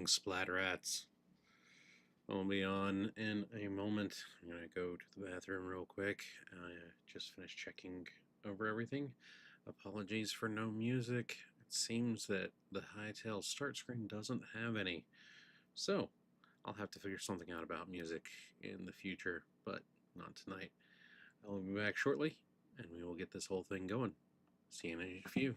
Splatterats. I'll be on in a moment. I'm gonna go to the bathroom real quick. I just finished checking over everything. Apologies for no music. It seems that the Hightail start screen doesn't have any. So, I'll have to figure something out about music in the future, but not tonight. I'll be back shortly, and we will get this whole thing going. See you in a few.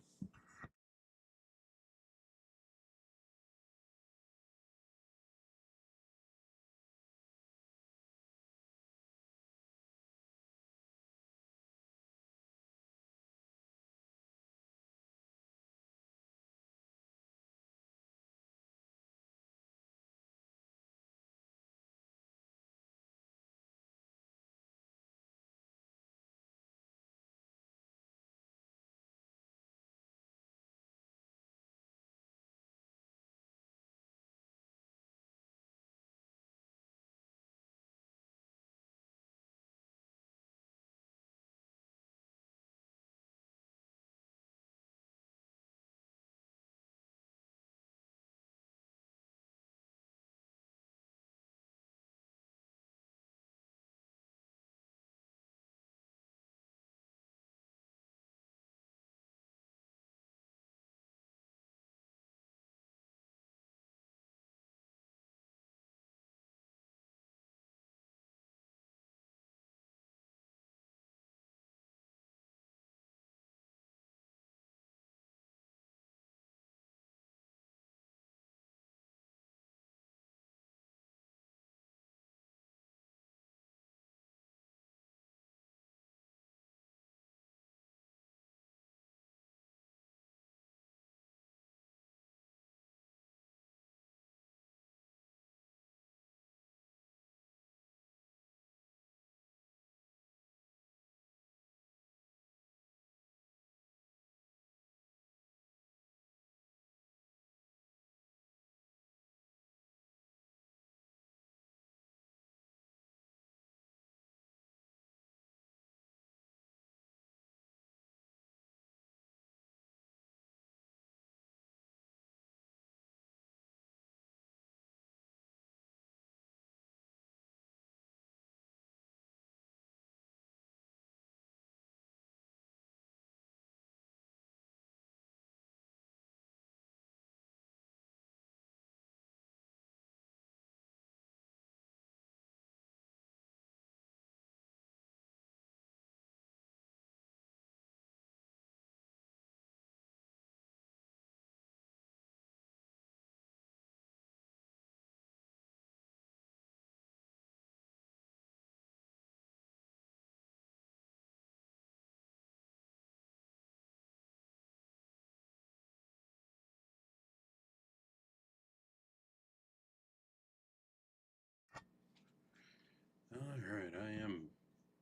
Alright, I am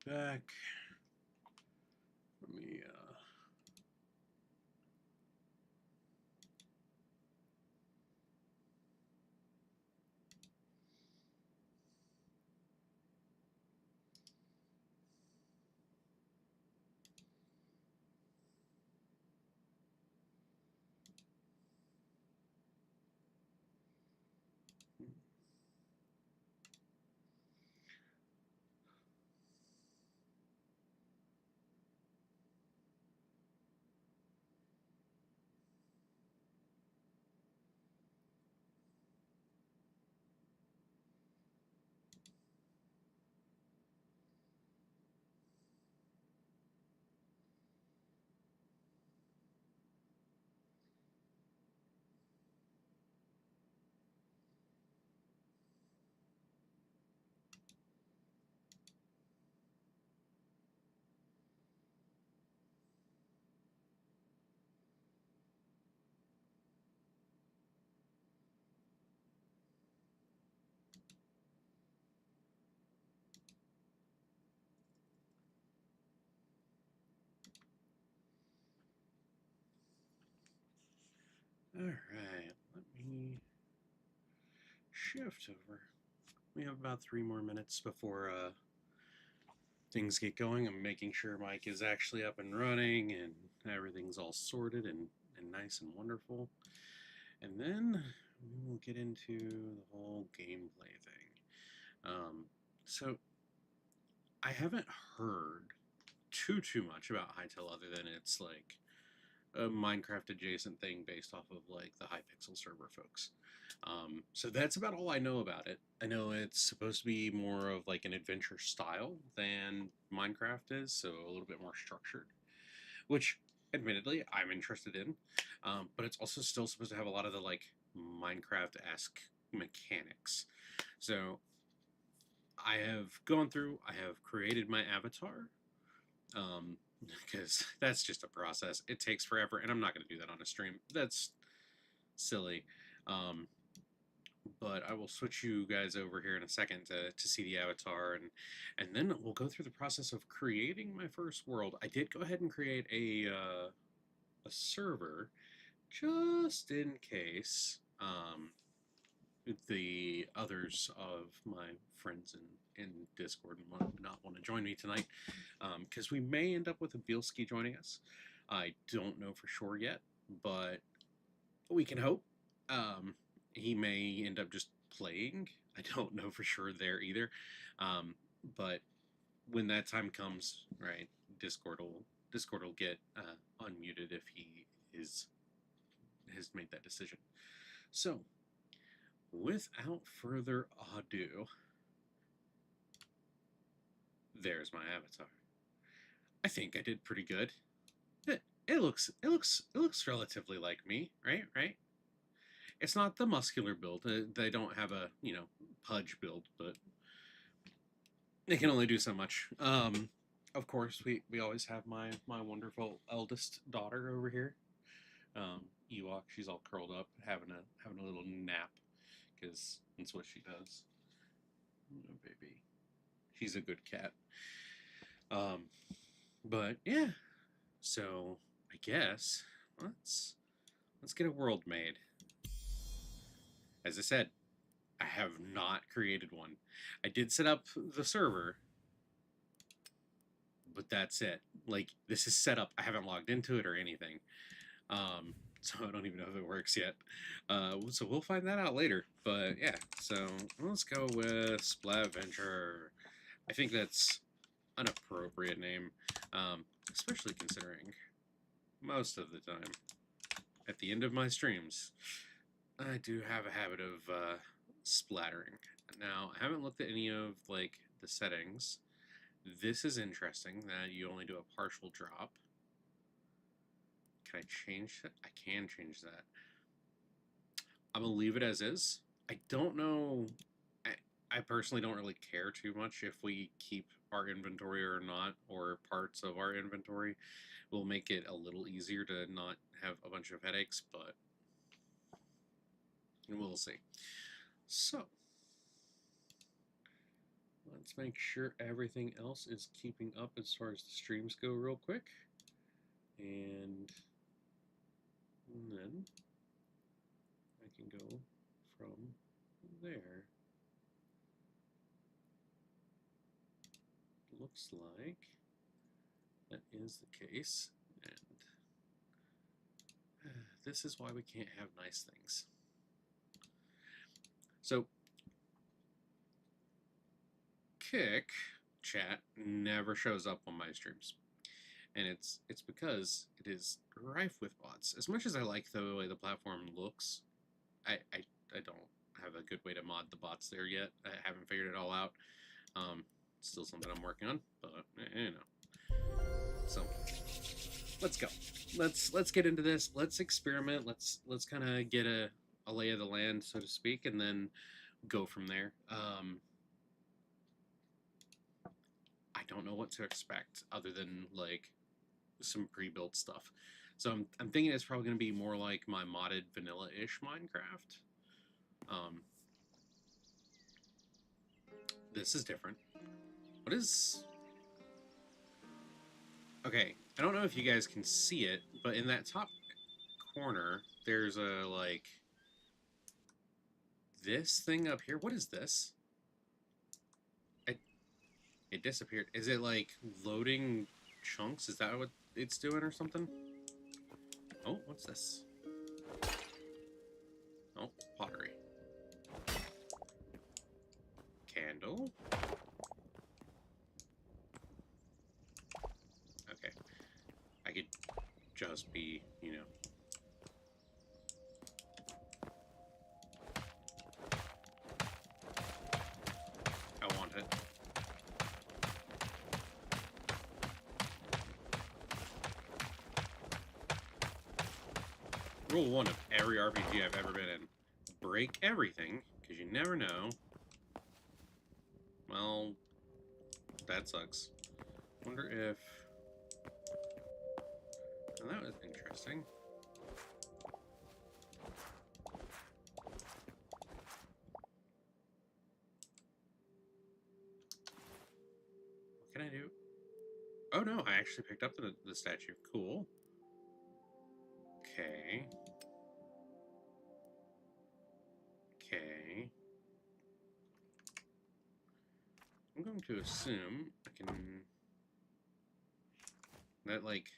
back. Let me Alright, let me shift over. We have about 3 more minutes before things get going. I'm making sure Mike is actually up and running and everything's all sorted and nice and wonderful. And then we'll get into the whole gameplay thing. So I haven't heard too much about Hytale other than it's like a Minecraft adjacent thing based off of like the Hypixel server folks. So that's about all I know about it. I know it's supposed to be more of like an adventure style than Minecraft is, so a little bit more structured, which admittedly I'm interested in. But it's also still supposed to have a lot of the like Minecraft-esque mechanics. So I have gone through, I have created my avatar, because that's just a process. It takes forever, and I'm not going to do that on a stream. That's silly. But I will switch you guys over here in a second to see the avatar, and then we'll go through the process of creating my first world. I did go ahead and create a server just in case the others of my friends in Discord might not want to join me tonight, because we may end up with a Bielski joining us. I don't know for sure yet, but we can hope. He may end up just playing. I don't know for sure there either. But when that time comes, right, Discord will get unmuted if he has made that decision. So, without further ado, there's my avatar. I think I did pretty good. It looks relatively like me, right? It's not the muscular build. They don't have a pudge build, but they can only do so much. Of course, we always have my wonderful eldest daughter over here, Ewok. She's all curled up, having a little nap, because that's what she does. Oh, baby, she's a good cat. But yeah, so I guess let's get a world made. As I said, I have not created one. I did set up the server, but that's it. Like, this is set up. I haven't logged into it or anything. So I don't even know if it works yet. So we'll find that out later. But yeah, so let's go with Splatventure. I think that's an appropriate name, especially considering most of the time at the end of my streams, I do have a habit of splattering. Now, I haven't looked at any of like the settings. This is interesting that you only do a partial drop. Can I change that? I can change that. I'm gonna leave it as is. I don't know. I personally don't really care too much if we keep our inventory or not, or parts of our inventory. Will make it a little easier to not have a bunch of headaches, but we'll see. So, let's make sure everything else is keeping up as far as the streams go real quick. And then I can go from there. Looks like that is the case. And this is why we can't have nice things. So, Kick chat never shows up on my streams, and it's because it is rife with bots. As much as I like the way the platform looks, I don't have a good way to mod the bots there yet. I haven't figured it all out. Still something I'm working on, but you know. So let's go. Let's get into this. Let's experiment. Let's kind of get a lay of the land, so to speak, and then go from there. I don't know what to expect other than like some pre-built stuff. So I'm thinking it's probably going to be more like my modded vanilla-ish Minecraft. This is different. What is... Okay, I don't know if you guys can see it, but in that top corner, there's a, like... This thing up here. What is this? It disappeared. Is it, like, loading chunks? Is that what it's doing or something? Oh, what's this? Oh, pottery. Candle. Okay. I could just be, you know. I want it. Rule 1 of every RPG I've ever been in. Break everything, because you never know. Well, that sucks. Wonder if... Oh, that was interesting. What can I do? Oh no, I actually picked up the statue. Cool. Okay. Okay. I'm going to assume I can... That, like...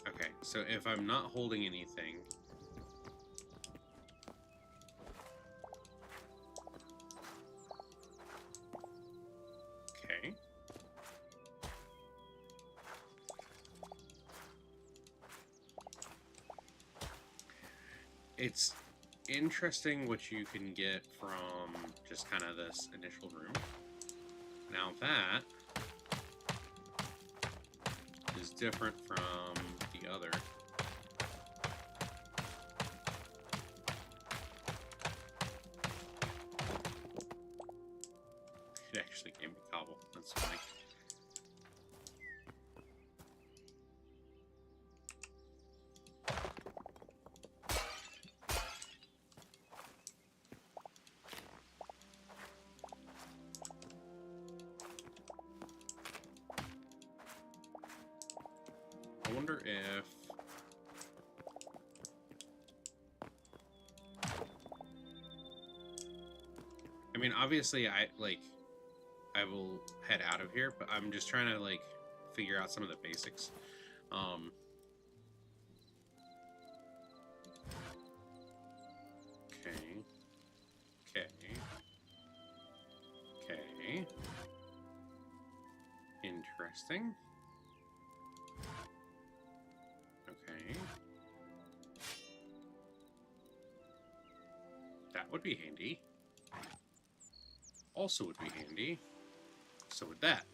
Okay, so if I'm not holding anything... Okay. It's interesting what you can get from just kind of this initial room. Now that is different from the other. It actually gave me cobble. That's funny. I wonder if... I mean, obviously, I will head out of here, but I'm just trying to, like, figure out some of the basics. Okay. Okay. Okay. Interesting. Okay. That would be handy. Also would be handy. So would that.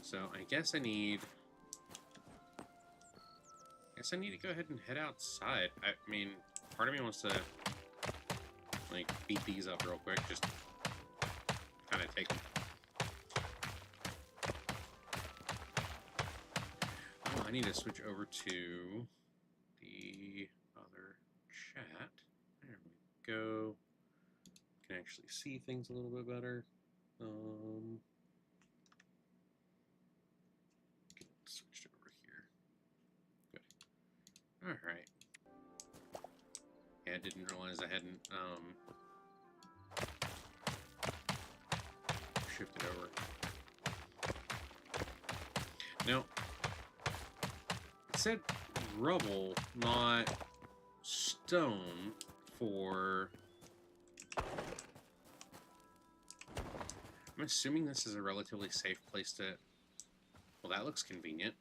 So I guess I need... to go ahead and head outside. I mean, part of me wants to, like, beat these up real quick. Just kind of take them. Oh, I need to switch over to the other chat. There we go. Can actually see things a little bit better. Switched over here. Good. All right. Yeah, I didn't realize I hadn't shifted over. Now, it said rubble, not stone for... I'm assuming this is a relatively safe place to... Well, that looks convenient.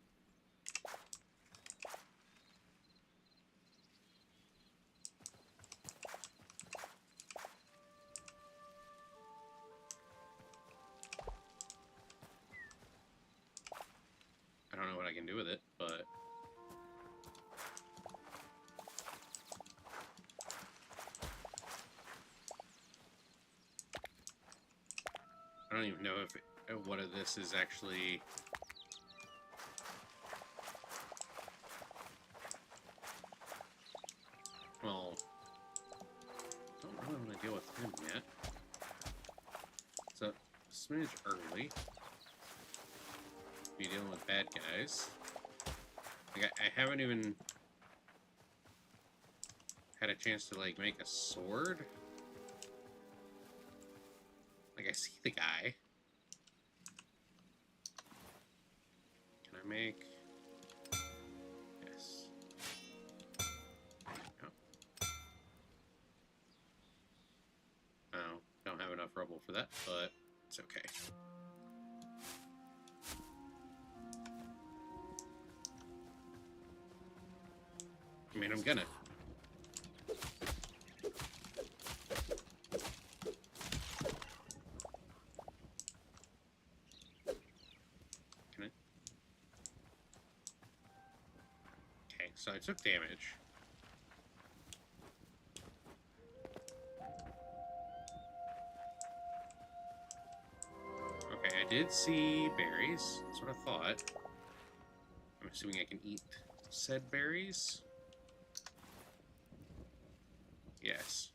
I don't know what I can do with it, but... I don't even know if what of this is actually... Well, don't really want to deal with him yet. So, a smidge early. Be dealing with bad guys. Like, I haven't even had a chance to, like, make a sword. Like, I see the guy. enough rubble for that, but it's okay. I mean, I'm gonna. Can I? Okay, so I took damage. Okay, I did see berries. That's what I thought. I'm assuming I can eat said berries. Yes.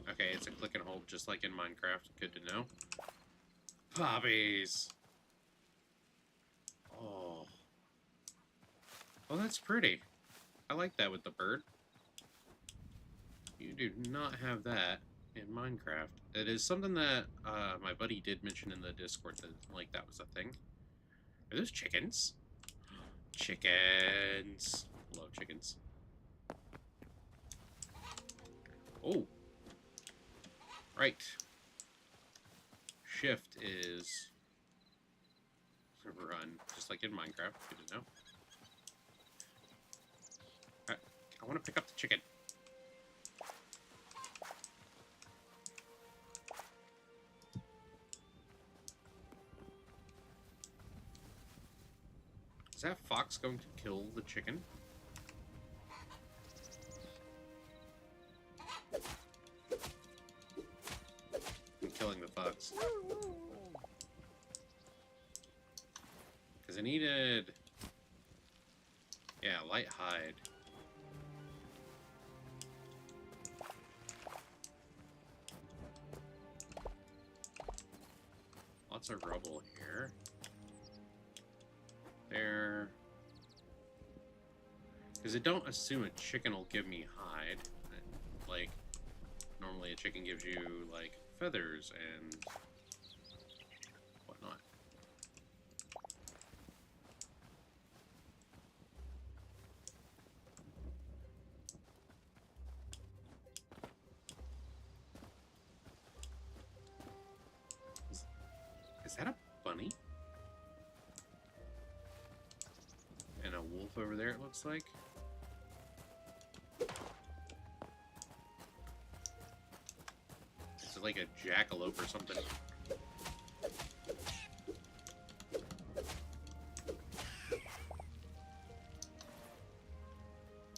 Okay, it's a click and hold just like in Minecraft. Good to know. Poppies! Oh. Oh, that's pretty. I like that with the bird. You do not have that in Minecraft. It is something that my buddy did mention in the Discord that, like, that was a thing. Are those chickens? Chickens. Love chickens. Oh. Right. Shift is run, just like in Minecraft. Good to know. I want to pick up the chicken. Is that fox going to kill the chicken? I'm killing the fox. Because I needed... Yeah, light hide. Lots of rubble here. There. Because I don't assume a chicken will give me hide. Like, normally a chicken gives you, like, feathers and whatnot. Is that a bunny? And a wolf over there, it looks like. Is it like a jackalope or something?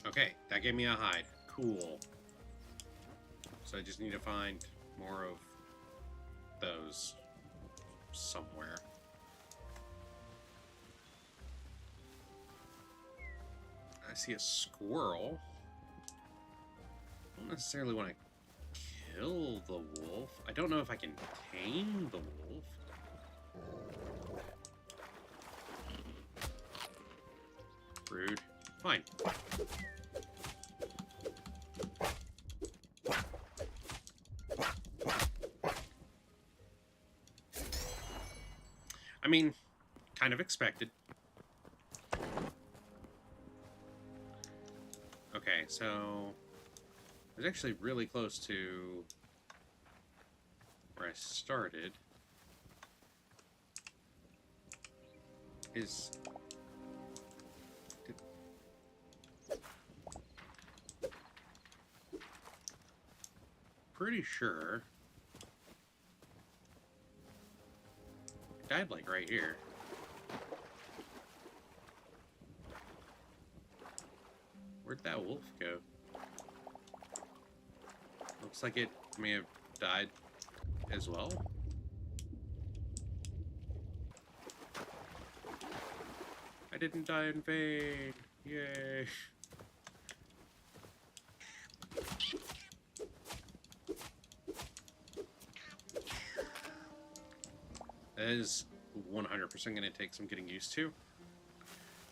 Okay, that gave me a hide. Cool. So I just need to find more of those somewhere. I see a squirrel. I don't necessarily want to kill the wolf. I don't know if I can tame the wolf. Rude. Fine. I mean, kind of expected. Okay, so I was actually really close to where I started. Pretty sure it died like right here. Where'd that wolf go? Looks like it may have died as well. I didn't die in vain. Yay. That is 100% going to take some getting used to.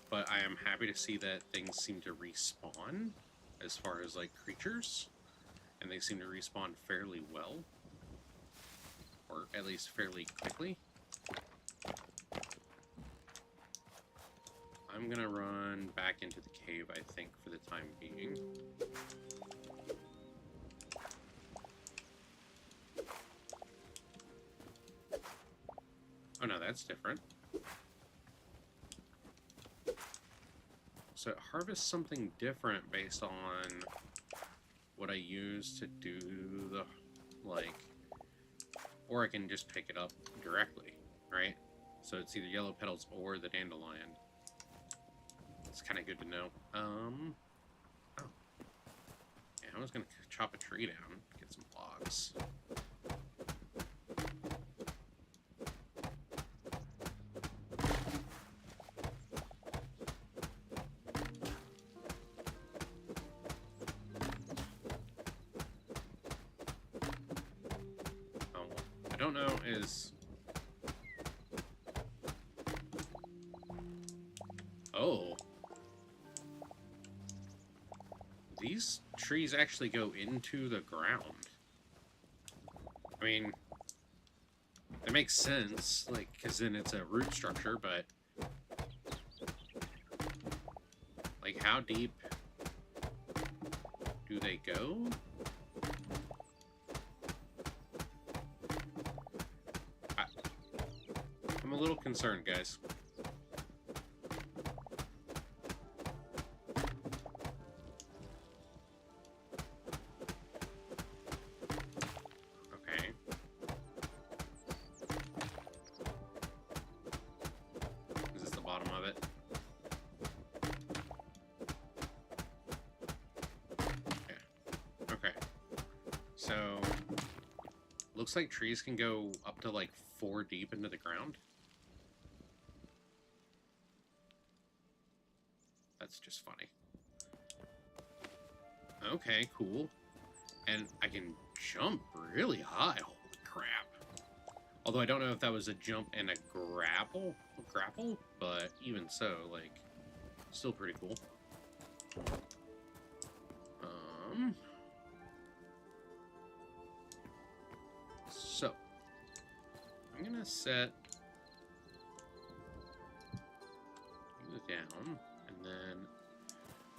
But I am happy to see that things seem to respawn as far as, like, creatures. And they seem to respawn fairly well. Or at least fairly quickly. I'm I'm gonna run back into the cave, I think, for the time being. Oh no, that's different. So it harvests something different based on what I use to do the, like, or I can just pick it up directly, right? So it's either yellow petals or the dandelion. It's kind of good to know. Oh. Yeah, I was gonna chop a tree down, get some logs. I don't know is... Oh. These trees actually go into the ground. I mean, it makes sense, like, because then it's a root structure, but... Like, how deep do they go? I'm a little concerned, guys. Okay. Is this the bottom of it? Okay. Okay. So, looks like trees can go up to like 4 deep into the ground. That's just funny. Okay, cool. And I can jump really high. Holy crap. Although I don't know if that was a jump and a grapple, but even so, like, still pretty cool. So, I'm gonna set this down, and then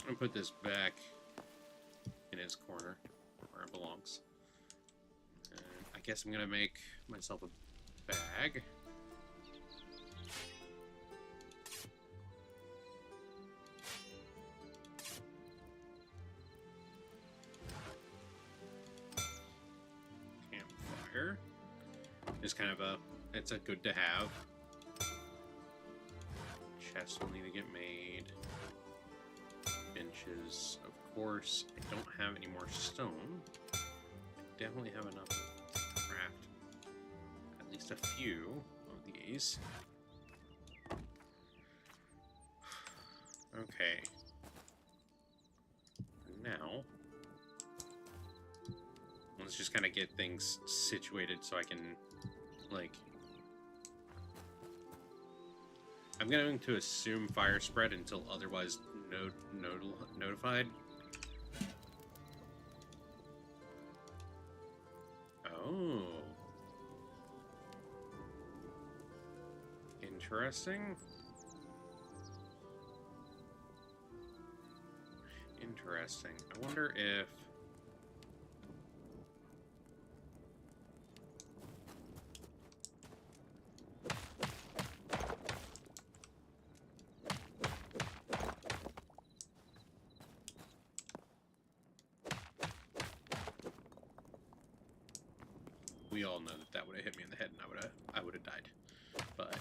I'm gonna put this back in its corner where it belongs. And I guess I'm gonna make myself a bag. Campfire. Just kind of a, it's a good to have. Chests will need to get made. Benches, of course. I don't have any more stone. I definitely have enough to craft at least a few of these. Okay. Now, let's just kind of get things situated so I can, like... I'm going to assume fire spread until otherwise notified. Oh. Interesting. Interesting. I wonder if... We all know that that would have hit me in the head and I would have died. But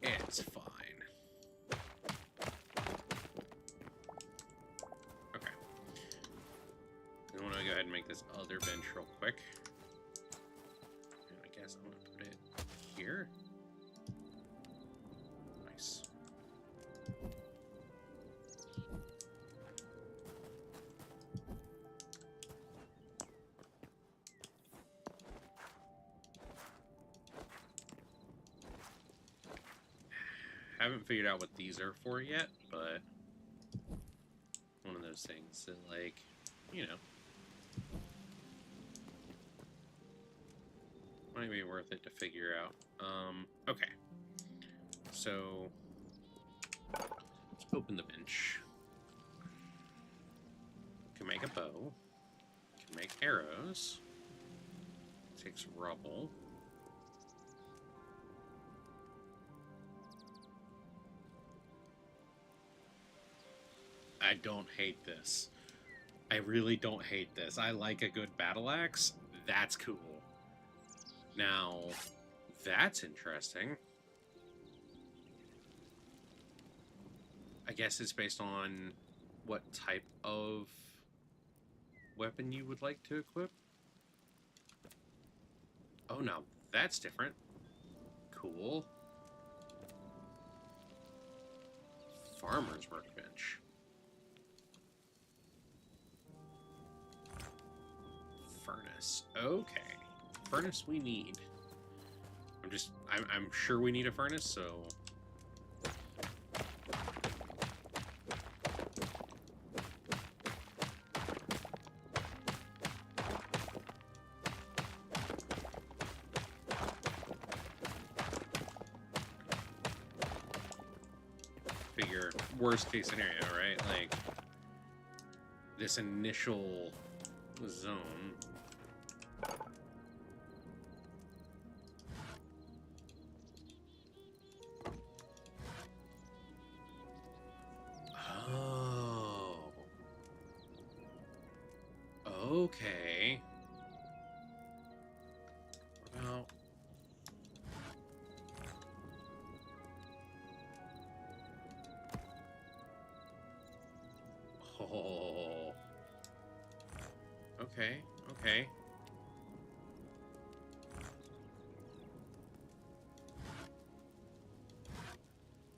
it's fine. Okay. I want to go ahead and make this other bench real quick. And I guess I'm going to put it here. Nice. Haven't figured out what these are for yet, but one of those things that, like, you know, might be worth it to figure out. Okay. So let's open the bench. Can make a bow. Can make arrows. Takes rubble. I don't hate this. I really don't hate this. I like a good battle axe. That's cool. Now, that's interesting. I guess it's based on what type of weapon you would like to equip. Oh, now that's different. Cool. Farmer's workbench. Furnace. Okay. Furnace we need. I'm sure we need a furnace, so... Figure worst case scenario, right? Like, this initial zone. Oh. Okay. What about... Oh. Okay, okay.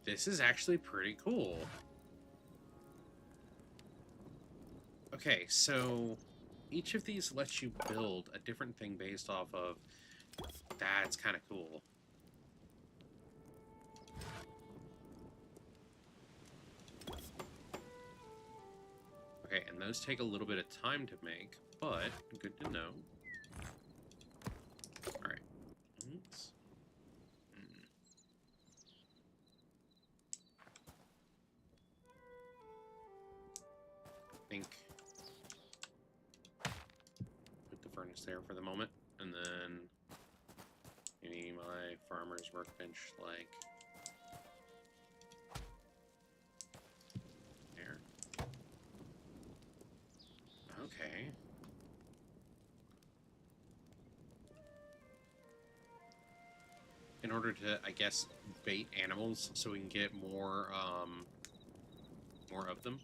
This is actually pretty cool. Okay, so each of these lets you build a different thing based off of... That's kind of cool. Okay, and those take a little bit of time to make, but good to know. Alright. Oops. I think... Put the furnace there for the moment, and then... You need my farmer's workbench, like... Okay. In order to, I guess, bait animals so we can get more of them.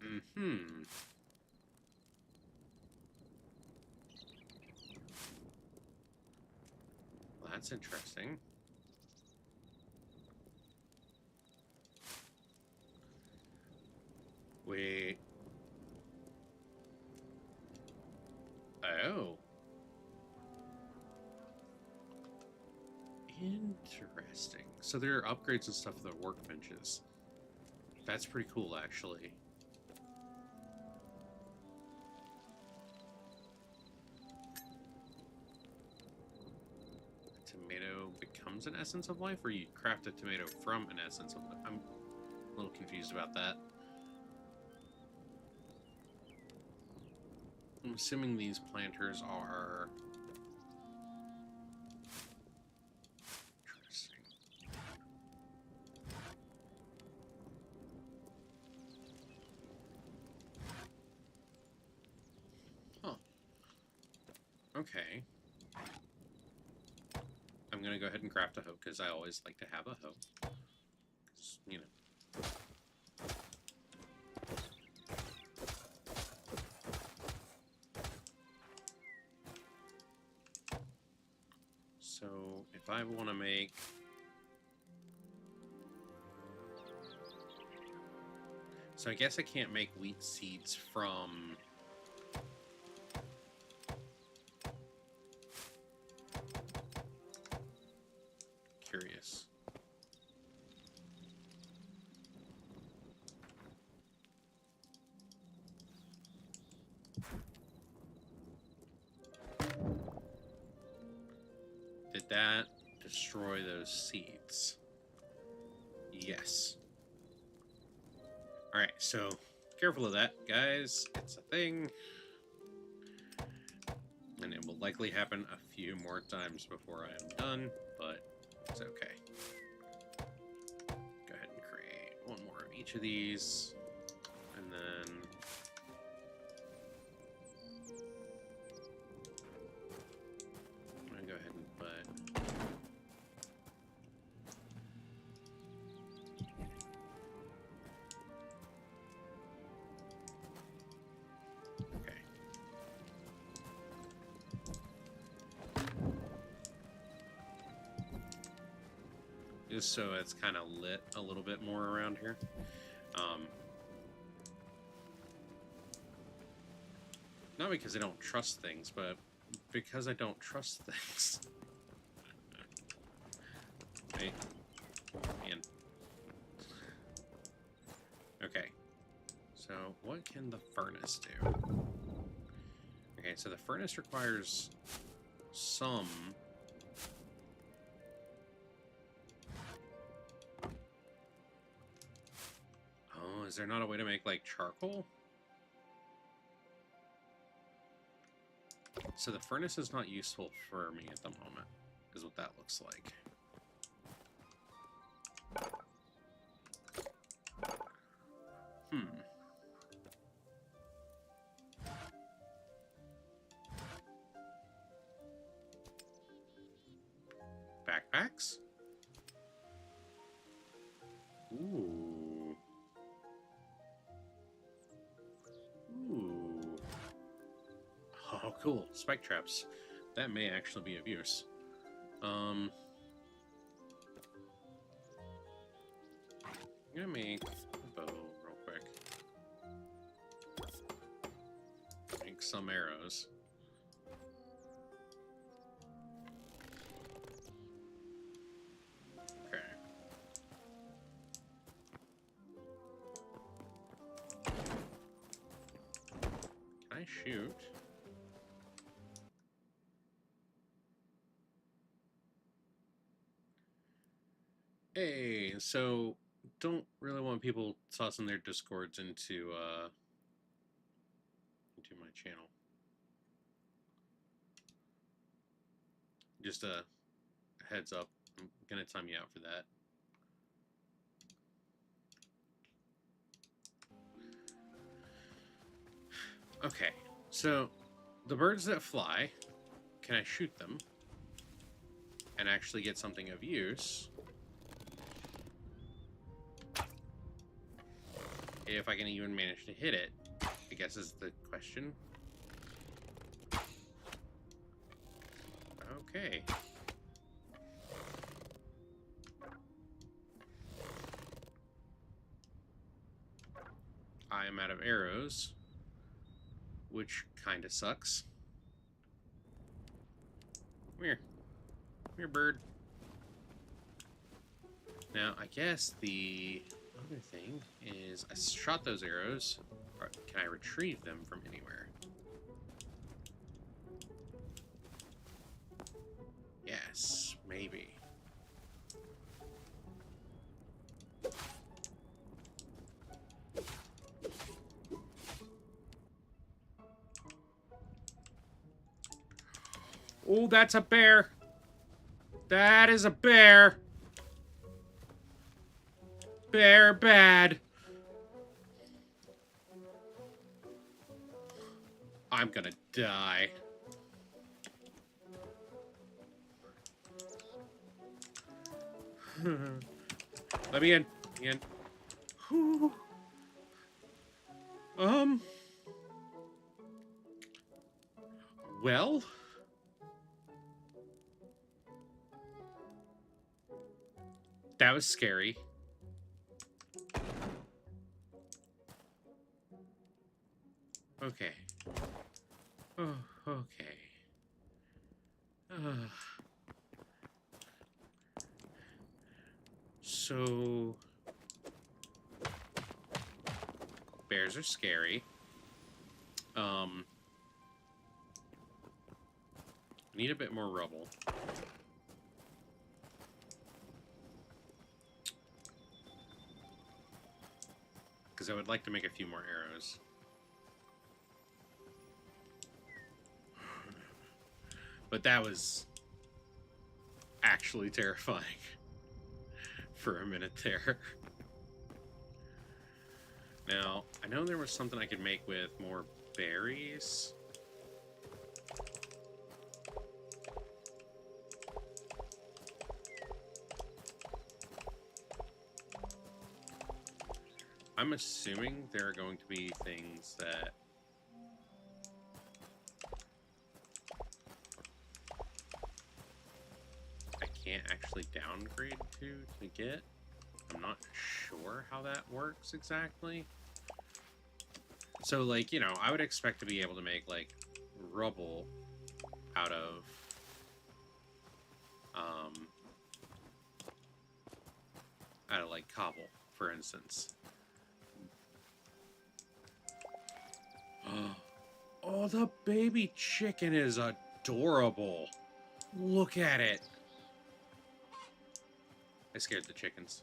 Mm-hmm. Well, that's interesting. Wait. Oh. Interesting. So there are upgrades and stuff for the workbenches. That's pretty cool, actually. A tomato becomes an essence of life, or you craft a tomato from an essence of life? I'm a little confused about that. I'm assuming these planters are... Interesting. Huh. Okay. I'm gonna go ahead and craft a hoe, because I always like to have a hoe. 'Cause, you know. So, if I want to make... So I guess I can't make wheat seeds from... Curious. Did that destroy those seeds? Yes. Alright, so careful of that, guys. It's a thing. And it will likely happen a few more times before I am done, but it's okay. Go ahead and create one more of each of these. And then... I'm going to go ahead and put... Okay. Just so it's kind of lit a little bit more around here. Not because I don't trust things, but because I don't trust things. Right? Man. Okay. So, what can the furnace do? Okay, so the furnace requires some... Oh, is there not a way to make, like, charcoal? So the furnace is not useful for me at the moment, is what that looks like. Backpacks? Ooh. Ooh. Oh, cool. Spike traps. That may actually be of use. I'm gonna make a bow real quick. Make some arrows. Okay. Can I shoot? Hey, so don't really want people tossing their discords into my channel. Just a heads up, I'm gonna time you out for that. Okay, so the birds that fly, can I shoot them and actually get something of use? If I can even manage to hit it, I guess is the question. Okay. I am out of arrows, which kind of sucks. Come here. Come here, bird. Now, I guess the other thing is I shot those arrows. Or can I retrieve them from anywhere? Yes, maybe. Oh, that's a bear. That is a bear. Bear bad. I'm gonna die. Let me in. Let me in. Whew. Well, that was scary. Okay. Oh, okay. So, bears are scary. I need a bit more rubble. because I would like to make a few more arrows. But that was actually terrifying for a minute there. Now, I know there was something I could make with more berries. I'm assuming there are going to be things that I can't actually downgrade to get. I'm not sure how that works exactly. So, like, you know, I would expect to be able to make, like, rubble out of, like, cobble, for instance. Oh, the baby chicken is adorable. Look at it. I scared the chickens.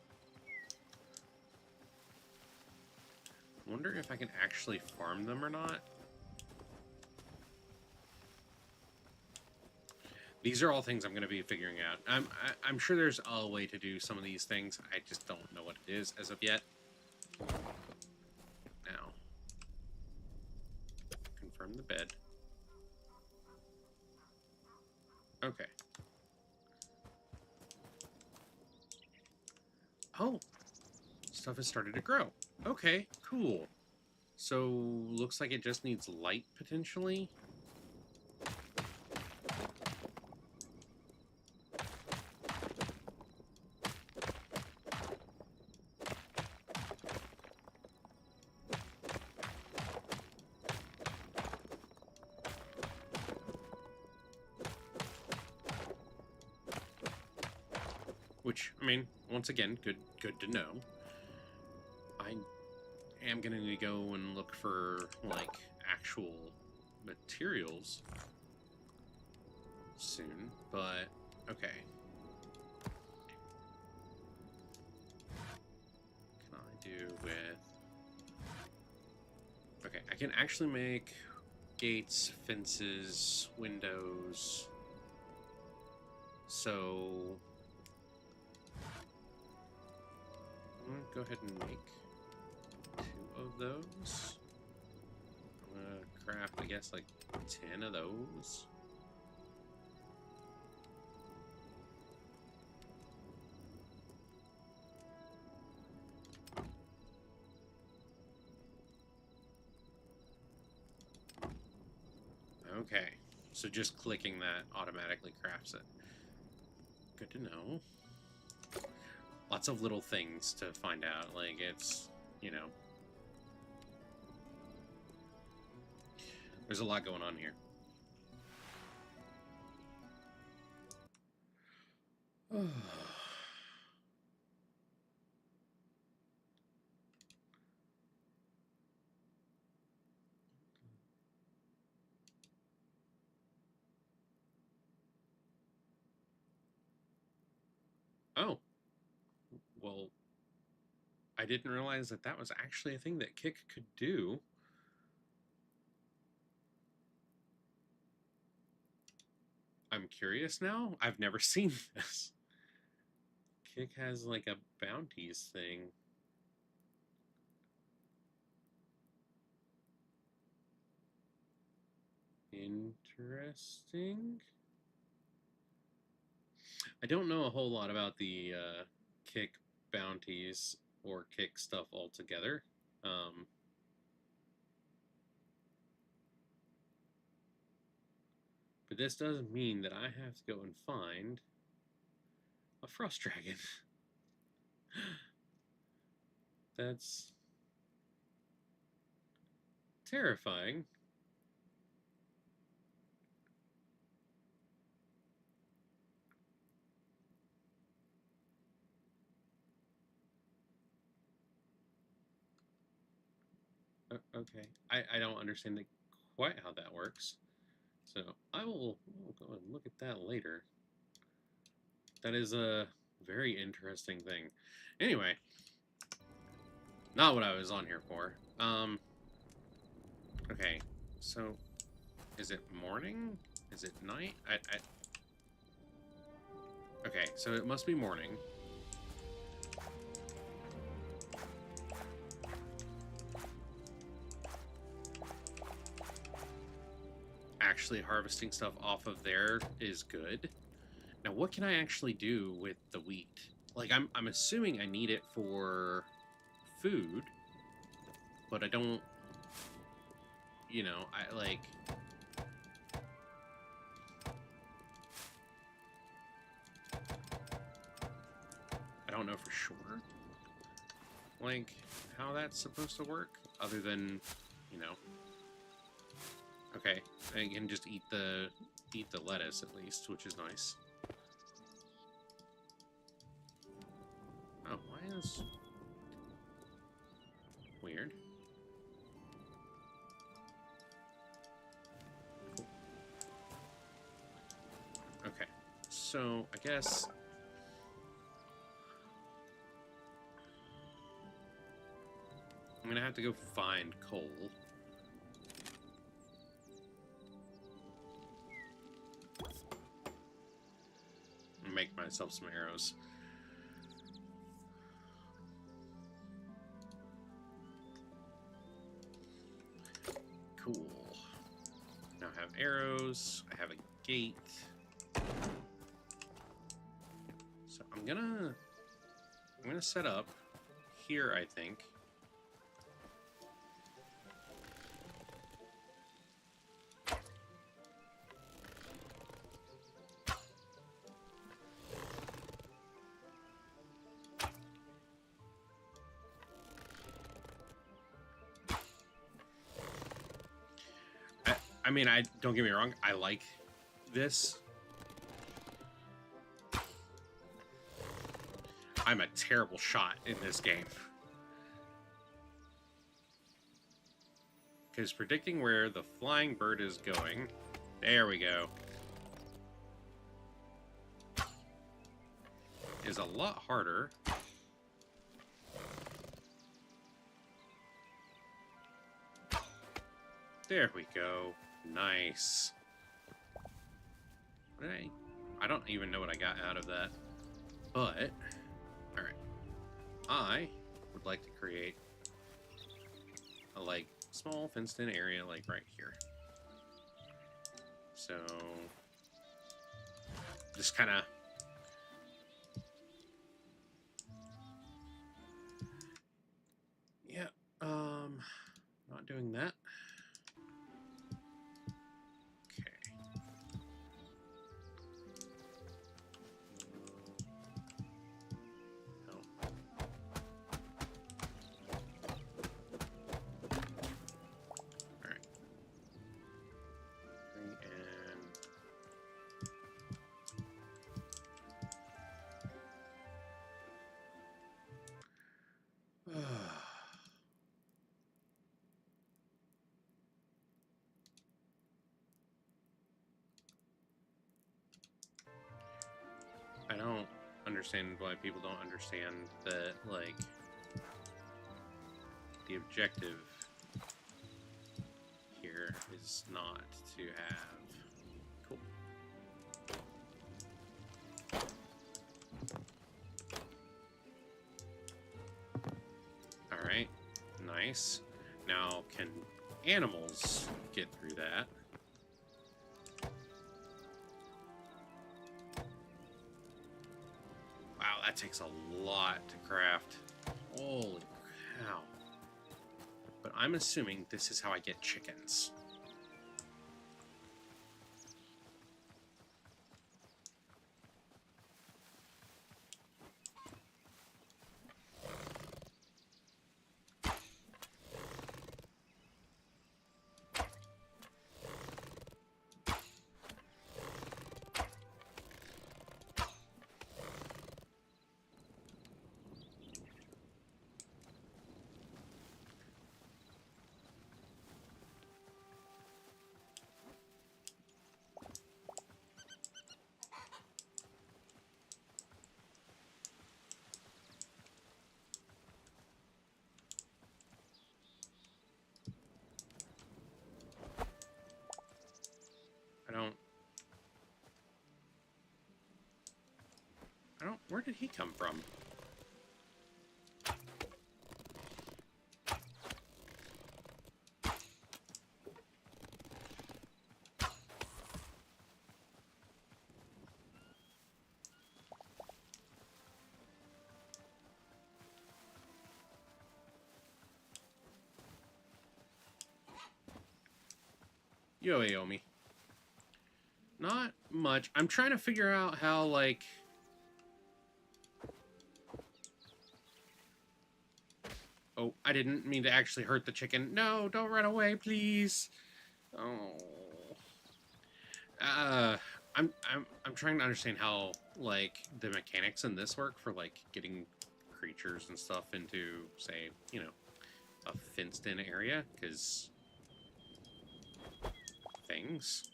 Wonder if I can actually farm them or not. These are all things I'm going to be figuring out. I'm sure there's a way to do some of these things. I just don't know what it is as of yet. Now, confirm the bed. Okay. Oh, stuff has started to grow. Okay, cool. So, looks like it just needs light, potentially. Which, I mean, once again, good to know. I am gonna need to go and look for, like, actual materials soon, but okay. What can I do with... Okay, I can actually make gates, fences, windows. So... I'm gonna go ahead and make 2 of those. I'm gonna craft, I guess, like 10 of those. Okay, so just clicking that automatically crafts it. Good to know. Lots of little things to find out. Like, it's, you know... There's a lot going on here. Oh. Well, I didn't realize that that was actually a thing that Kick could do. I'm curious now. I've never seen this. Kick has like a bounties thing. Interesting. I don't know a whole lot about the Kick bounties or Kick stuff altogether. But this does mean that I have to go and find a frost dragon. That's terrifying. Okay, I don't understand quite how that works. So we'll go and look at that later. That is a very interesting thing. Anyway, Not what I was on here for. Okay, so is it morning? Is it night? Okay, so it must be morning. Actually harvesting stuff off of there is good. Now, what can I actually do with the wheat? Like, I'm assuming I need it for food, but I don't, you know, I don't know for sure, like, how that's supposed to work, other than, you know, okay, I can just eat the lettuce at least, which is nice. Oh, why is weird? Cool. Okay, so I guess I'm gonna have to go find coal. And make myself some arrows. Cool. Now I have arrows. I have a gate. So I'm gonna set up here, I think. I mean, don't get me wrong, I like this. I'm a terrible shot in this game. Because predicting where the flying bird is going, there we go, is a lot harder. There we go. Nice. What did I don't even know what I got out of that. But, alright. I would like to create a, like, small fenced-in area, like, right here. So, just kind of... Yeah, not doing that. I don't understand why people don't understand that, like, the objective here is not to have... Cool. Alright, nice. Now, can animals get through that? Wow, that takes a lot to craft. Holy cow. But I'm assuming this is how I get chickens. did he come from? Yo, Aomi. Not much. I'm trying to figure out how, like... Oh, I didn't mean to actually hurt the chicken. No, don't run away, please. Oh. I'm trying to understand how, like, the mechanics in this work for, like, getting creatures and stuff into, say, you know, a fenced-in area, because... things.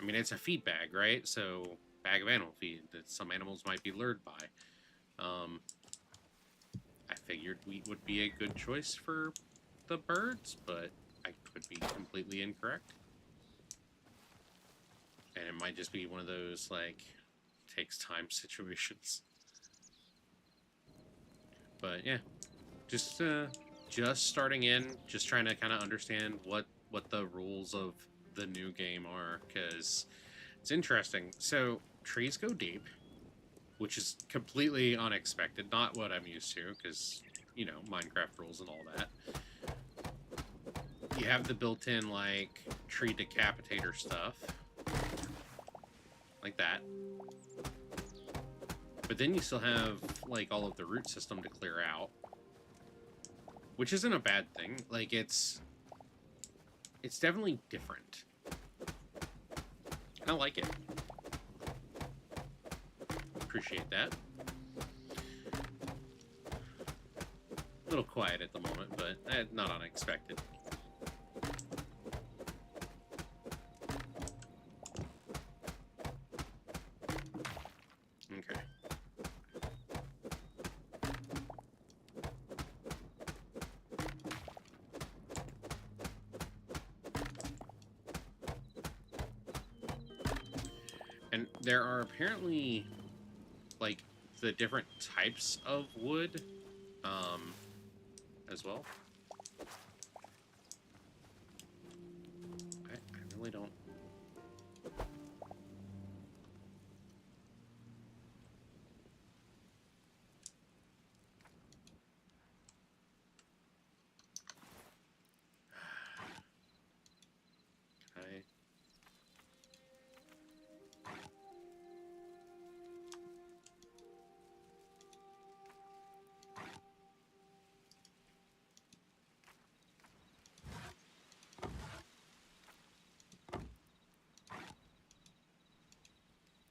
I mean, it's a feed bag, right? So, bag of animal feed that some animals might be lured by. I figured wheat would be a good choice for the birds, but I could be completely incorrect. And it might just be one of those, like, takes time situations. But, yeah. Just starting in, just trying to kind of understand what the rules of the new game are, because it's interesting. So, trees go deep, which is completely unexpected, not what I'm used to, because, you know, Minecraft rules and all that. You have the built-in, like, tree decapitator stuff, like that. But then you still have, like, all of the root system to clear out, which isn't a bad thing. Like, it's definitely different. I like it. Appreciate that. A little quiet at the moment, but not unexpected. Okay. And there are apparently, like, the different types of wood, as well. I really don't...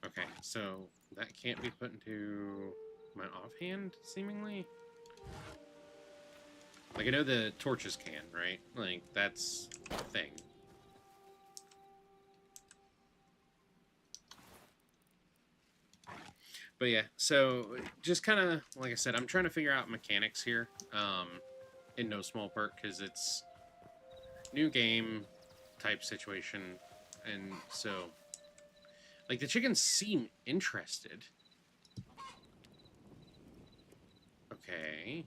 Okay, so that can't be put into my offhand, seemingly? Like, I know the torches can, right? Like, that's a thing. But yeah, so just kind of, like I said, I'm trying to figure out mechanics here, in no small part, because it's new game type situation, and so... Like, the chickens seem interested. Okay.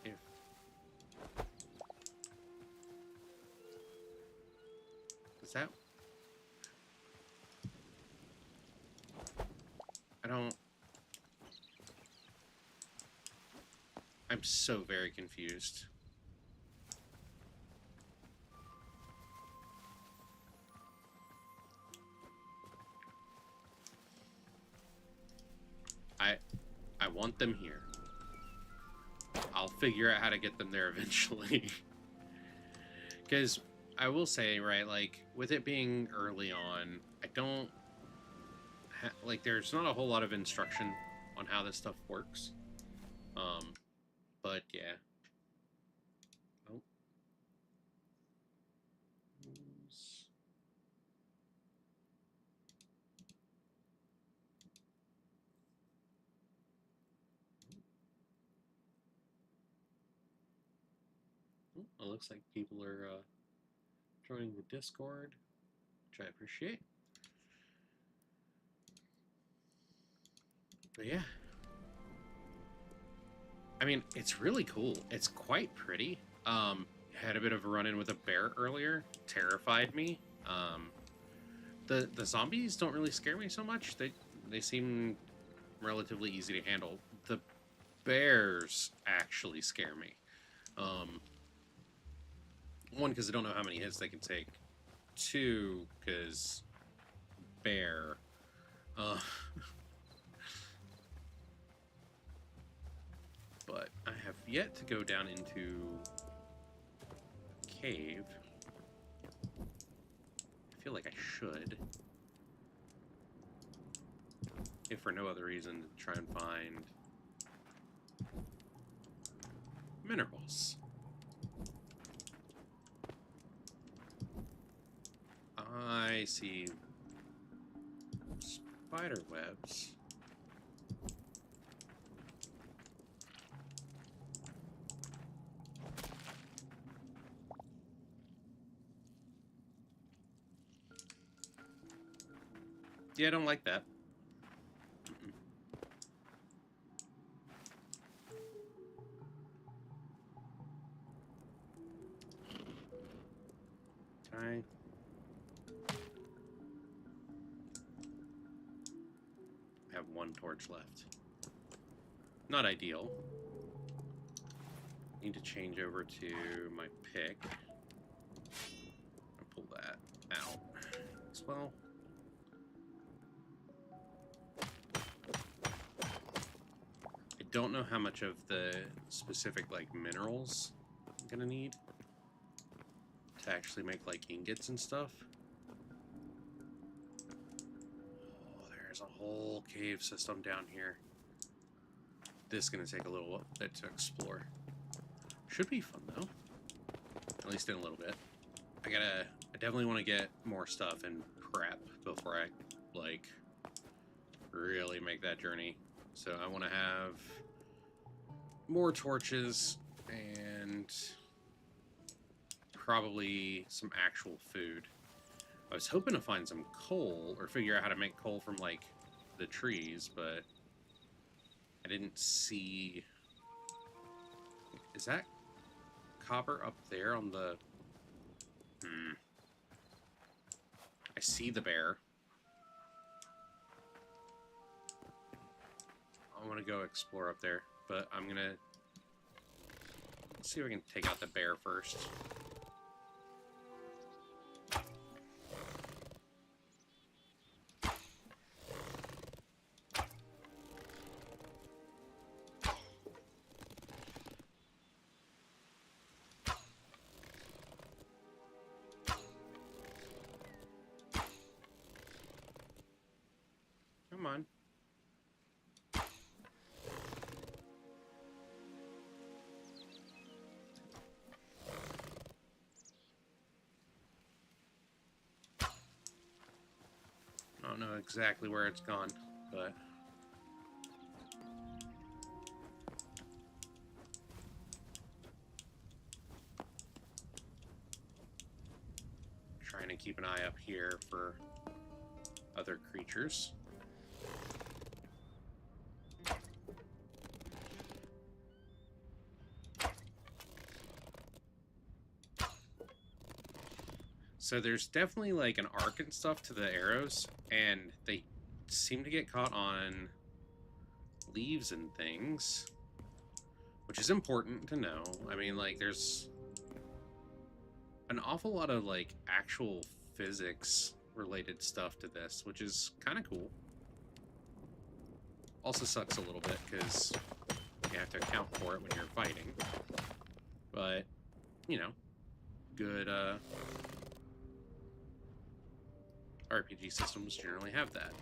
If... Is that... I don't... I'm so very confused. I want them here. I'll figure out how to get them there eventually. Because I will say, right, like, with it being early on, I don't... like, there's not a whole lot of instruction on how this stuff works. But, yeah. Oh. It looks like people are joining the Discord, which I appreciate. Yeah. I mean, it's really cool. It's quite pretty. Had a bit of a run-in with a bear earlier. Terrified me. The zombies don't really scare me so much. They seem relatively easy to handle. The bears actually scare me. Um, one, because I don't know how many hits they can take. Two, because bear. Uh, but I have yet to go down into a cave. I feel like I should. If for no other reason, to try and find minerals. I see spider webs. Yeah, I don't like that. Can I have one torch left? Not ideal. Need to change over to my pick. I'll pull that out as well. I don't know how much of the specific like minerals I'm gonna need to actually make like ingots and stuff. Oh, there's a whole cave system down here. This is gonna take a little bit to explore. Should be fun though, at least in a little bit. I definitely want to get more stuff and prep before I like really make that journey. So I want to have more torches and probably some actual food. I was hoping to find some coal or figure out how to make coal from like the trees, but I didn't see. Is that copper up there on the... I see the bear. I want to go explore up there, but I'm gonna see if I can take out the bear first. Come on. I don't know exactly where it's gone, but... trying to keep an eye up here for other creatures. So there's definitely like an arc and stuff to the arrows, and they seem to get caught on leaves and things, which is important to know. I mean, like, there's an awful lot of like actual physics related stuff to this, which is kind of cool. Also sucks a little bit because you have to account for it when you're fighting, but you know, good RPG systems generally have that.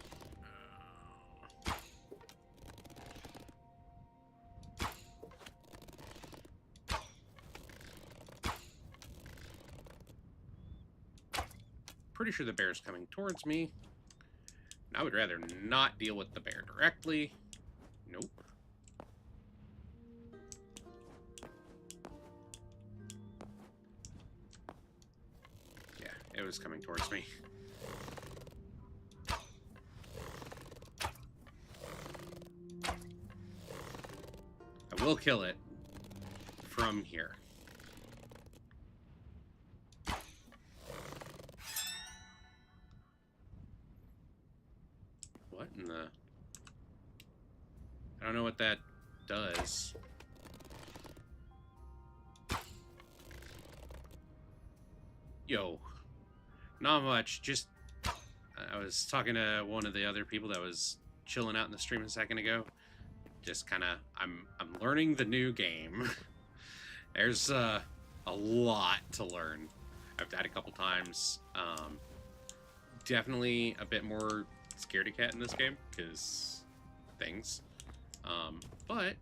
Pretty sure the bear's coming towards me. I would rather not deal with the bear directly. Nope. Yeah, it was coming towards me. will kill it from here. What in the... I don't know what that does. Yo. Not much. Just... I was talking to one of the other people that was chilling out in the stream a second ago. Just kind of... I'm learning the new game. There's a lot to learn. I've died a couple times. Definitely a bit more scaredy cat in this game, because things. But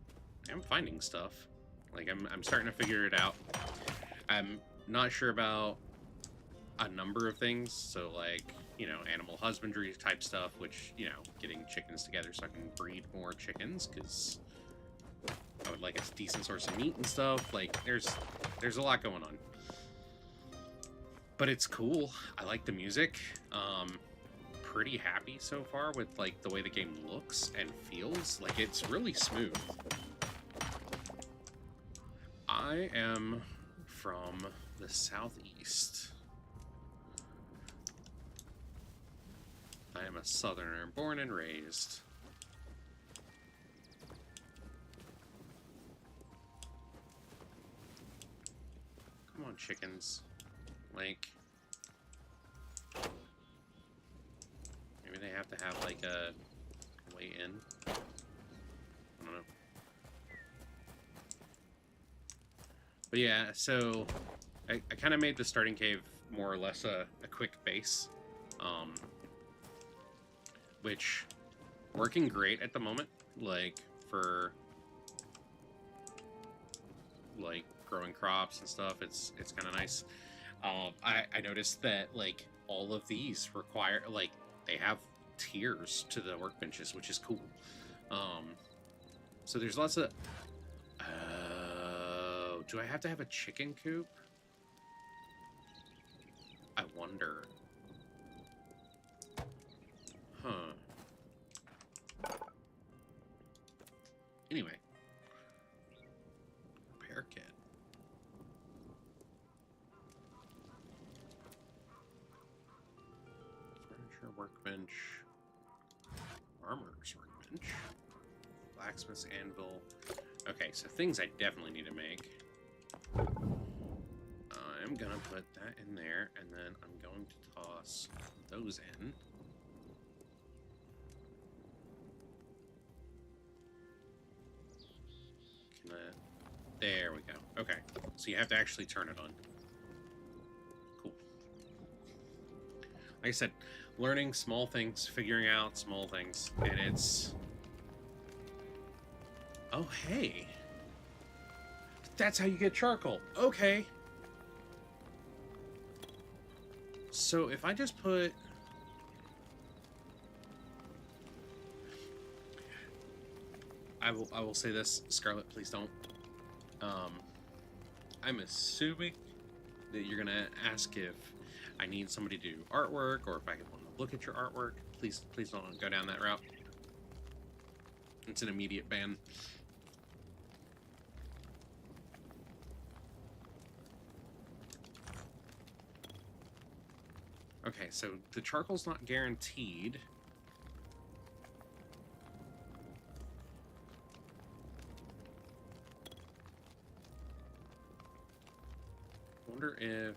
I'm finding stuff. Like, I'm starting to figure it out. I'm not sure about a number of things, so like, you know, animal husbandry type stuff, which, you know, getting chickens together so I can breed more chickens, because I would like a decent source of meat and stuff. Like, there's a lot going on. But it's cool. I like the music. Pretty happy so far with like the way the game looks and feels. Like, it's really smooth. I am from the southeast. I am a southerner, born and raised. Come on, chickens. Like, maybe they have to have like a way in. I don't know. But yeah, so I kind of made the starting cave more or less a quick base, which working great at the moment. Like, for like growing crops and stuff, it's kind of nice. I noticed that like all of these require, like, they have tiers to the workbenches, which is cool. So there's lots of... do I have to have a chicken coop? I wonder. Huh. Anyway. Repair kit. Furniture workbench. Armorer's workbench. Blacksmith's anvil. Okay, so things I definitely need to make. I'm gonna put that in there, and then I'm going to toss those in. There we go. Okay, so you have to actually turn it on. Cool. Like I said, learning small things, figuring out small things, and it's... Oh, hey! That's how you get charcoal. Okay. So if I just put... I will say this, Scarlet, please don't. I'm assuming that you're gonna ask if I need somebody to do artwork, or if I want to look at your artwork. Please don't go down that route. It's an immediate ban. Okay, so the charcoal's not guaranteed. Wonder if...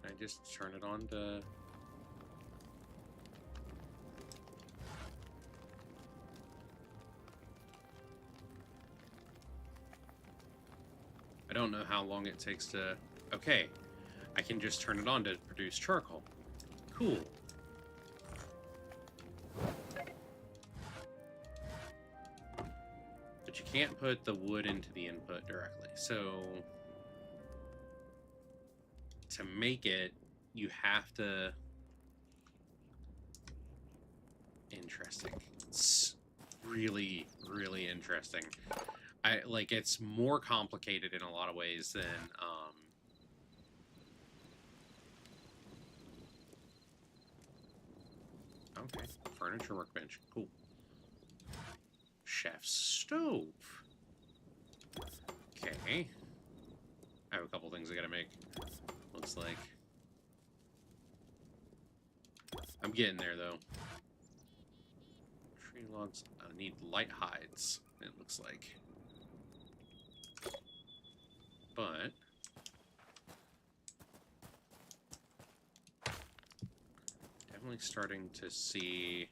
Can I just turn it on to... I don't know how long it takes to... Okay, I can just turn it on to produce charcoal. Cool. But you can't put the wood into the input directly. So, to make it, you have to... Interesting. It's really, really interesting. Like, it's more complicated in a lot of ways than Okay, furniture workbench. Cool. Chef's stove. Okay. I have a couple things I gotta make. Looks like. I'm getting there, though. Tree logs. I need light hides, it looks like. But definitely starting to see.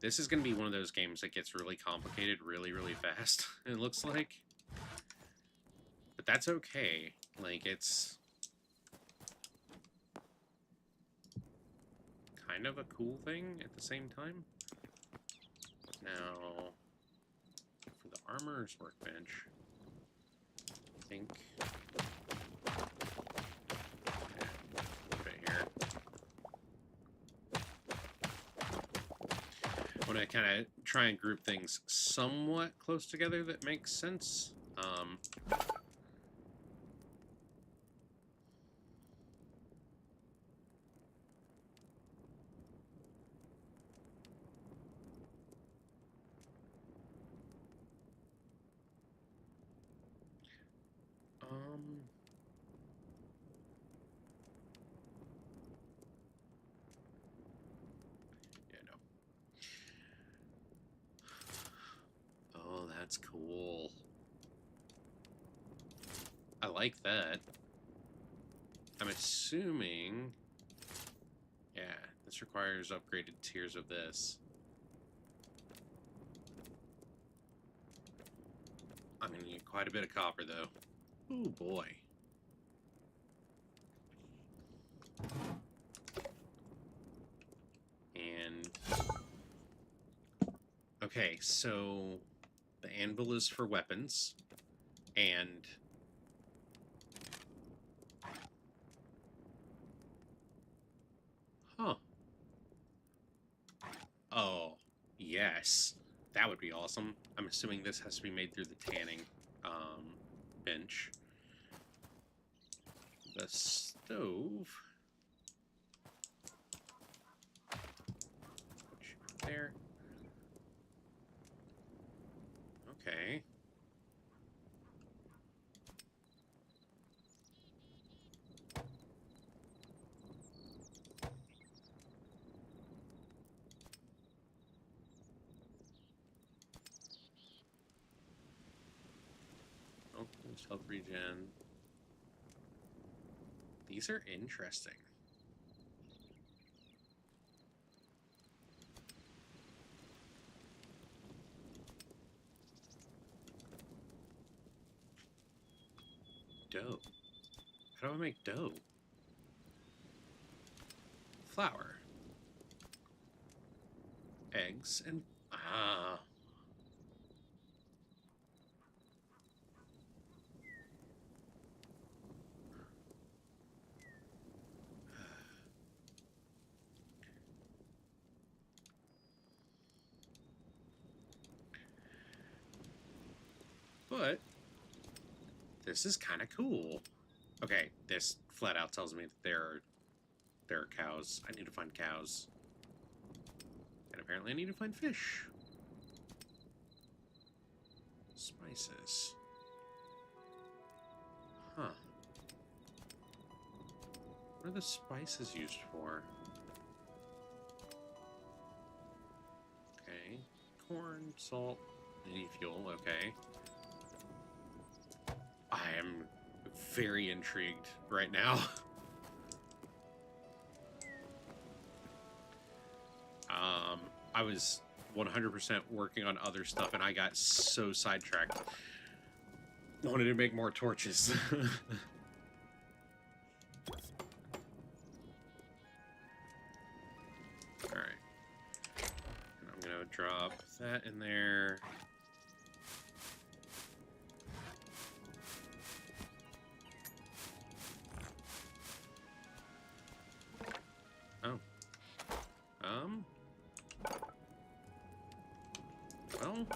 This is going to be one of those games that gets really complicated really, really fast, it looks like. But that's okay. Like, it's kind of a cool thing at the same time. Now, for the armorer's workbench, I think... put it here. I want to kind of try and group things somewhat close together that makes sense. Yeah, no. Oh, that's cool. I like that. I'm assuming... Yeah, this requires upgraded tiers of this. I'm gonna need quite a bit of copper, though. Oh, boy. And... okay, so... the anvil is for weapons. And... huh. Oh, yes. That would be awesome. I'm assuming this has to be made through the tanning bench. The stove. There. Okay. Oh, there's health regen. These are interesting. Dough. How do I make dough? Flour. Eggs and... ah. But this is kind of cool. Okay, this flat out tells me that there are cows. I need to find cows. And apparently I need to find fish. Spices. Huh. What are the spices used for? Okay. Corn, salt, any fuel, okay. I am very intrigued right now. I was 100% working on other stuff and I got so sidetracked. I wanted to make more torches. Alright. And I'm gonna drop that in there. Oh. Well.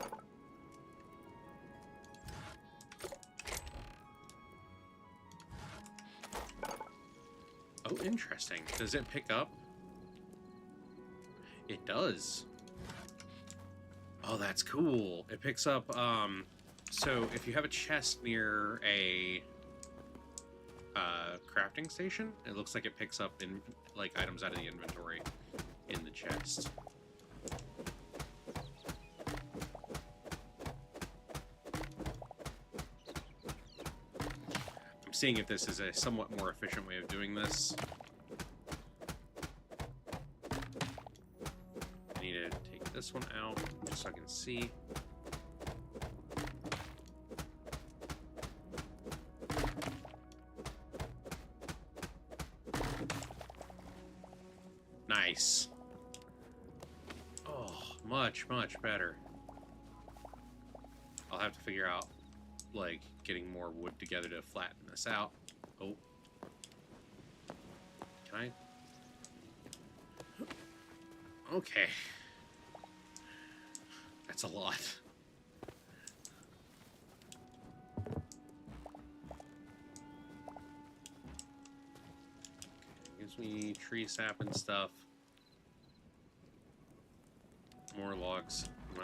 Oh, interesting. Does it pick up? It does. Oh, that's cool. It picks up, so if you have a chest near a crafting station, it looks like it picks up in like items out of the inventory in the chest. I'm seeing if this is a somewhat more efficient way of doing this. I need to take this one out just so I can see. Nice. Oh, much, much better. I'll have to figure out, like, getting more wood together to flatten this out. Oh. Can I? Okay. That's a lot. Gives me tree sap and stuff. More logs. Go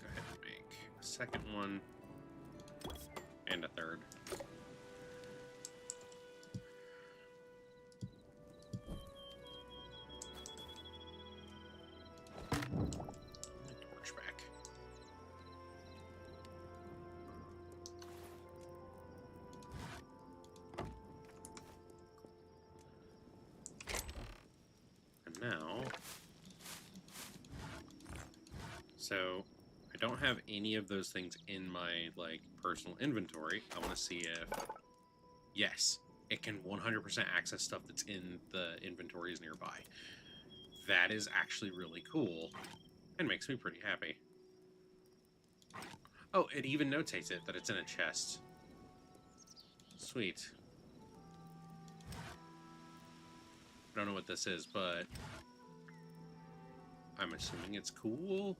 ahead and make a second one and a third. Now, so I don't have any of those things in my like personal inventory. I want to see if, yes, it can 100% access stuff that's in the inventories nearby. That is actually really cool and makes me pretty happy. Oh, it even notates it that it's in a chest. Sweet. I don't know what this is, but I'm assuming it's cool.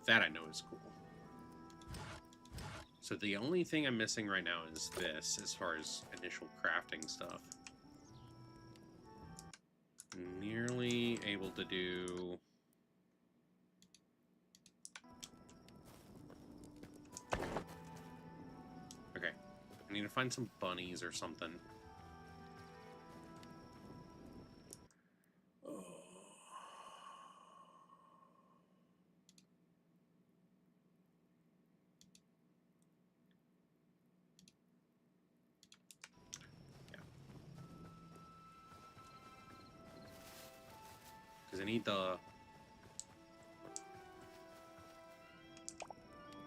That I know is cool. So the only thing I'm missing right now is this, as far as initial crafting stuff. Nearly able to do... Okay. I need to find some bunnies or something. Because I need the... I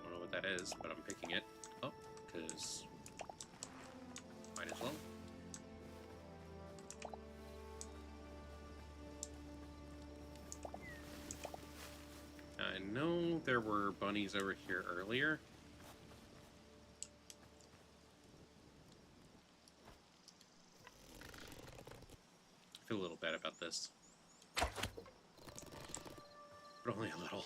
don't know what that is, but I'm picking it up, because... might as well. I know there were bunnies over here earlier. I feel a little bad about this. But only a little.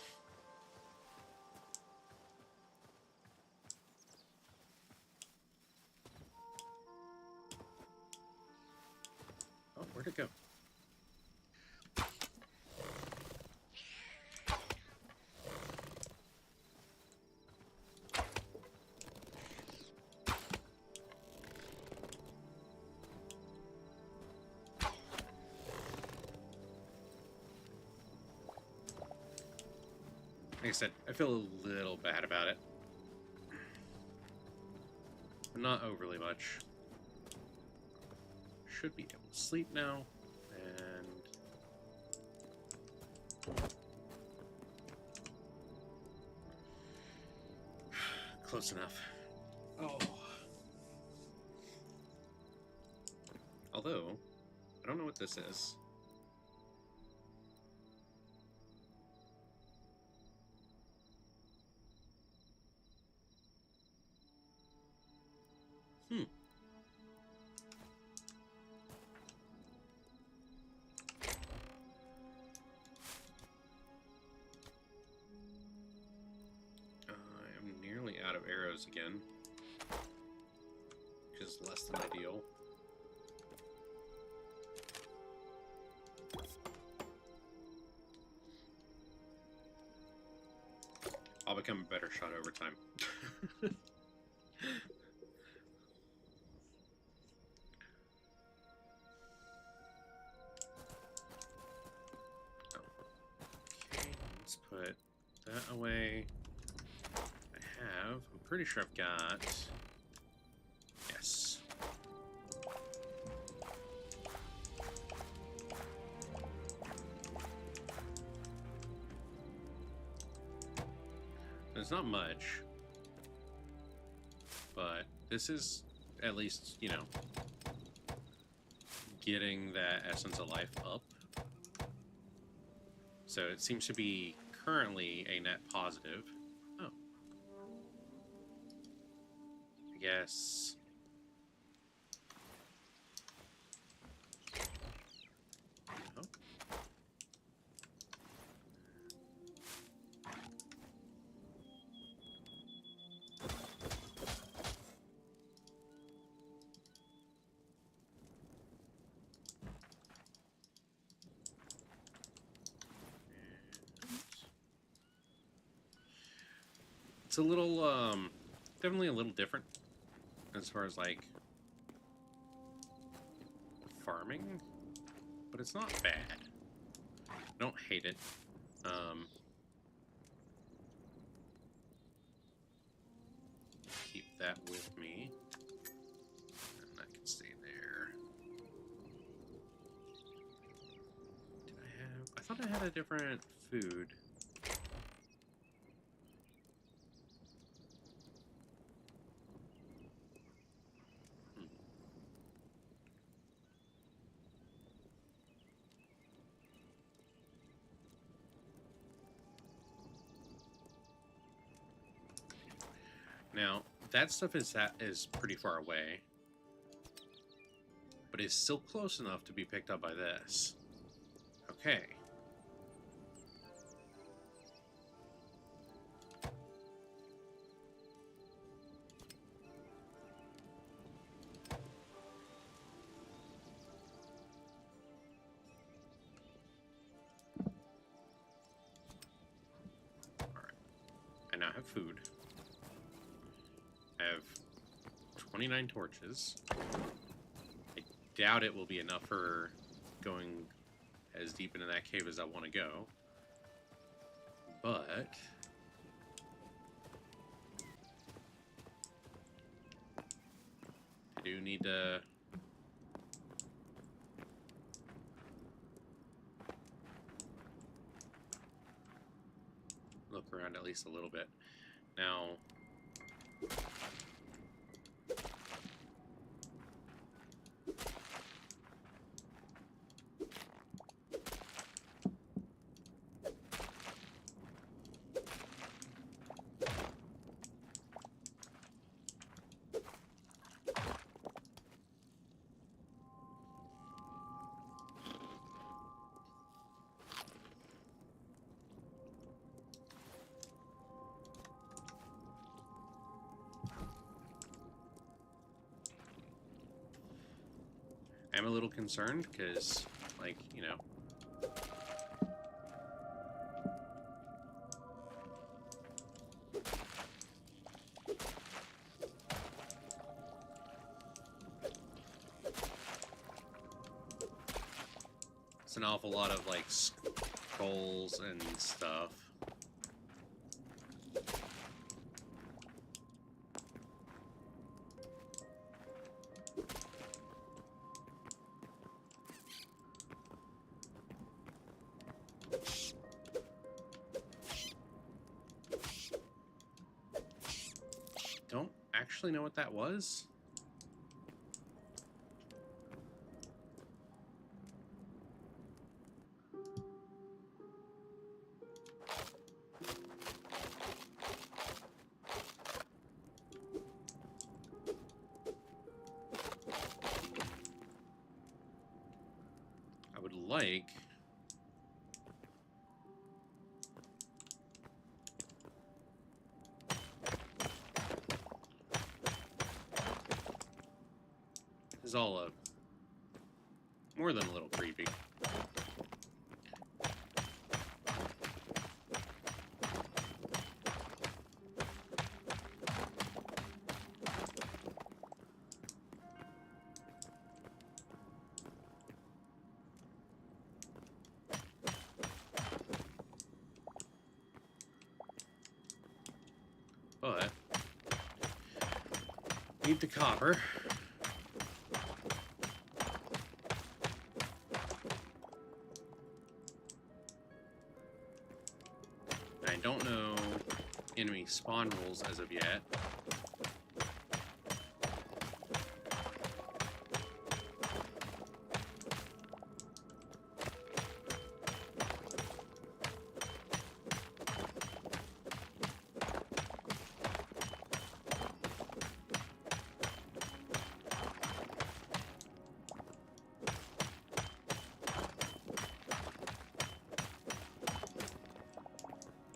Oh, where'd it go? Like I said, I feel a little bad about it. But not overly much. Should be able to sleep now. And... close enough. Oh. Although, I don't know what this is. arrows again, which is less than ideal. I'll become a better shot over time. Okay, let's put that away. I'm pretty sure I've got... Yes. It's not much, but this is at least, you know, getting that essence of life up. So it seems to be currently a net positive. Oh. I guess... Oh. It's a little, definitely a little different as far as, like, farming, but it's not bad. I don't hate it. Keep that with me, and that can stay there. Did I have... I thought I had a different food. Now, that stuff is pretty far away, but it's still close enough to be picked up by this. Okay. Alright. I now have food. I have 29 torches. I doubt it will be enough for going as deep into that cave as I want to go. But... I do need to... look around at least a little bit. Now... I'm a little concerned because, like, you know, it's an awful lot of, like, skulls and stuff. Don't actually know what that was. I would like... is all more than a little creepy. But need the copper. I don't know enemy spawn rules as of yet.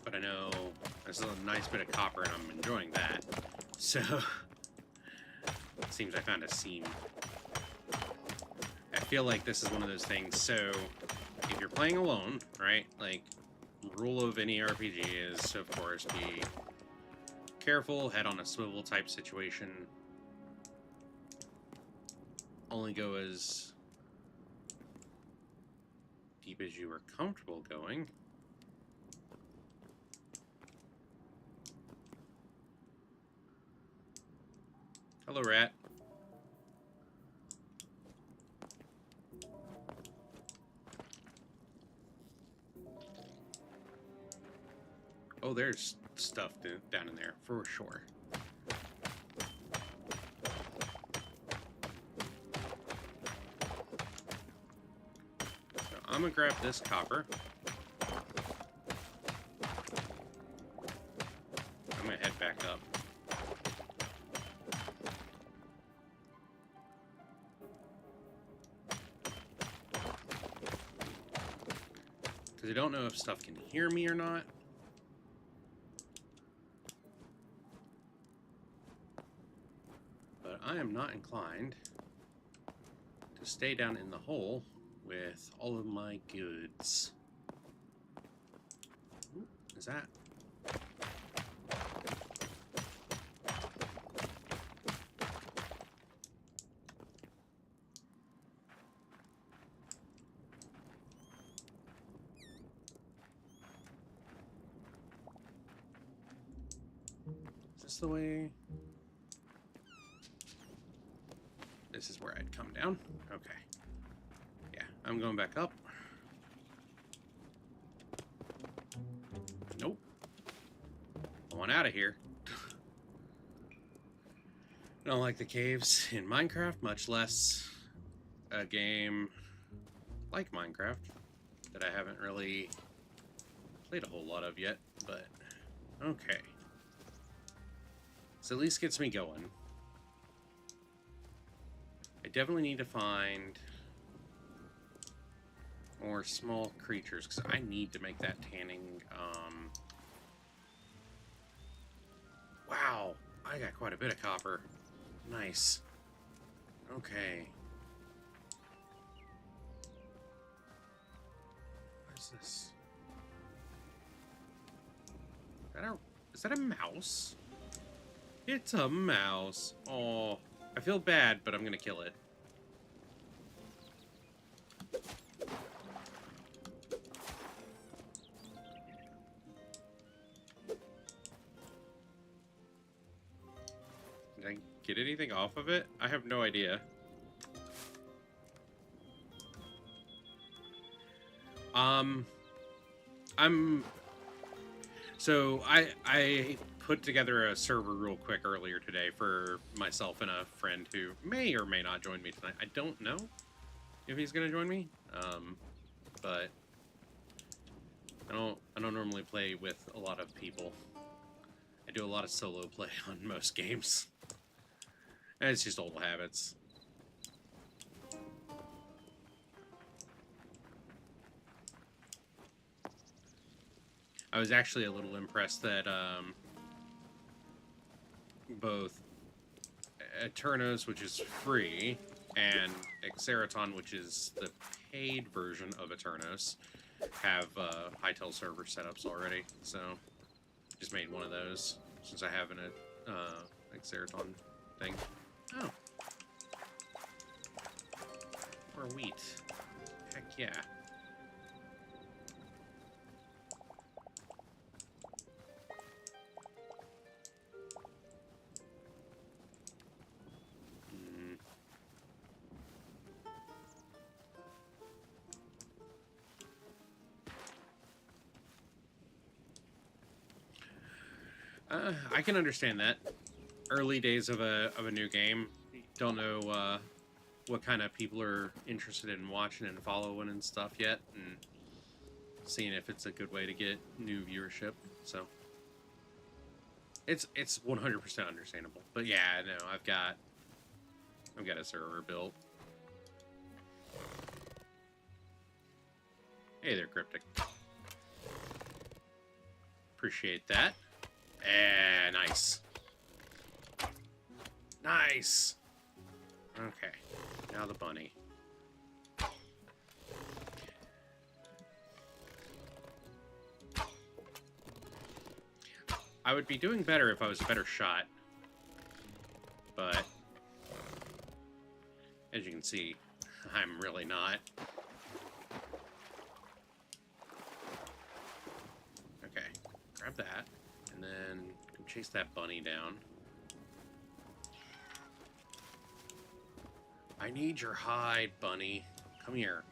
But I know there's a nice bit of copper and I'm enjoying that. So, it seems I found a seam. I feel like this is one of those things, so if you're playing alone, right, like, rule of any RPG is, of course, be careful, head on a swivel type situation. Only go as deep as you are comfortable going. Hello, rat. Oh, there's stuff down in there, for sure. So I'm gonna grab this copper. I'm gonna head back up. Because I don't know if stuff can hear me or not. But I am not inclined to stay down in the hole with all of my goods. Ooh, is that? Is this the way? This is where I'd come down. Okay. Yeah, I'm going back up. Nope. I want out of here. I don't like the caves in Minecraft, much less a game like Minecraft that I haven't really played a whole lot of yet, but okay. So at least gets me going. I definitely need to find more small creatures, because I need to make that tanning, wow, I got quite a bit of copper. Nice. Okay. What is this? Is that a mouse? It's a mouse. Oh, I feel bad, but I'm gonna kill it. Did I get anything off of it? I have no idea. So I put together a server real quick earlier today for myself and a friend who may or may not join me tonight. I don't know if he's gonna join me, but I don't normally play with a lot of people. I do a lot of solo play on most games, and it's just old habits. I was actually a little impressed that both Eternos, which is free, and Xeraton, which is the paid version of Eternos, have Hytale server setups already. So just made one of those since I have an Xeraton thing. Oh. Or wheat. Heck yeah. I can understand that. Early days of a new game, don't know what kind of people are interested in watching and following and stuff yet, and seeing if it's a good way to get new viewership. So it's 100% understandable. But yeah, no, I've got a server built. Hey there, Cryptic. Appreciate that. Nice. Nice. Okay, now the bunny. I would be doing better if I was a better shot, but as you can see, I'm really not. Okay, grab that, and then go chase that bunny down. I need your hide, bunny. Come here.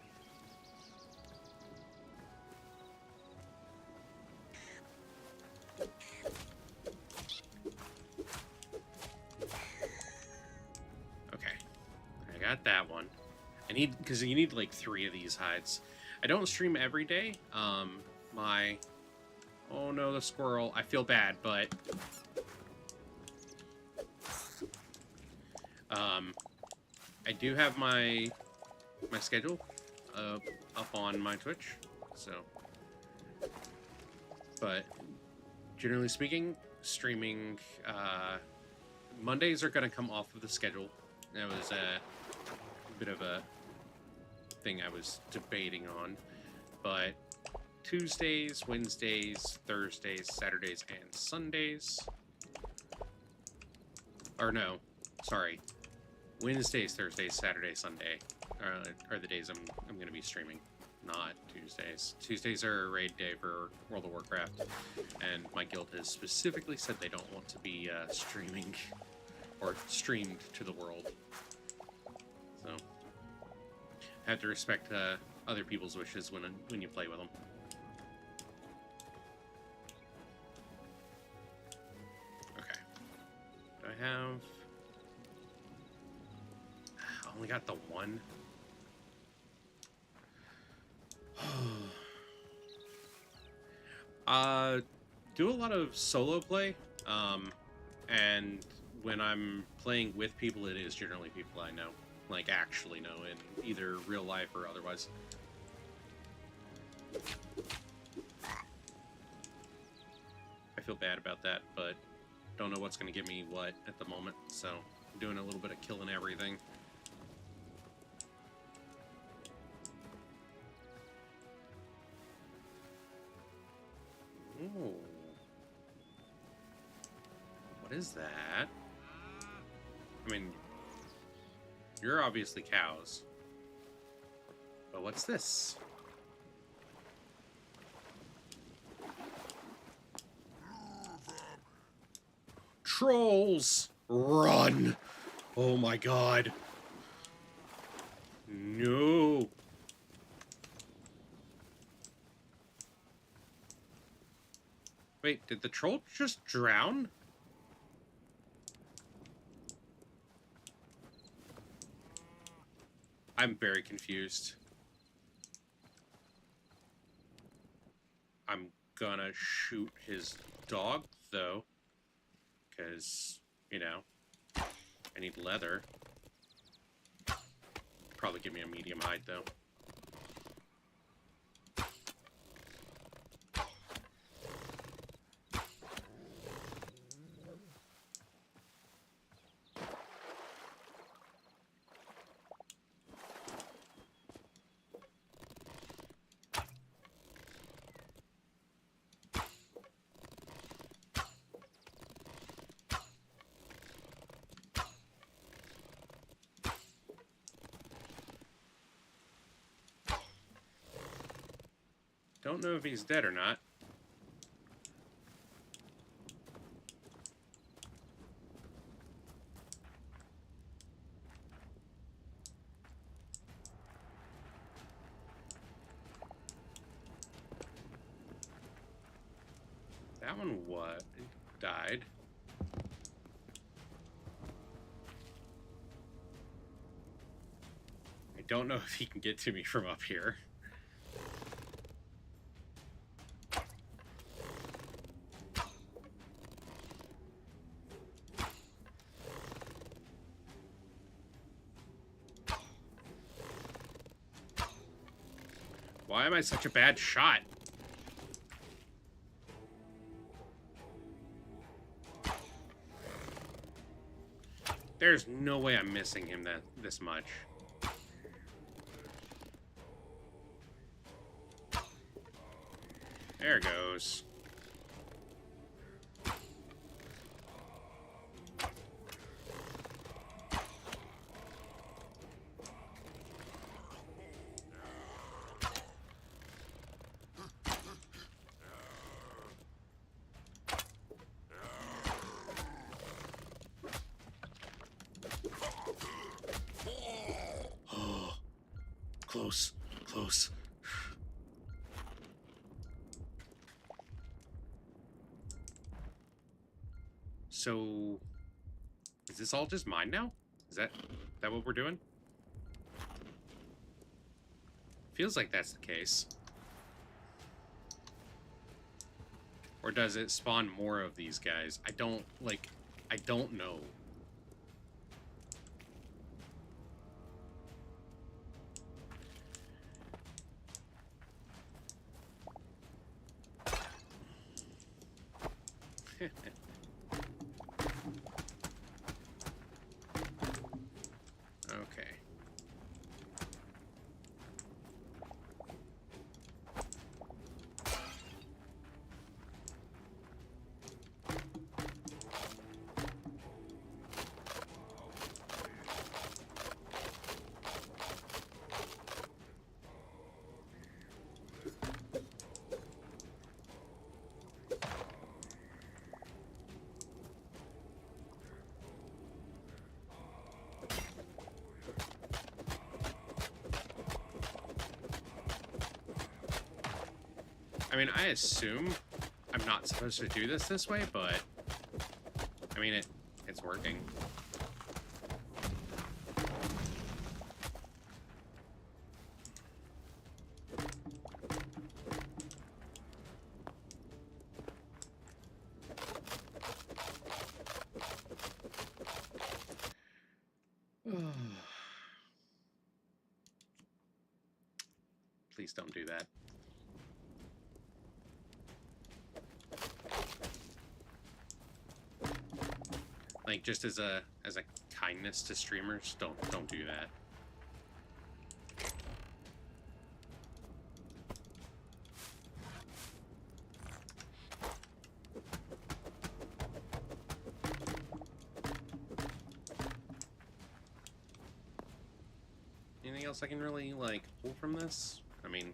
Okay. I got that one. I need, because you need like 3 of these hides. I don't stream every day. Oh no, the squirrel. I feel bad, but I do have my schedule up on my Twitch, so. But generally speaking, streaming Mondays are going to come off of the schedule. That was a bit of a thing I was debating on, but Tuesdays, Wednesdays, Thursdays, Saturdays, and Sundays. Or no, sorry. Wednesdays, Thursdays, Saturday, Sunday are the days I'm going to be streaming, not Tuesdays. Tuesdays are a raid day for World of Warcraft, and my guild has specifically said they don't want to be streaming or streamed to the world. So I have to respect other people's wishes when you play with them. Okay. Do I have... I only got the one. Do a lot of solo play, and when I'm playing with people, it is generally people I know, like actually know in either real life or otherwise. I feel bad about that, but don't know what's going to give me what at the moment, so I'm doing a little bit of killing everything. Ooh. What is that? I mean, you're obviously cows. But what's this? Trolls! Run! Oh my god. No. Wait, did the troll just drown? I'm very confused. I'm gonna shoot his dog, though. Because, you know, I need leather. Probably give me a medium hide, though. Don't know if he's dead or not. That one what? It died. I don't know if he can get to me from up here. Why am I such a bad shot? There's no way I'm missing him this much. There it goes. Close, close. So, is this all just mine now? Is that what we're doing? Feels like that's the case. Or does it spawn more of these guys? I don't know. Okay. I mean, I assume I'm not supposed to do this way, but I mean, it's working. Please don't do that. Like, just as a kindness to streamers, don't do that. Anything else I can really, like, pull from this? I mean,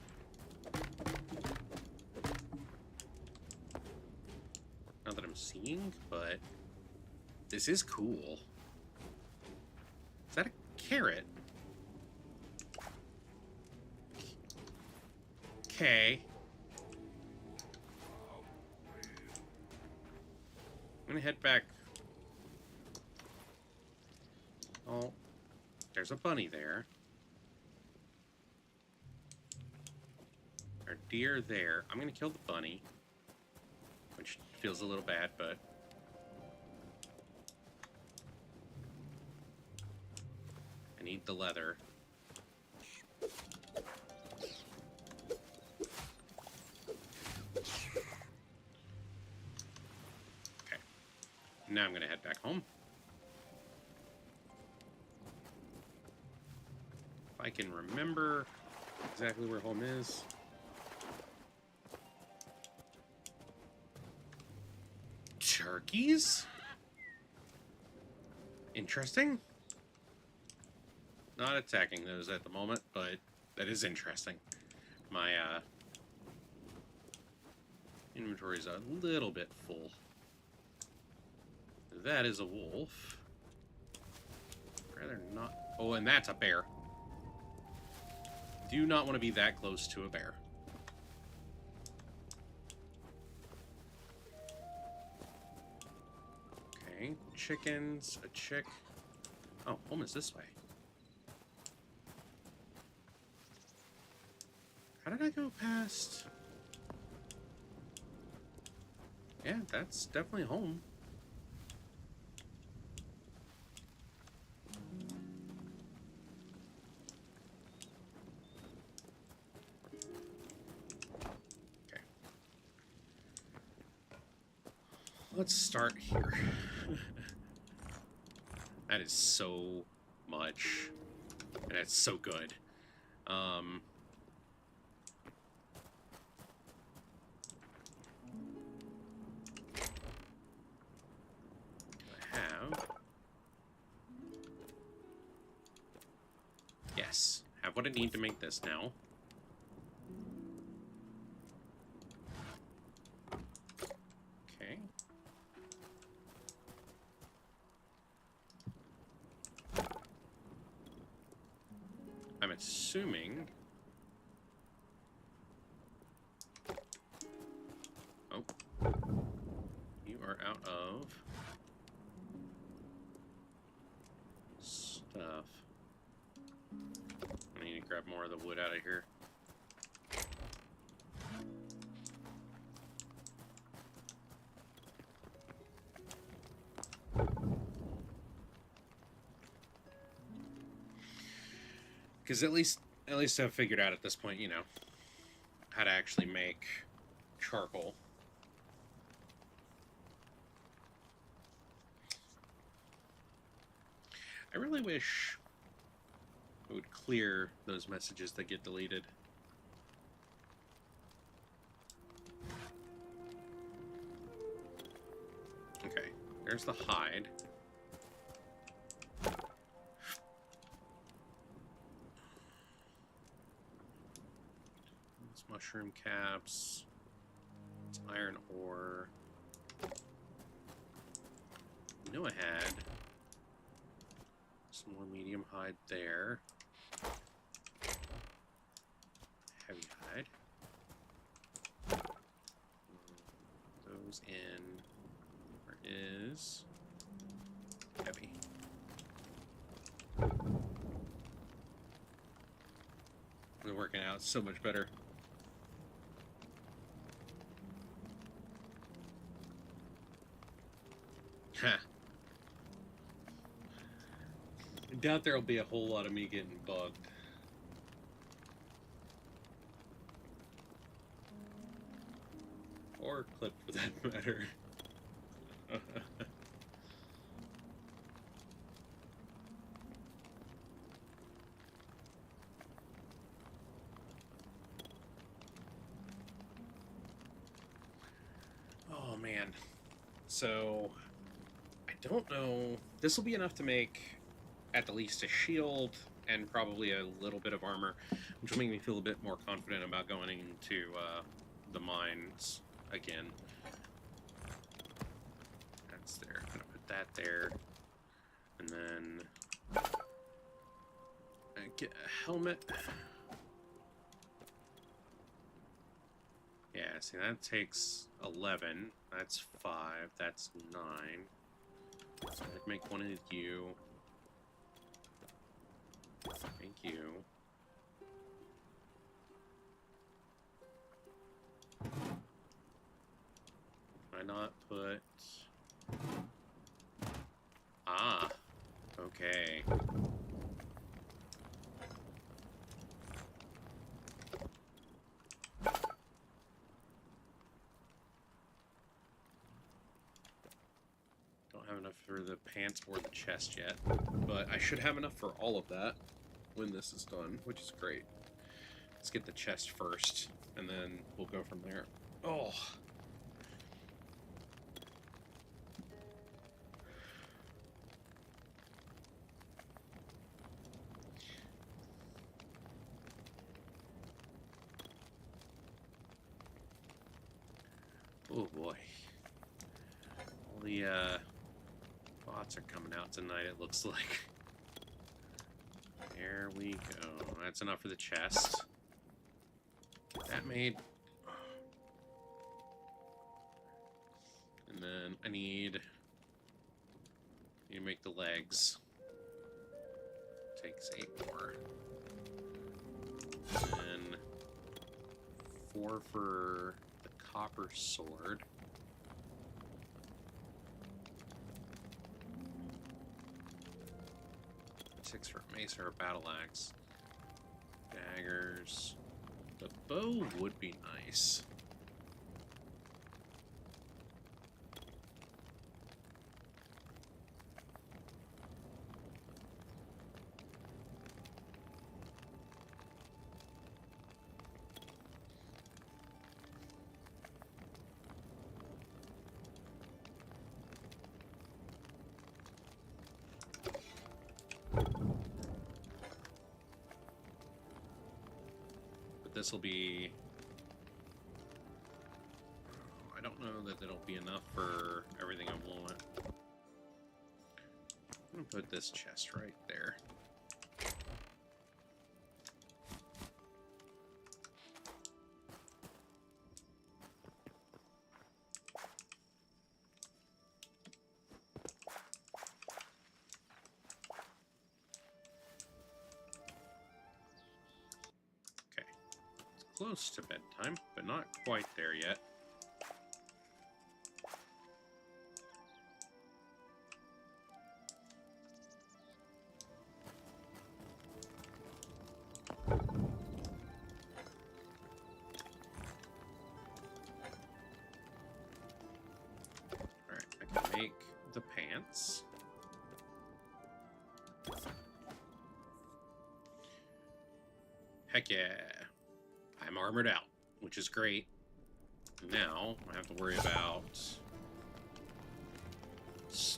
not that I'm seeing, but this is cool. Is that a carrot? Okay. I'm gonna head back. Oh, there's a bunny there. Our deer there. I'm gonna kill the bunny, which feels a little bad, but I need the leather. Okay. Now I'm gonna head back home. If I can remember exactly where home is. Turkeys? Interesting. Not attacking those at the moment, but that is interesting. My inventory's a little bit full. That is a wolf. Rather not. Oh, and that's a bear. Do not want to be that close to a bear. Okay, chickens, a chick. Oh, home is this way. How did I go past? Yeah, that's definitely home. Okay. Let's start here. That is so much. And it's so good. I have... Yes. Have what I need to make this now. Okay. I'm assuming... Oh. You are out of... stuff. I need to grab more of the wood out of here. Because at least I've figured out at this point, you know, how to actually make charcoal. I really wish it would clear those messages that get deleted. Okay, there's the hide. It's mushroom caps. It's iron ore. You know I had some more medium hide there. Heavy hide. Those in. Where is heavy? They're working out so much better. Ha. I doubt there'll be a whole lot of me getting bugged. Or clipped for that matter. Oh man. So I don't know. This will be enough to make at the least a shield and probably a little bit of armor, which will make me feel a bit more confident about going into the mines again. That's there. I'm gonna put that there, and then get a helmet. Yeah, see, that takes 11. That's 5. That's 9. So I'd make one of you. Thank you. Why not put... Ah, okay. Don't have enough for the pants or the chest yet, but I should have enough for all of that when this is done, which is great. Let's get the chest first, and then we'll go from there. Oh. Oh boy. All the bots are coming out tonight, it looks like. There we go. That's enough for the chest. That made... And then I need to make the legs. Takes 8 more. And then 4 for the copper sword. 6 for a mace or a battle axe. Daggers. The bow would be nice. This will be... I don't know that it'll be enough for everything I want. I'm gonna put this chest right there. Close to bedtime, but not quite there yet. Alright, I can make the pants. Heck yeah. I'm armored out, which is great. Now, I have to worry about...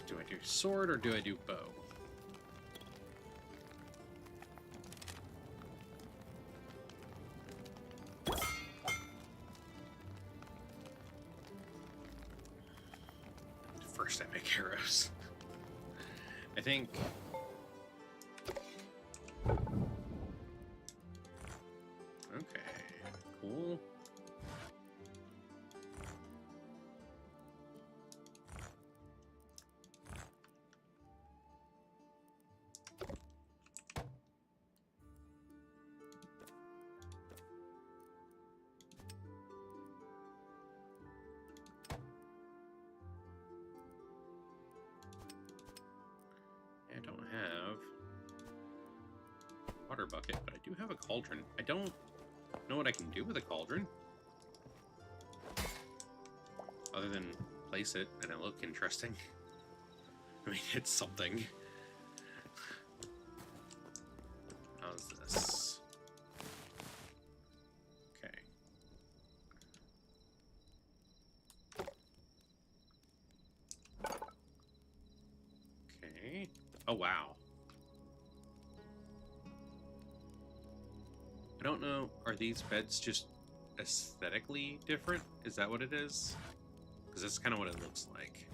Do I do sword or do I do bow? First I make arrows. I think... Cool. I don't have a water bucket, but I do have a cauldron. I don't know what I can do with a cauldron. Other than place it and it look interesting. I mean, it's something. How's this? Okay. Okay. Oh, wow. I don't know, are these beds just aesthetically different? Is that what it is? Because that's kind of what it looks like.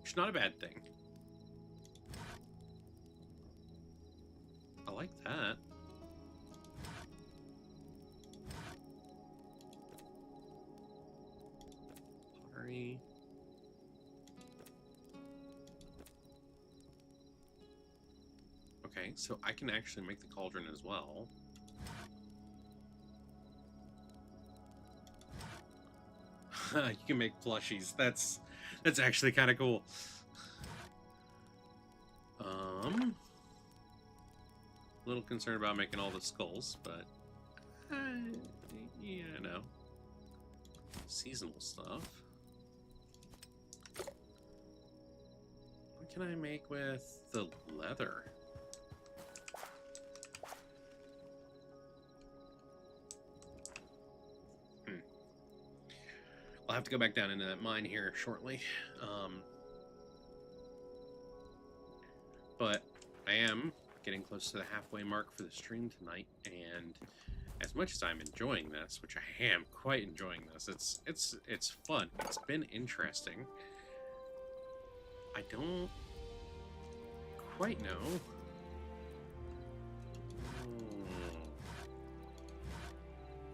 Which is not a bad thing. I like that. Pottery. Okay, so I can actually make the cauldron as well. You can make plushies. That's actually kind of cool. A little concerned about making all the skulls, but you know, seasonal stuff. What can I make with the leather? I'll have to go back down into that mine here shortly. But I am getting close to the halfway mark for the stream tonight, and as much as I'm enjoying this, which I am quite enjoying this, it's fun. It's been interesting. I don't quite know.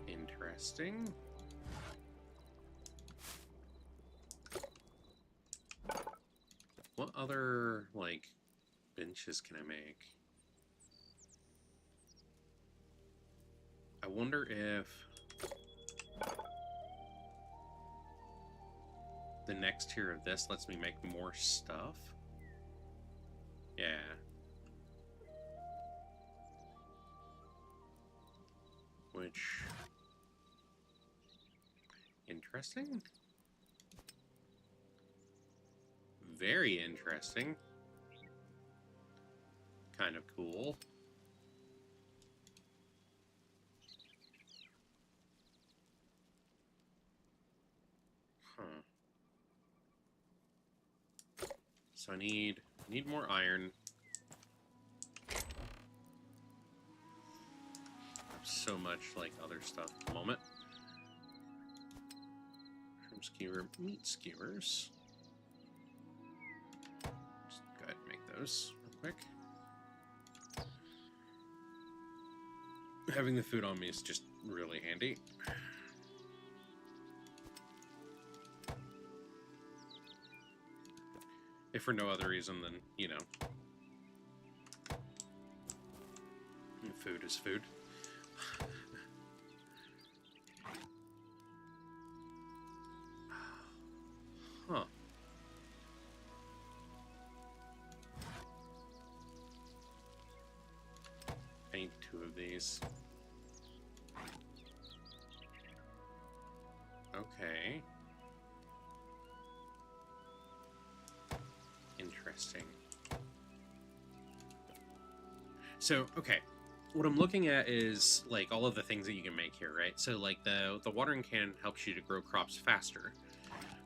Interesting. What other, like, benches can I make? I wonder if the next tier of this lets me make more stuff. Yeah. Which... interesting. Very interesting. Kind of cool. Huh. So I need more iron. So much like other stuff at the moment. Shrimp skewer, meat skewers. Just go ahead and make those real quick. Having the food on me is just really handy. If for no other reason than, you know, food is food. Huh. I need 2 of these. Okay. Interesting. So, okay. What I'm looking at is, like, all of the things that you can make here, right? So, like, the watering can helps you to grow crops faster,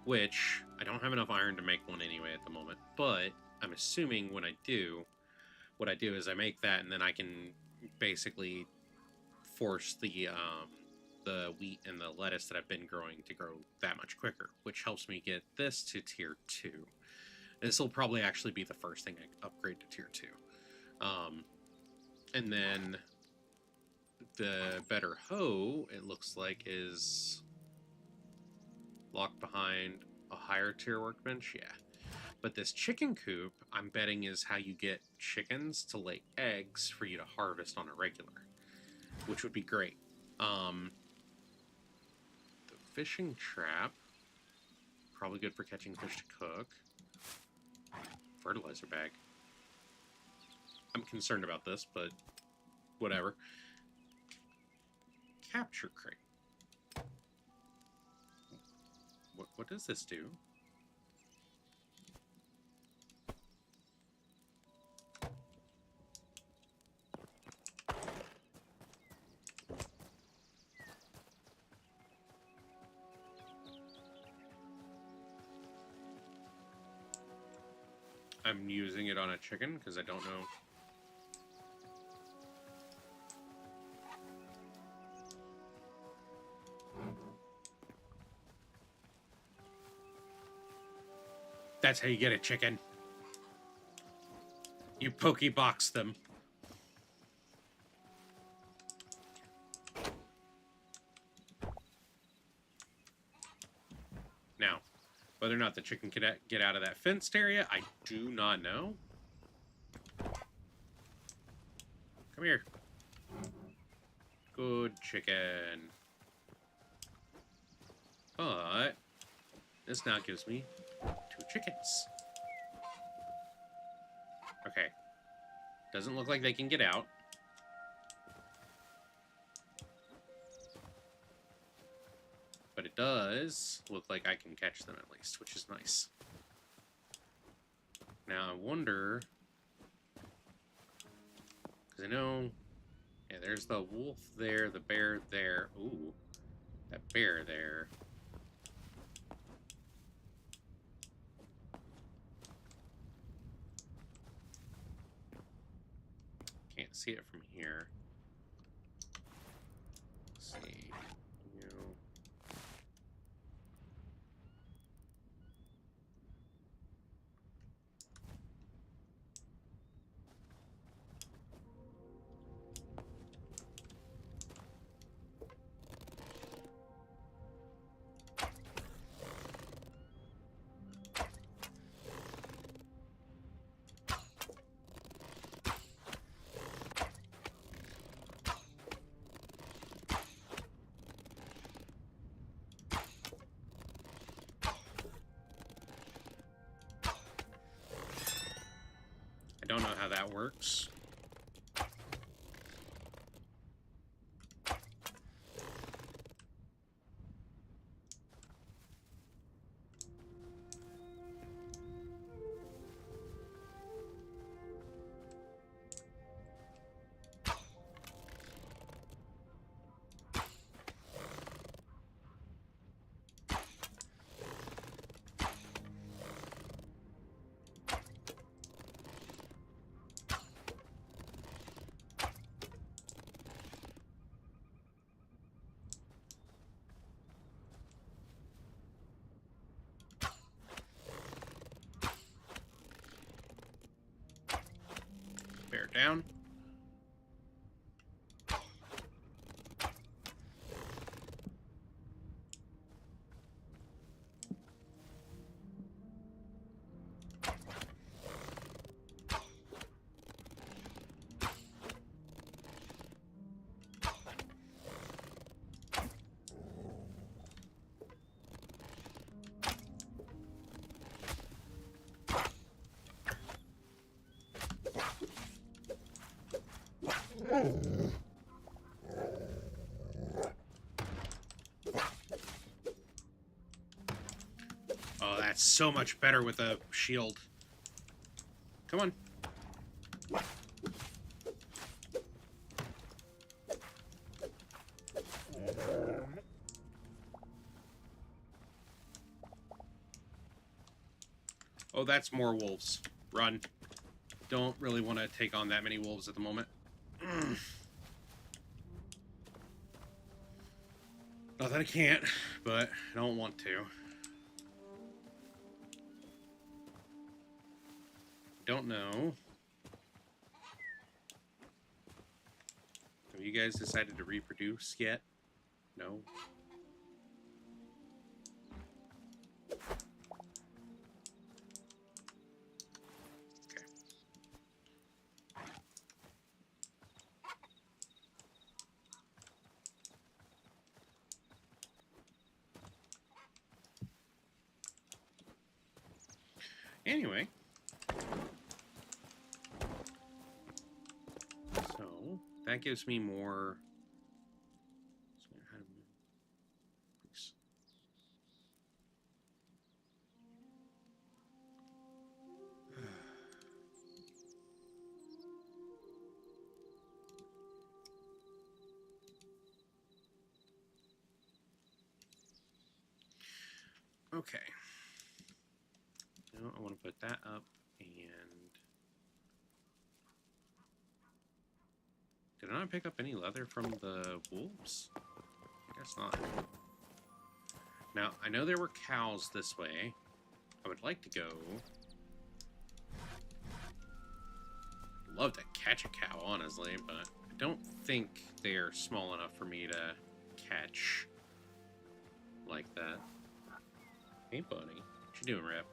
which I don't have enough iron to make one anyway at the moment, but I'm assuming when I do, what I do is I make that, and then I can basically force the wheat and the lettuce that I've been growing to grow that much quicker, which helps me get this to tier 2. This will probably actually be the first thing I upgrade to tier 2. And then the better hoe, it looks like, is locked behind a higher tier workbench. Yeah. But this chicken coop, I'm betting, is how you get chickens to lay eggs for you to harvest on a regular, which would be great. The fishing trap, probably good for catching fish to cook. Fertilizer bag. I'm concerned about this, but whatever. Capture crate. What does this do? I'm using it on a chicken because I don't know. That's how you get a chicken. You pokebox them. Now, whether or not the chicken can get out of that fenced area, I do not know. Come here. Good chicken. But this now gives me 2 chickens. Okay. Doesn't look like they can get out. But it does look like I can catch them at least, which is nice. Now I wonder... because I know... yeah, there's the wolf there, the bear there. Ooh. That bear there. Can't see it from here. Let's see. You know. I don't know how that works. Bear down. Oh, that's so much better with a shield. Come on. Oh, that's more wolves. Run. Don't really want to take on that many wolves at the moment. Not that I can't, but I don't want to. Don't know. Have you guys decided to reproduce yet? No? Okay. Anyway. So, that gives me more... Okay. Now I want to put that up and... Did I not pick up any leather from the wolves? I guess not. Now, I know there were cows this way. I would like to go... I'd love to catch a cow, honestly, but I don't think they're small enough for me to catch like that. Hey, buddy. What you doing, Rip?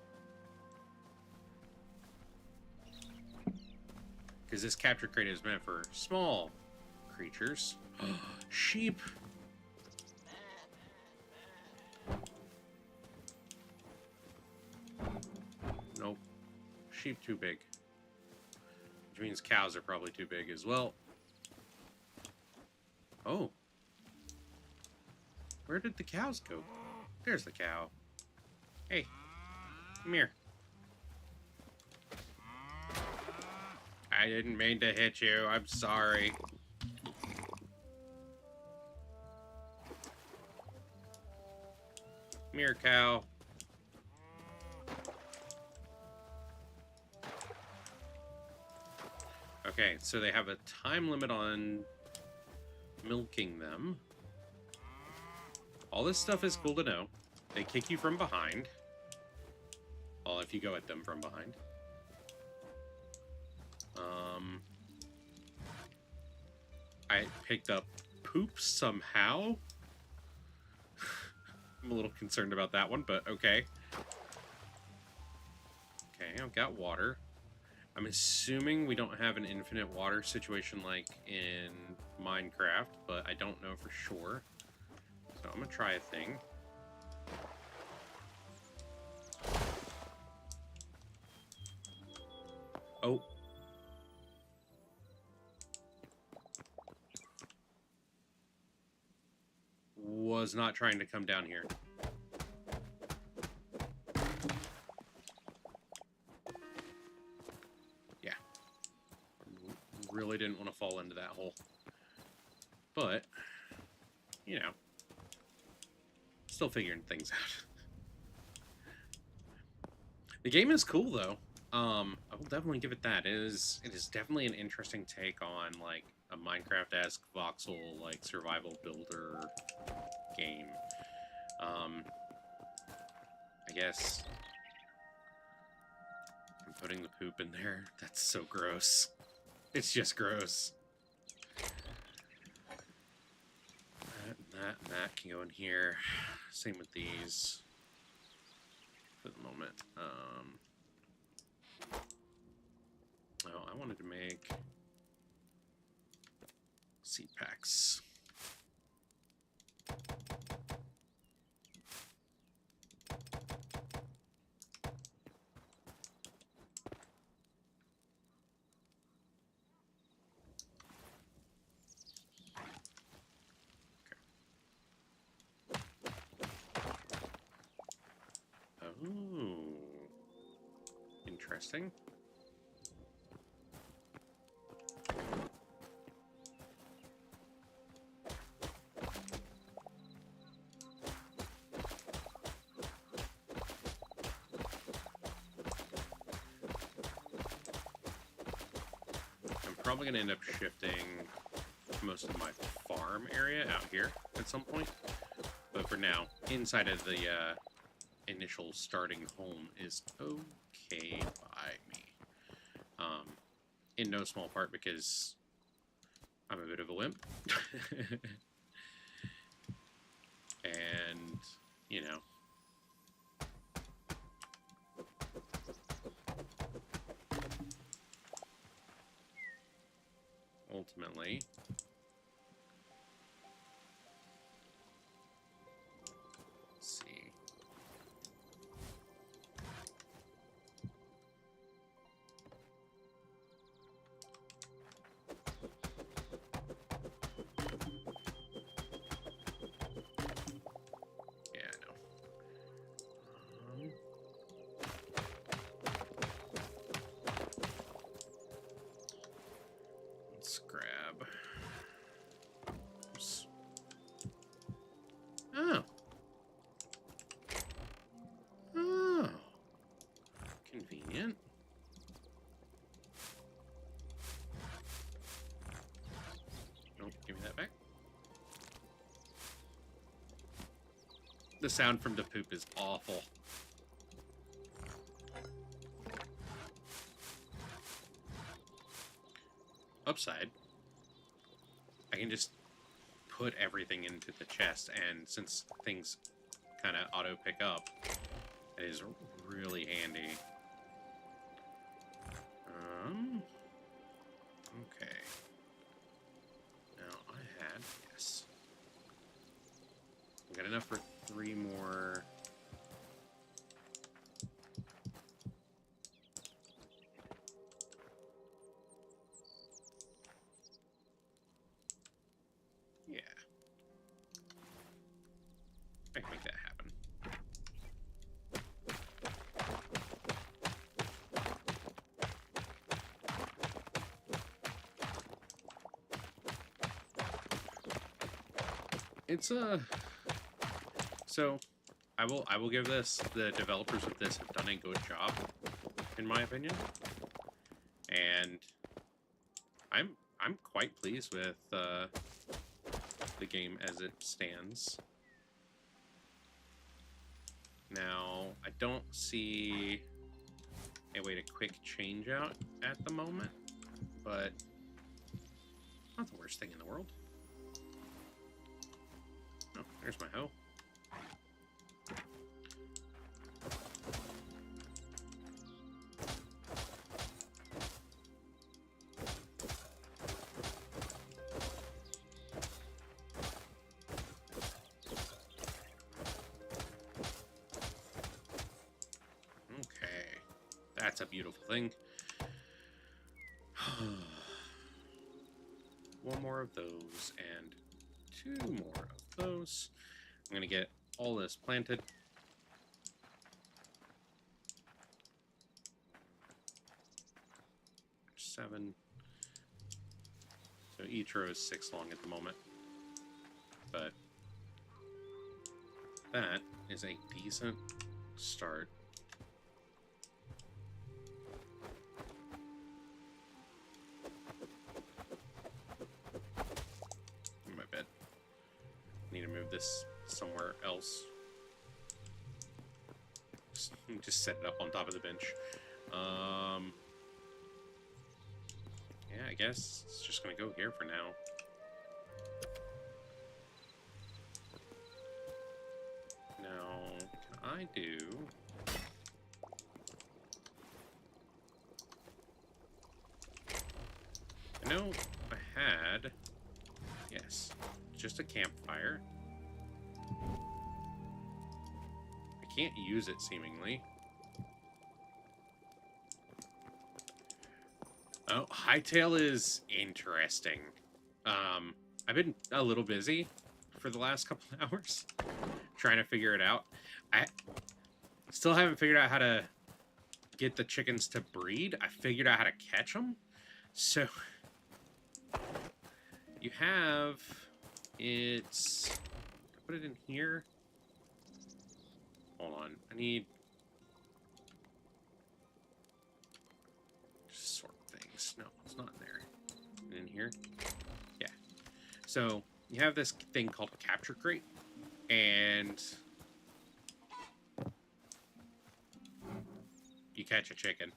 Because this capture crate is meant for small creatures. Sheep! Nope. Sheep too big. Which means cows are probably too big as well. Oh. Where did the cows go? There's the cow. Hey. Come here. I didn't mean to hit you. I'm sorry. Come here, cow. Okay, so they have a time limit on milking them. All this stuff is cool to know. They kick you from behind. Well, if you go at them from behind. I picked up poop somehow. I'm a little concerned about that one, but okay. Okay, I've got water. I'm assuming we don't have an infinite water situation like in Minecraft, but I don't know for sure. So I'm gonna try a thing. Oh. Was not trying to come down here. Yeah. Really didn't want to fall into that hole. But, you know, still figuring things out. The game is cool, though. I will definitely give it that. It is definitely an interesting take on, like, a Minecraft-esque voxel, like, survival builder game. I guess I'm putting the poop in there. That's so gross. It's just gross. That can go in here. Same with these for the moment. Oh, I wanted to make seed packs. Oh, interesting. I'm probably going to end up shifting most of my farm area out here at some point. But for now, inside of the initial starting home is okay by me. In no small part because I'm a bit of a wimp. And, you know, ultimately, let's see. Yeah, I know. Let's grab. Oops. Oh. Oh. Convenient. Nope, give me that back. The sound from the poop is awful. Upside, I can just put everything into the chest, and since things kind of auto pick up, it is really handy. Okay. Now I had, yes. I got enough for 3 more. Yeah. I can make that happen. It's so I will give this, the developers of this have done a good job, in my opinion. And I'm quite pleased with the game as it stands. Now, I don't see a way to quick change out at the moment, but not the worst thing in the world. Oh, there's my hoe. That's a beautiful thing. One more of those and 2 more of those. I'm going to get all this planted. Seven. So each row is 6 long at the moment. But that is a decent start. Need to move this somewhere else. Just set it up on top of the bench. Yeah, I guess it's just gonna go here for now. Now, can I do... I know I had... Yes. Just a campfire. I can't use it, seemingly. Oh, hightail is interesting. I've been a little busy for the last couple of hours trying to figure it out. I still haven't figured out how to get the chickens to breed. I figured out how to catch them. So, you have... It's... Put it in here. Hold on. I need... Sort things. No, it's not in there. In here? Yeah. So, you have this thing called a capture crate. And... you catch a chicken.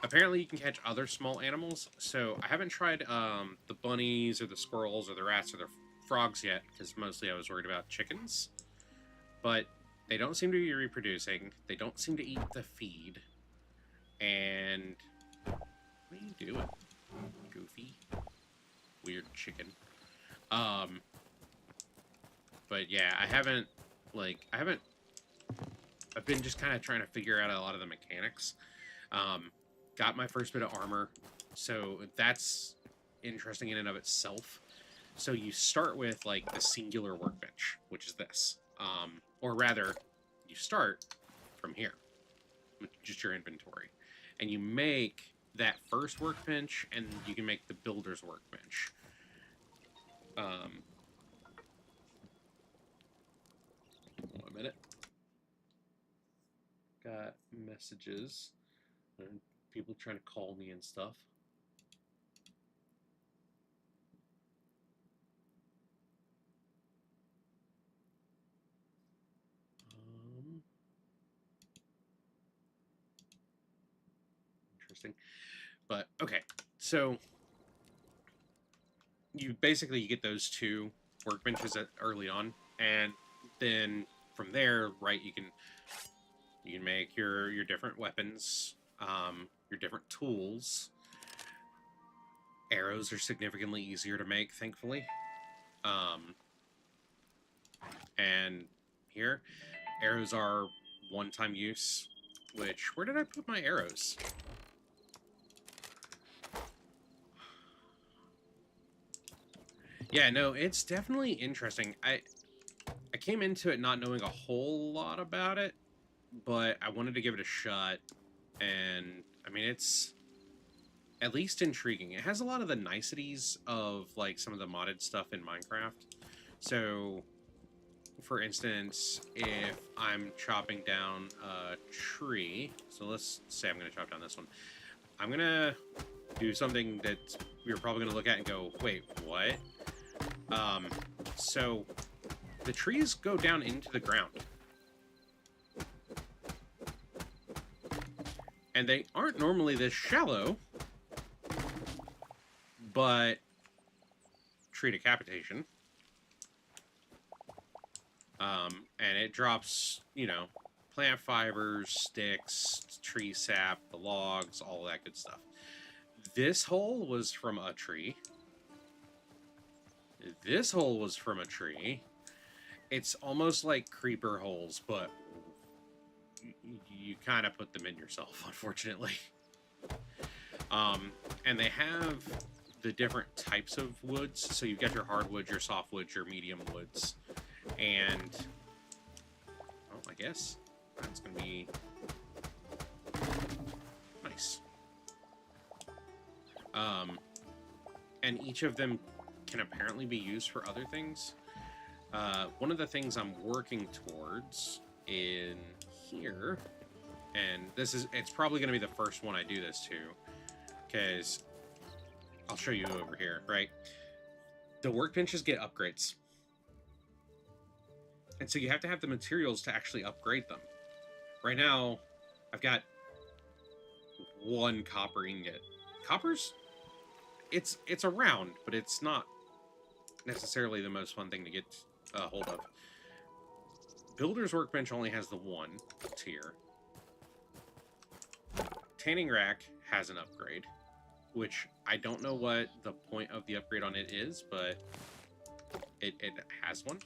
Apparently you can catch other small animals, so I haven't tried the bunnies or the squirrels or the rats or the frogs yet, because mostly I was worried about chickens. But they don't seem to be reproducing, they don't seem to eat the feed, and... What are you doing, Goofy? Weird chicken. But yeah, I've been just kind of trying to figure out a lot of the mechanics. Got my first bit of armor, so that's interesting in and of itself. So you start with, like, the singular workbench, which is this. Or rather, you start from here, with just your inventory. And you make that first workbench, and you can make the builder's workbench. Hold on a minute. Got messages. People trying to call me and stuff. Interesting. But, okay. So, you get those 2 workbenches early on, and then from there, right, you can make your different weapons, your different tools. Arrows are significantly easier to make, thankfully. And here, arrows are one-time use, which... Where did I put my arrows? Yeah, no, it's definitely interesting. I came into it not knowing a whole lot about it, but I wanted to give it a shot, and, I mean, it's at least intriguing. It has a lot of the niceties of, like, some of the modded stuff in Minecraft. So, for instance, if I'm chopping down a tree, so let's say I'm going to chop down this one, I'm going to do something that you're probably going to look at and go, wait, what? So, the trees go down into the ground. And they aren't normally this shallow, but tree decapitation. And it drops, you know, plant fibers, sticks, tree sap, the logs, all that good stuff. This hole was from a tree. This hole was from a tree. It's almost like creeper holes, but you kind of put them in yourself, unfortunately. And they have the different types of woods. So you've got your hardwoods, your softwoods, your medium woods. And, well, I guess that's going to be nice. And each of them can apparently be used for other things. One of the things I'm working towards in here, and it's probably going to be the first one I do this to, because I'll show you over here, right? The workbenches get upgrades. And so you have to have the materials to actually upgrade them. Right now, I've got 1 copper ingot. Copper's, it's around, but it's not necessarily the most fun thing to get a hold of. Builder's Workbench only has the 1 tier. Tanning Rack has an upgrade, which I don't know what the point of the upgrade on it is, but it has one.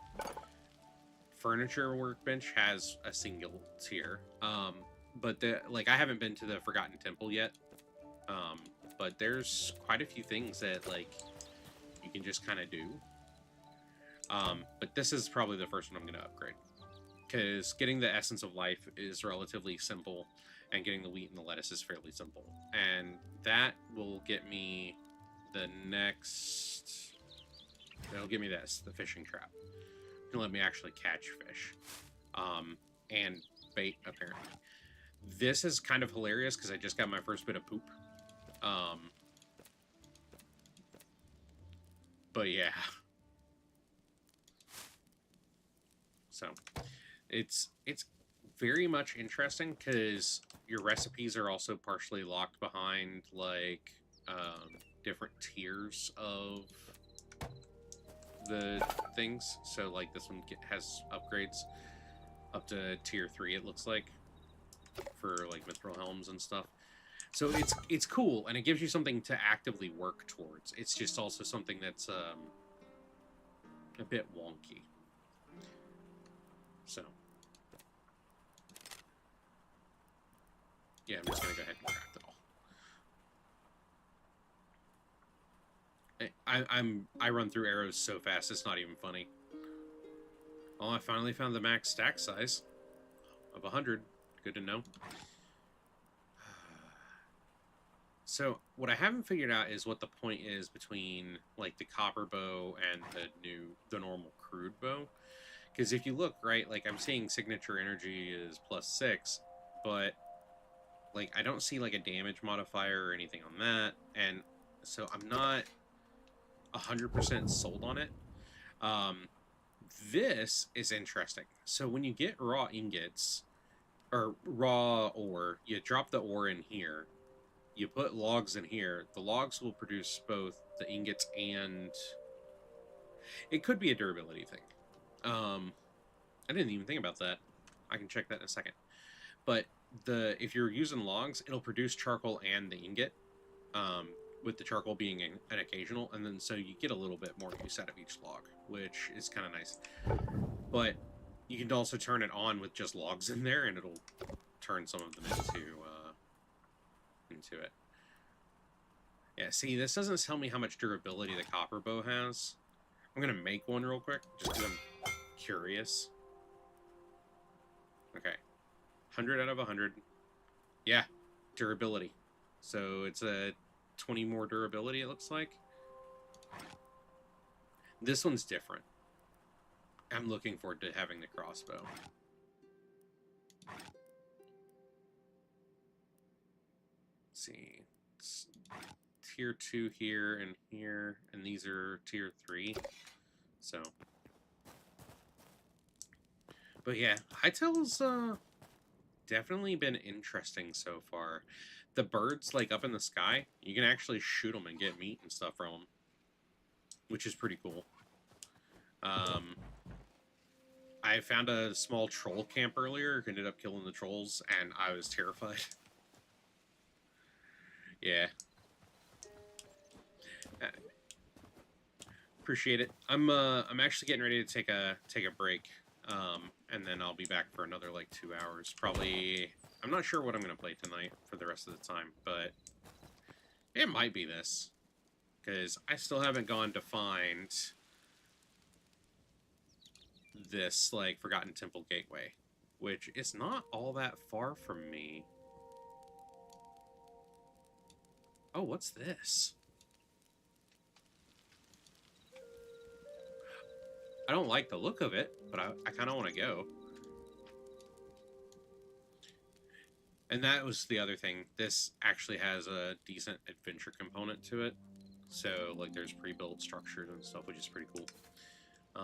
Furniture Workbench has a single tier. But I haven't been to the Forgotten Temple yet. But there's quite a few things that you can just kind of do. But this is probably the first one I'm going to upgrade, because getting the Essence of Life is relatively simple, and getting the wheat and the lettuce is fairly simple. And that will get me the next... That'll give me this, the fishing trap. It'll let me actually catch fish. And bait, apparently. This is kind of hilarious, because I just got my first bit of poop. But yeah. So, it's very much interesting, because your recipes are also partially locked behind, different tiers of the things. So, this one has upgrades up to tier 3, it looks like, for, mithril helms and stuff. So, it's cool, and it gives you something to actively work towards. It's just also something that's, a bit wonky. So, yeah, I'm just going to go ahead and craft it all. I run through arrows so fast, it's not even funny. Oh, I finally found the max stack size of 100. Good to know. So, what I haven't figured out is what the point is between, the copper bow and the normal crude bow. Because if you look, right, I'm seeing signature energy is +6, but, I don't see, a damage modifier or anything on that, and so I'm not 100% sold on it. This is interesting. So when you get raw ingots, or raw ore, you drop the ore in here, you put logs in here, the logs will produce both the ingots and... It could be a durability thing. I didn't even think about that. I can check that in a second. But if you're using logs, it'll produce charcoal and the ingot, with the charcoal being an occasional, and then so you get a little bit more use out of each log, which is kind of nice. But you can also turn it on with just logs in there, and it'll turn some of them into it. Yeah, see, this doesn't tell me how much durability the copper bow has. I'm gonna make one real quick, just because I'm curious. Okay. 100 out of 100. Yeah, durability. So it's a 20 more durability, it looks like. This one's different. I'm looking forward to having the crossbow. Let's see. It's tier 2 here, and these are tier 3. So... But yeah, Hytale's definitely been interesting so far. The birds, like, up in the sky, you can actually shoot them and get meat and stuff from them, which is pretty cool. I found a small troll camp earlier, ended up killing the trolls, and I was terrified. Yeah. Appreciate it. I'm actually getting ready to take a break, and then I'll be back for another like 2 hours. Probably. I'm not sure what I'm gonna play tonight for the rest of the time, but it might be this, because I still haven't gone to find this like Forgotten Temple Gateway, which is not all that far from me. Oh, what's this? I don't like the look of it, but I kind of want to go. And that was the other thing. This actually has a decent adventure component to it. So, like, there's pre-built structures and stuff, which is pretty cool. What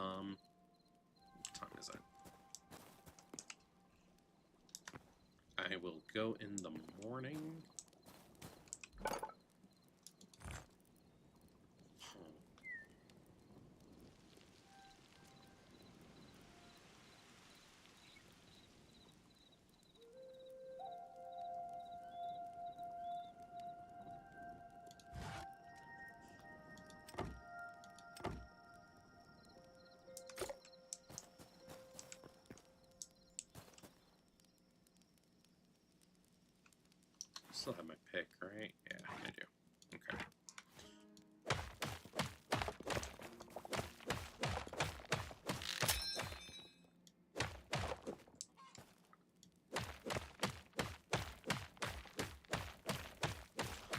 time is it? I will go in the morning. Still have my pick, right? Yeah, I do. Okay.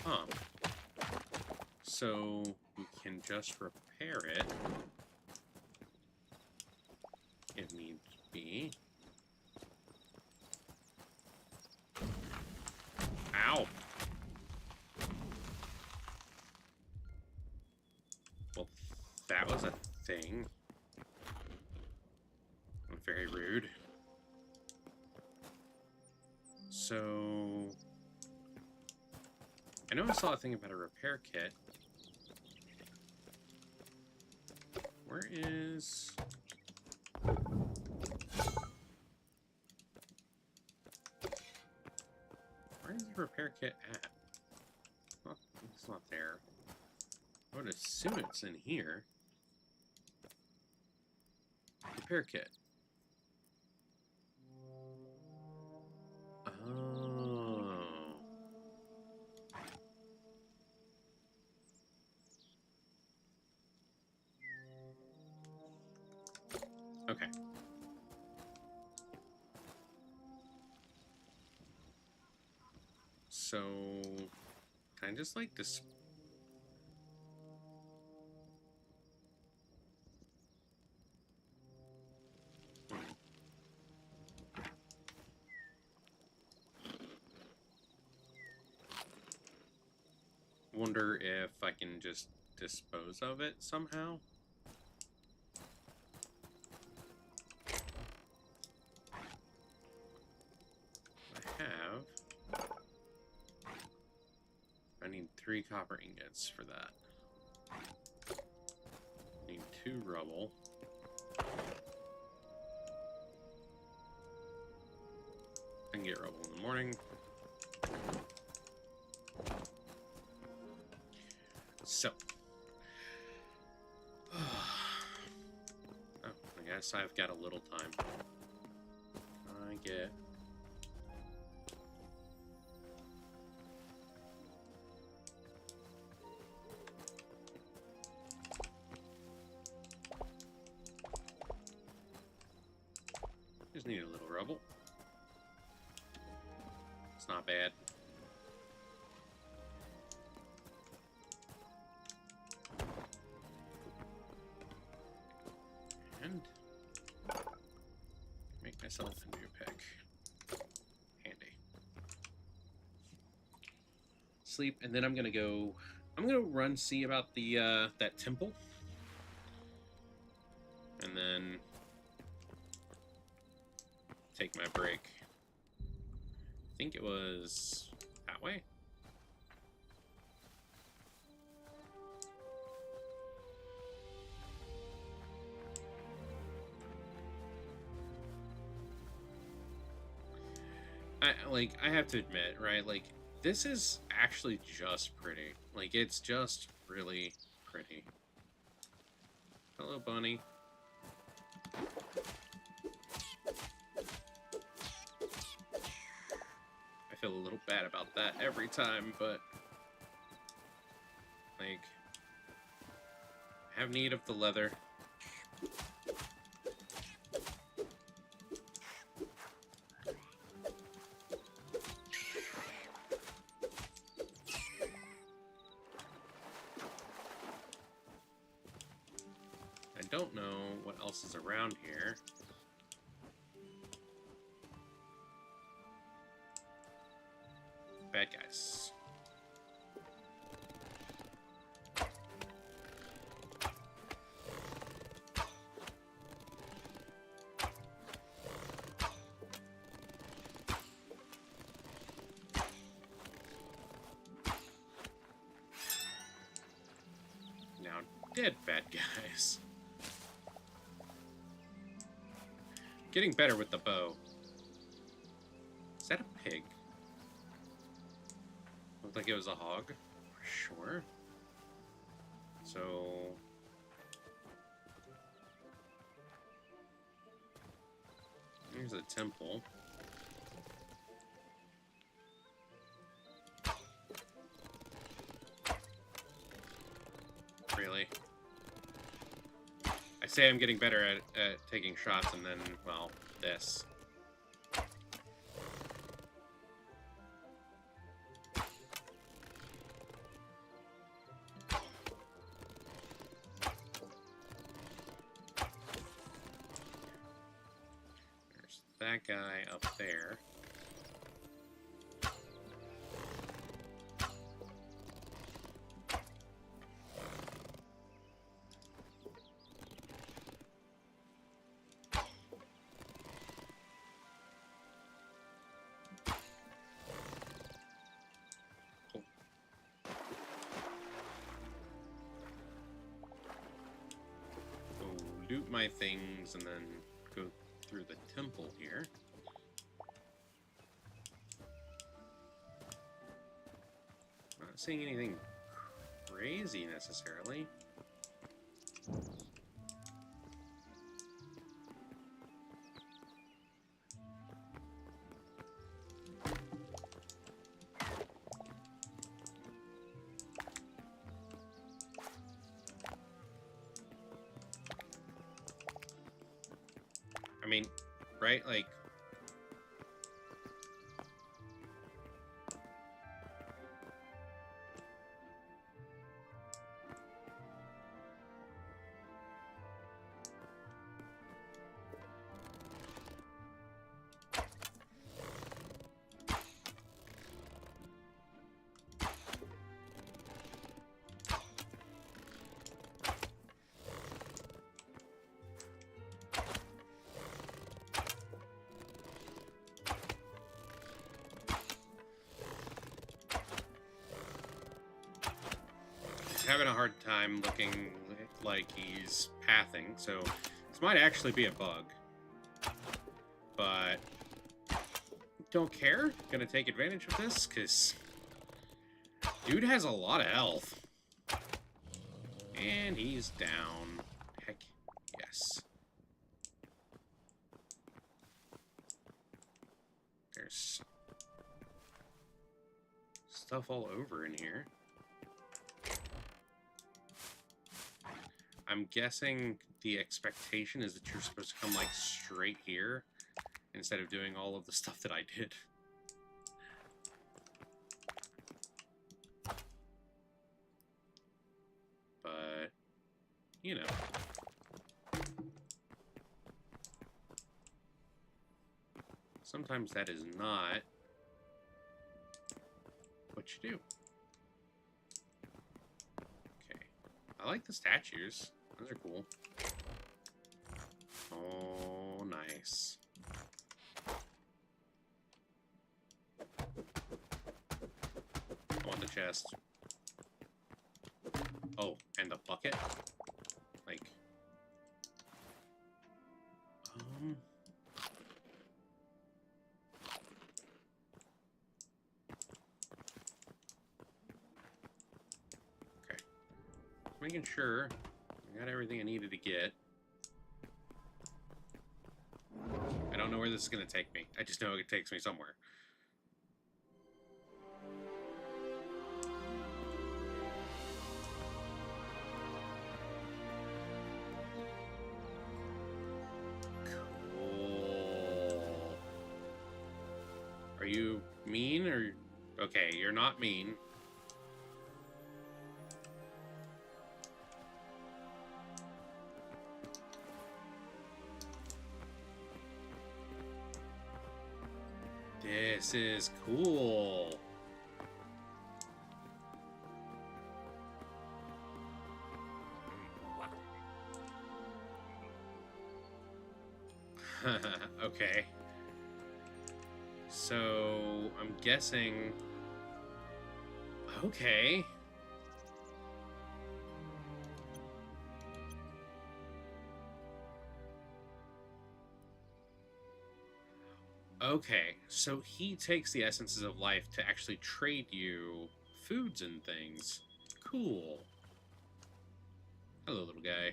Huh. So we can just repair it if needs be. Ow! Well, that was a thing. Very rude. So... I know I saw a thing about a repair kit. Where is... Where is the repair kit at? It's not there. I would assume it's in here. Repair kit. Oh. Okay. So, can I just like this? Wonder if I can just dispose of it somehow. I need 3 copper ingots for that. Need 2 rubble. I can get rubble in the morning. So. Oh, I guess I've got a little time. I get... Just need a little rubble. It's not bad. And make myself a new pick. Handy. Sleep, and then I'm gonna run see about the that temple. And then take my break. I think it was that way. I have to admit, right, like, this is actually just pretty. Like, it's just really pretty. Hello, bunny. I feel a little bad about that every time, but, like, I have need of the leather. I don't know what else is around here. Bad guys. Now dead bad guys. Getting better with the bow. Is that a pig? Looked like it was a hog. Sure. So... here's a temple. Really? I say I'm getting better at taking shots, and then, well, this. There's that guy up there. Loot my things and then go through the temple here. Not seeing anything crazy necessarily. I mean, right? Like, having a hard time looking like he's pathing, so this might actually be a bug. But don't care. Gonna take advantage of this, because dude has a lot of health. And he's down. Heck yes. There's stuff all over in here. I'm guessing the expectation is that you're supposed to come, like, straight here instead of doing all of the stuff that I did. But, you know. Sometimes that is not what you do. Okay. I like the statues. Those are cool. Oh, nice. chest. Oh, and a bucket? Like... Okay. Just making sure I got everything I needed to get. I don't know where this is going to take me. I just know it takes me somewhere. Cool. Are you mean or... Okay, you're not mean. This is cool. Okay. So, I'm guessing... Okay. Okay, so he takes the essences of life to actually trade you foods and things. Cool. Hello, little guy.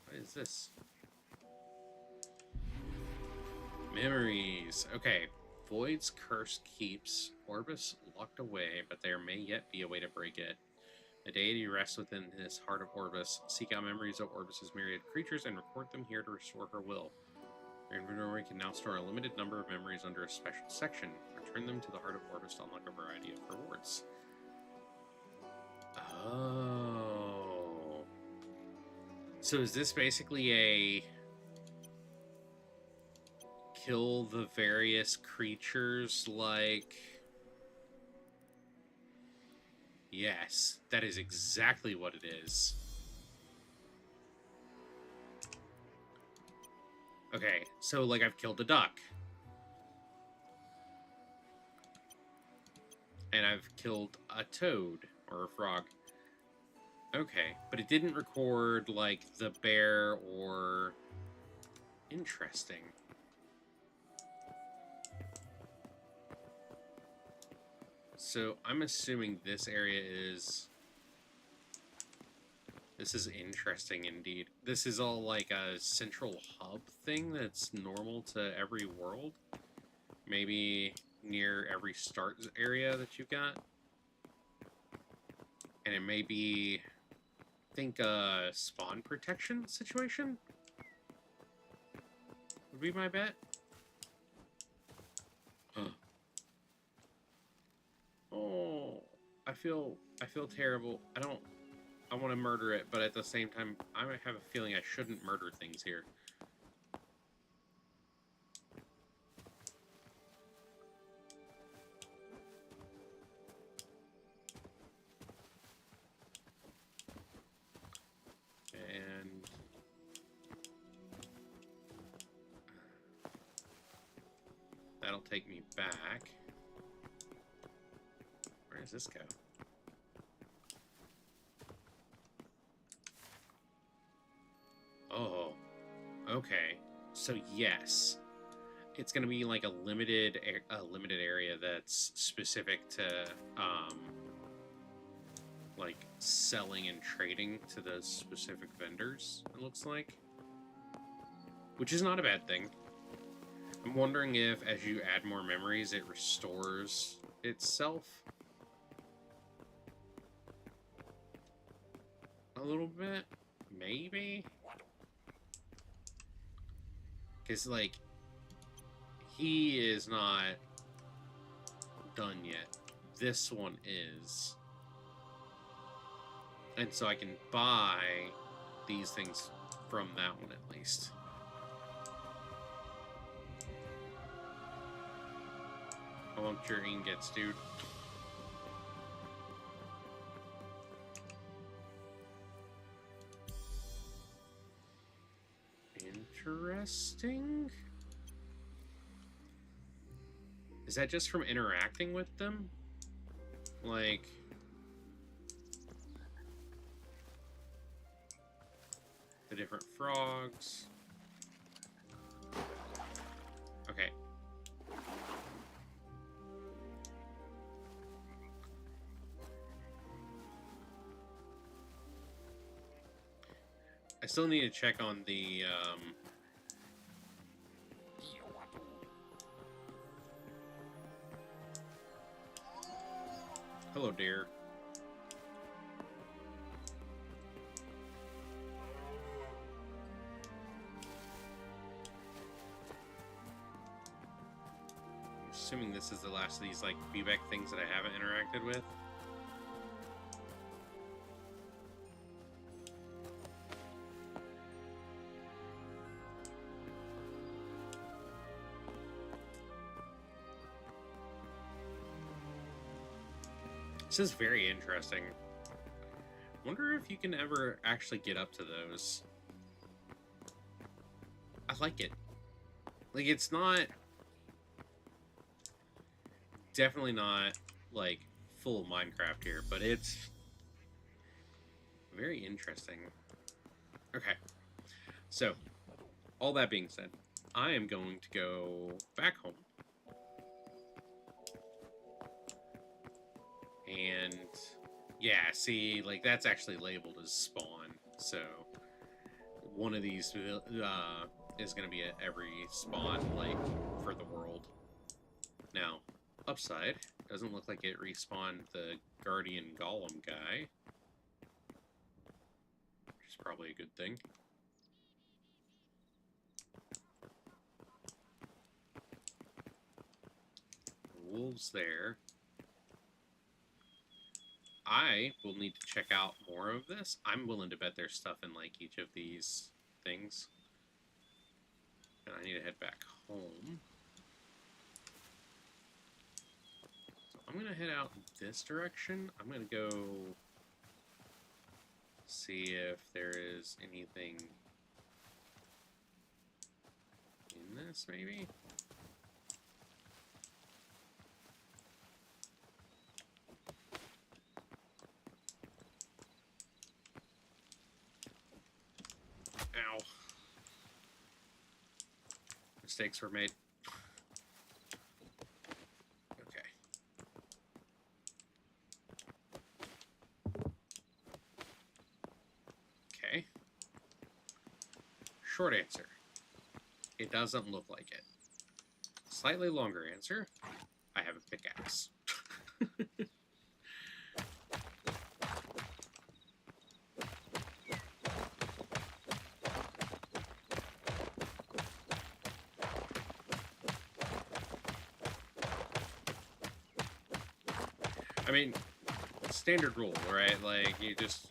What is this? Memories. Okay. Void's curse keeps Orbis locked away, but there may yet be a way to break it. The deity rests within his heart of Orbis. Seek out memories of Orbis's myriad creatures and record them here to restore her will. Your inventory can now store a limited number of memories under a special section. Return them to the heart of Orbis to unlock a variety of rewards. Oh. So is this basically a... kill the various creatures, like... Yes, that is exactly what it is. Okay, so, like, I've killed a duck. And I've killed a toad, or a frog. Okay, but it didn't record, like, the bear or... Interesting. So, I'm assuming this area is... This is interesting indeed. This is all like a central hub thing that's normal to every world. Maybe near every start area that you've got. And it may be, I think, a spawn protection situation? Would be my bet. Oh, I feel terrible. I want to murder it, but at the same time, I have a feeling I shouldn't murder things here. And... that'll take me back. Where does this go? Oh, okay. So yes, it's gonna be like a limited area that's specific to like selling and trading to those specific vendors. It looks like, which is not a bad thing. I'm wondering if, as you add more memories, it restores itself a little bit, maybe. Because, like, he is not done yet. This one is. And so I can buy these things from that one at least. I want your ingots, dude. interesting. Is that just from interacting with them? Like... the different frogs. Okay. I still need to check on the, hello, dear. I'm assuming this is the last of these, like, feedback things that I haven't interacted with. This is very interesting. Wonder if you can ever actually get up to those. I like it. Like, it's not... definitely not, like, full Minecraft here, but it's very interesting. Okay. So, all that being said, I am going to go back home. And, yeah, see, like, that's actually labeled as spawn, so one of these is going to be at every spawn, like, for the world. Now, upside, doesn't look like it respawned the Guardian Golem guy, which is probably a good thing. Wolves there. I will need to check out more of this. I'm willing to bet there's stuff in, like, each of these things. And I need to head back home. So I'm going to head out this direction. I'm going to go see if there is anything in this, maybe? Ow. Mistakes were made. Okay. Okay. Short answer. It doesn't look like it. Slightly longer answer. I have a pickaxe. I mean, standard rule, right? Like, you just...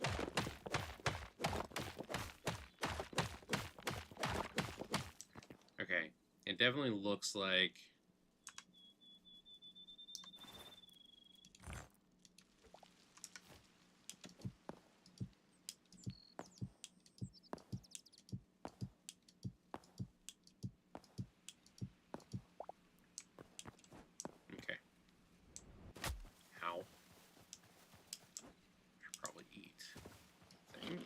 Okay, it definitely looks like... Okay. How? Should probably eat. Thing.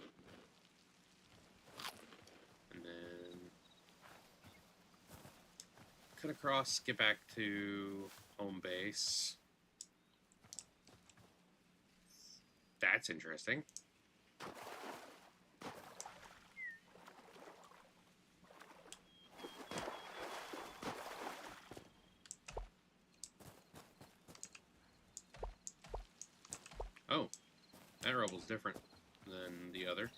And then... cut across, get back to home base. That's interesting. Oh, that rubble's different than the other.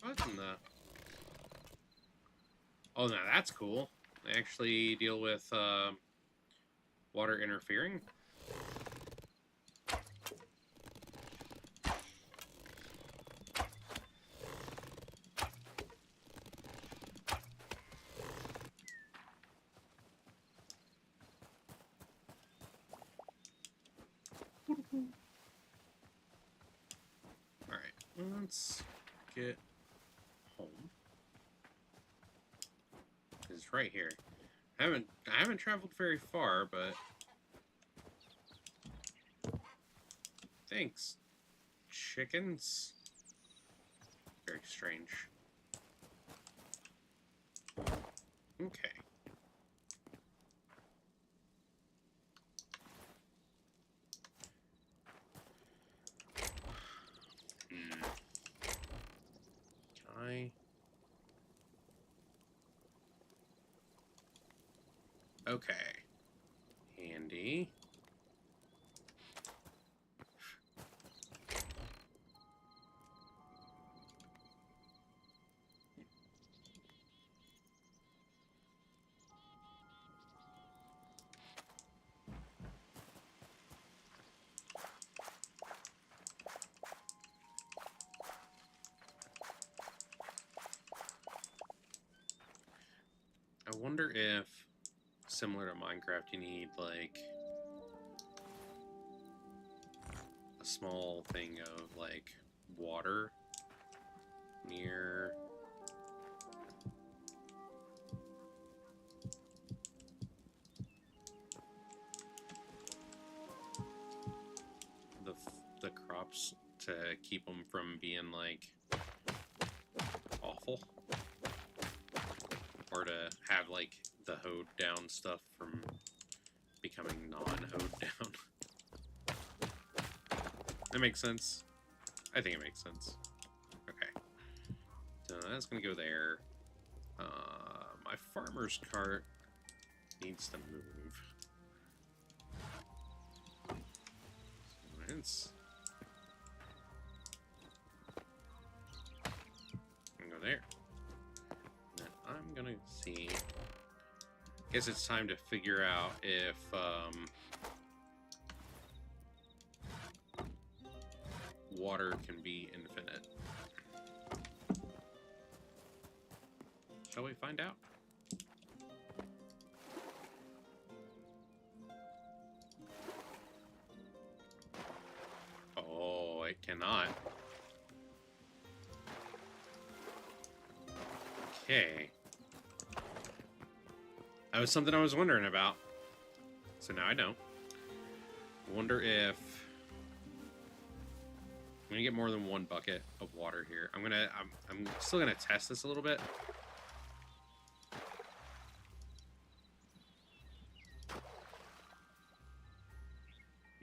What's in the... Oh, now that's cool. They actually deal with water interfering. Alright, let's get home. It's right here. I haven't traveled very far, but thanks, chickens. Very strange. Okay. Can I? Okay. Handy. I wonder if, similar to Minecraft, you need, like, a small thing of, like, water near the crops to keep them from being, like, awful. Or to have, like, the hoed down stuff from becoming non-hoed down. That makes sense. I think it makes sense. Okay. So that's gonna go there. My farmer's cart needs to move. So it's gonna go there. And then I'm gonna see. Guess it's time to figure out if water can be infinite. Shall we find out? Oh, it cannot. Okay. That was something I was wondering about. So now I know. Wonder if I'm gonna get more than one bucket of water here. I'm still gonna test this a little bit.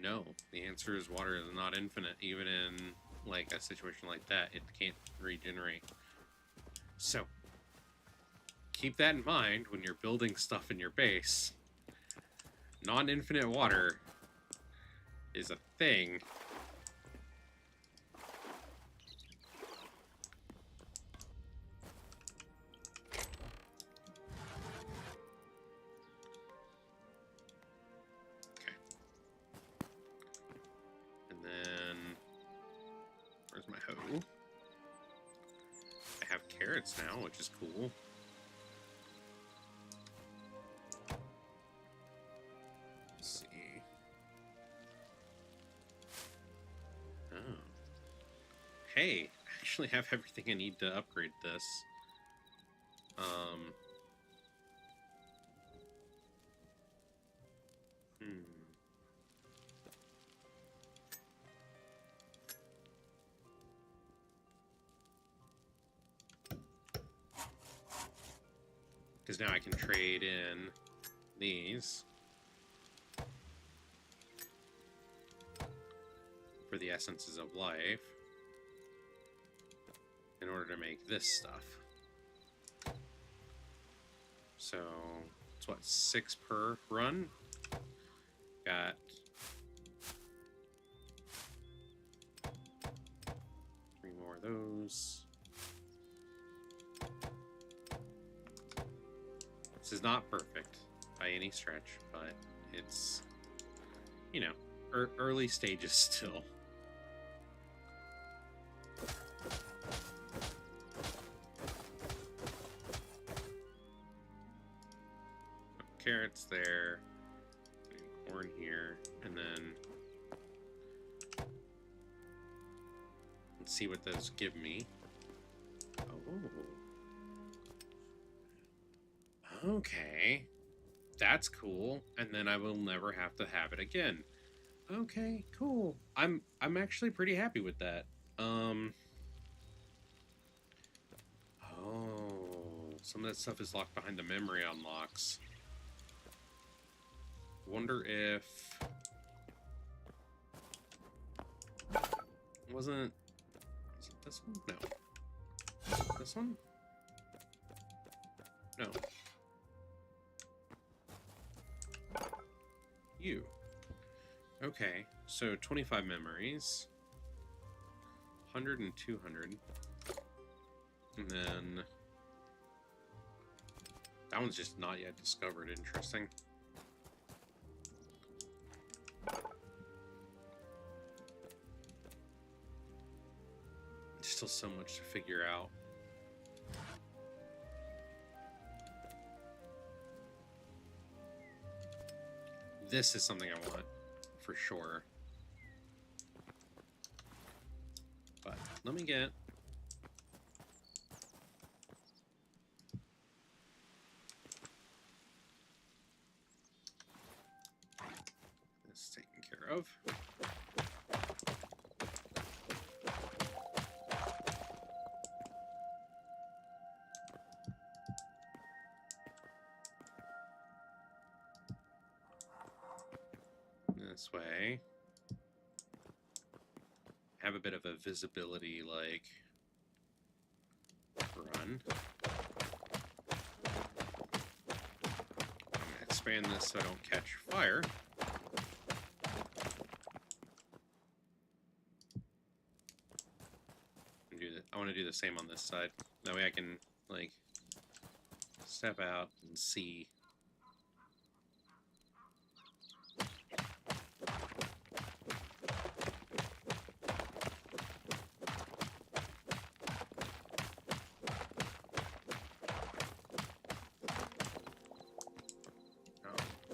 No, the answer is water is not infinite. Even in like a situation like that, it can't regenerate. So keep that in mind when you're building stuff in your base. Non-infinite water is a thing. Okay. And then where's my hoe? I have carrots now, which is cool. Hey, I actually have everything I need to upgrade this. Because now I can trade in these for the essences of life in order to make this stuff. So it's what, 6 per run? Got 3 more of those. This is not perfect by any stretch, but it's, you know, early stages still. Carrots there, and corn here, and then Let's see what those give me. Oh. Okay. That's cool. And then I will never have to have it again. Okay, cool. I'm actually pretty happy with that. Oh, some of that stuff is locked behind the memory unlocks. Wonder if wasn't this one? No. This one? No. You. Okay, so 25 memories. 100 and 200. And then that one's just not yet discovered. Interesting. There's still so much to figure out. This is something I want, for sure. But let me get... this taken care of. This way. Have a bit of a visibility, like, run. I'm gonna expand this so I don't catch fire. I want to do the same on this side. That way I can, like, step out and see.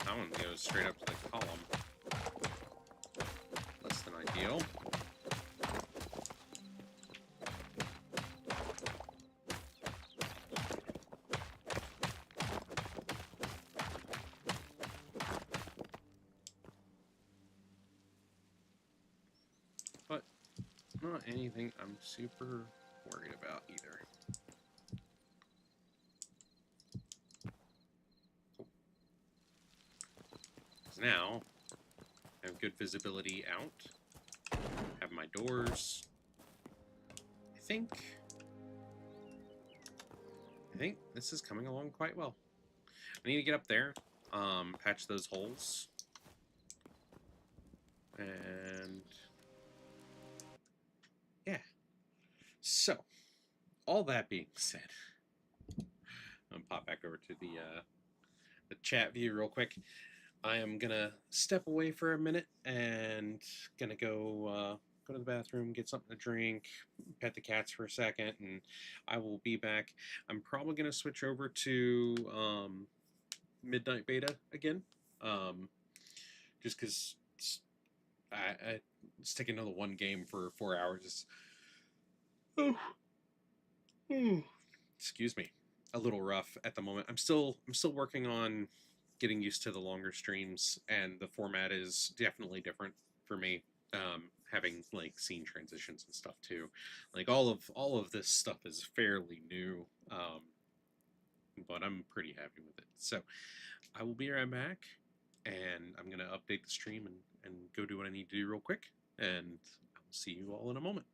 That one goes straight up to the column. Less than ideal. But not anything I'm super worried about either. Now, I have good visibility out. Have my doors. I think this is coming along quite well. I need to get up there, patch those holes. And yeah. So, all that being said, I'm gonna pop back over to the chat view real quick. I am gonna step away for a minute and gonna go to the bathroom, get something to drink, pet the cats for a second, and I will be back. I'm probably gonna switch over to Midnight Beta again, just because I sticking to the one game for 4 hours is, excuse me, a little rough at the moment. I'm still working on getting used to the longer streams, and the format is definitely different for me. Having like scene transitions and stuff too, like all of this stuff is fairly new, but I'm pretty happy with it. So I will be right back, and I'm gonna update the stream and go do what I need to do real quick, and I'll see you all in a moment.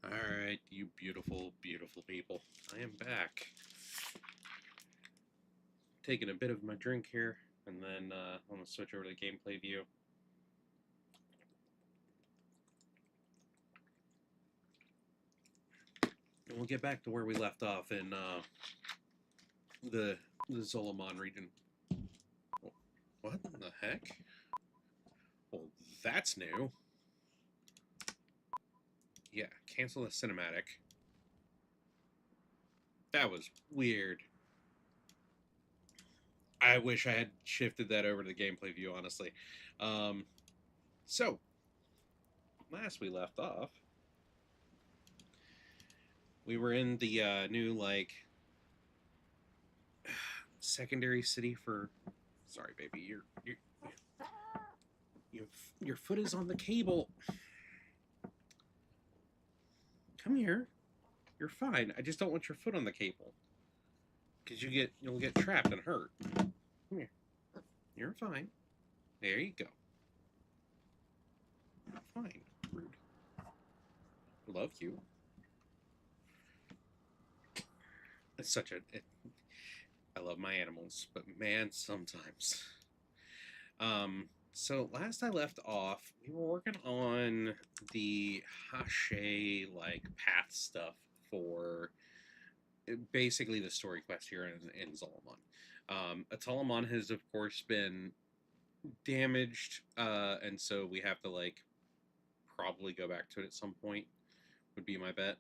Alright, you beautiful, beautiful people. I am back. Taking a bit of my drink here, and then I'm going to switch over to the gameplay view. And we'll get back to where we left off in the Zolomon region. What in the heck? Well, that's new. Yeah, cancel the cinematic. That was weird. I wish I had shifted that over to the gameplay view, honestly. So, last we left off, we were in the new, like, secondary city for... Sorry, baby, your foot is on the cable. Come here. You're fine. I just don't want your foot on the cable. Because you'll get trapped and hurt. Come here. You're fine. There you go. Fine. Rude. Love you. It's such a... I love my animals, but man, sometimes. So last I left off, we were working on the Hache, like, path stuff for basically the story quest here in Zolomon. Atolamon has, of course, been damaged, and so we have to, like, probably go back to it at some point, would be my bet.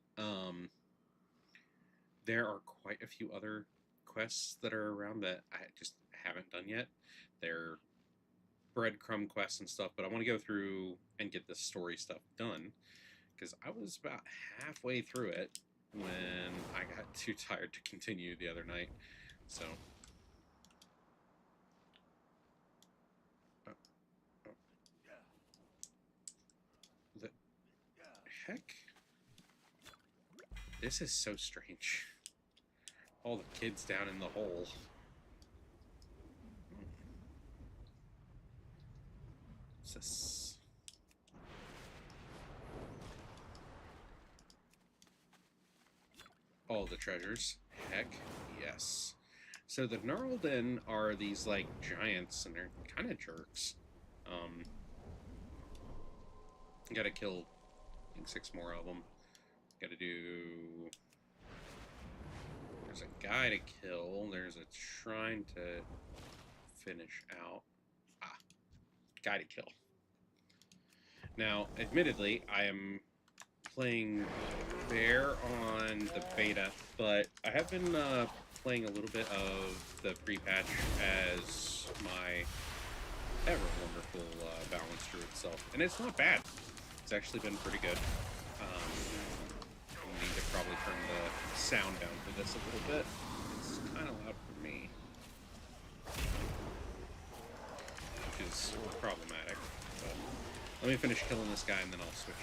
There are quite a few other quests that are around that I just haven't done yet. They're breadcrumb quests and stuff, but I want to go through and get this story stuff done, because I was about halfway through it when I got too tired to continue the other night. So the heck? This is so strange. All the kids down in the hole. What's this? All the treasures. Heck yes. So the Gnarlden are these, like, giants, and they're kind of jerks. Gotta kill, I think, 6 more of them. Gotta do... There's a guy to kill. There's a shrine to finish out. Ah. Guy to kill. Now, admittedly, I am playing Bear on the beta, but I have been playing a little bit of the pre-patch as my ever-wonderful balance drew itself. And it's not bad. It's actually been pretty good. I need to probably turn the sound down for this a little bit. It's kind of loud for me, which is problematic. But let me finish killing this guy, and then I'll switch.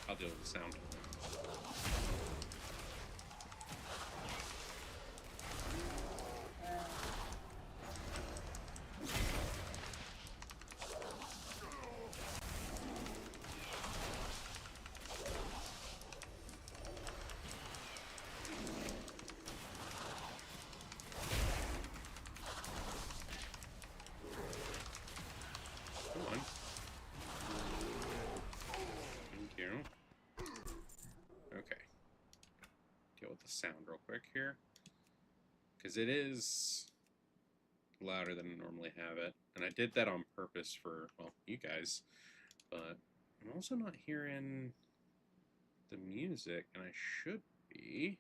I'll deal with the sound. Sound real quick here, because it is louder than I normally have it, and I did that on purpose for, well, you guys, but I'm also not hearing the music, and I should be.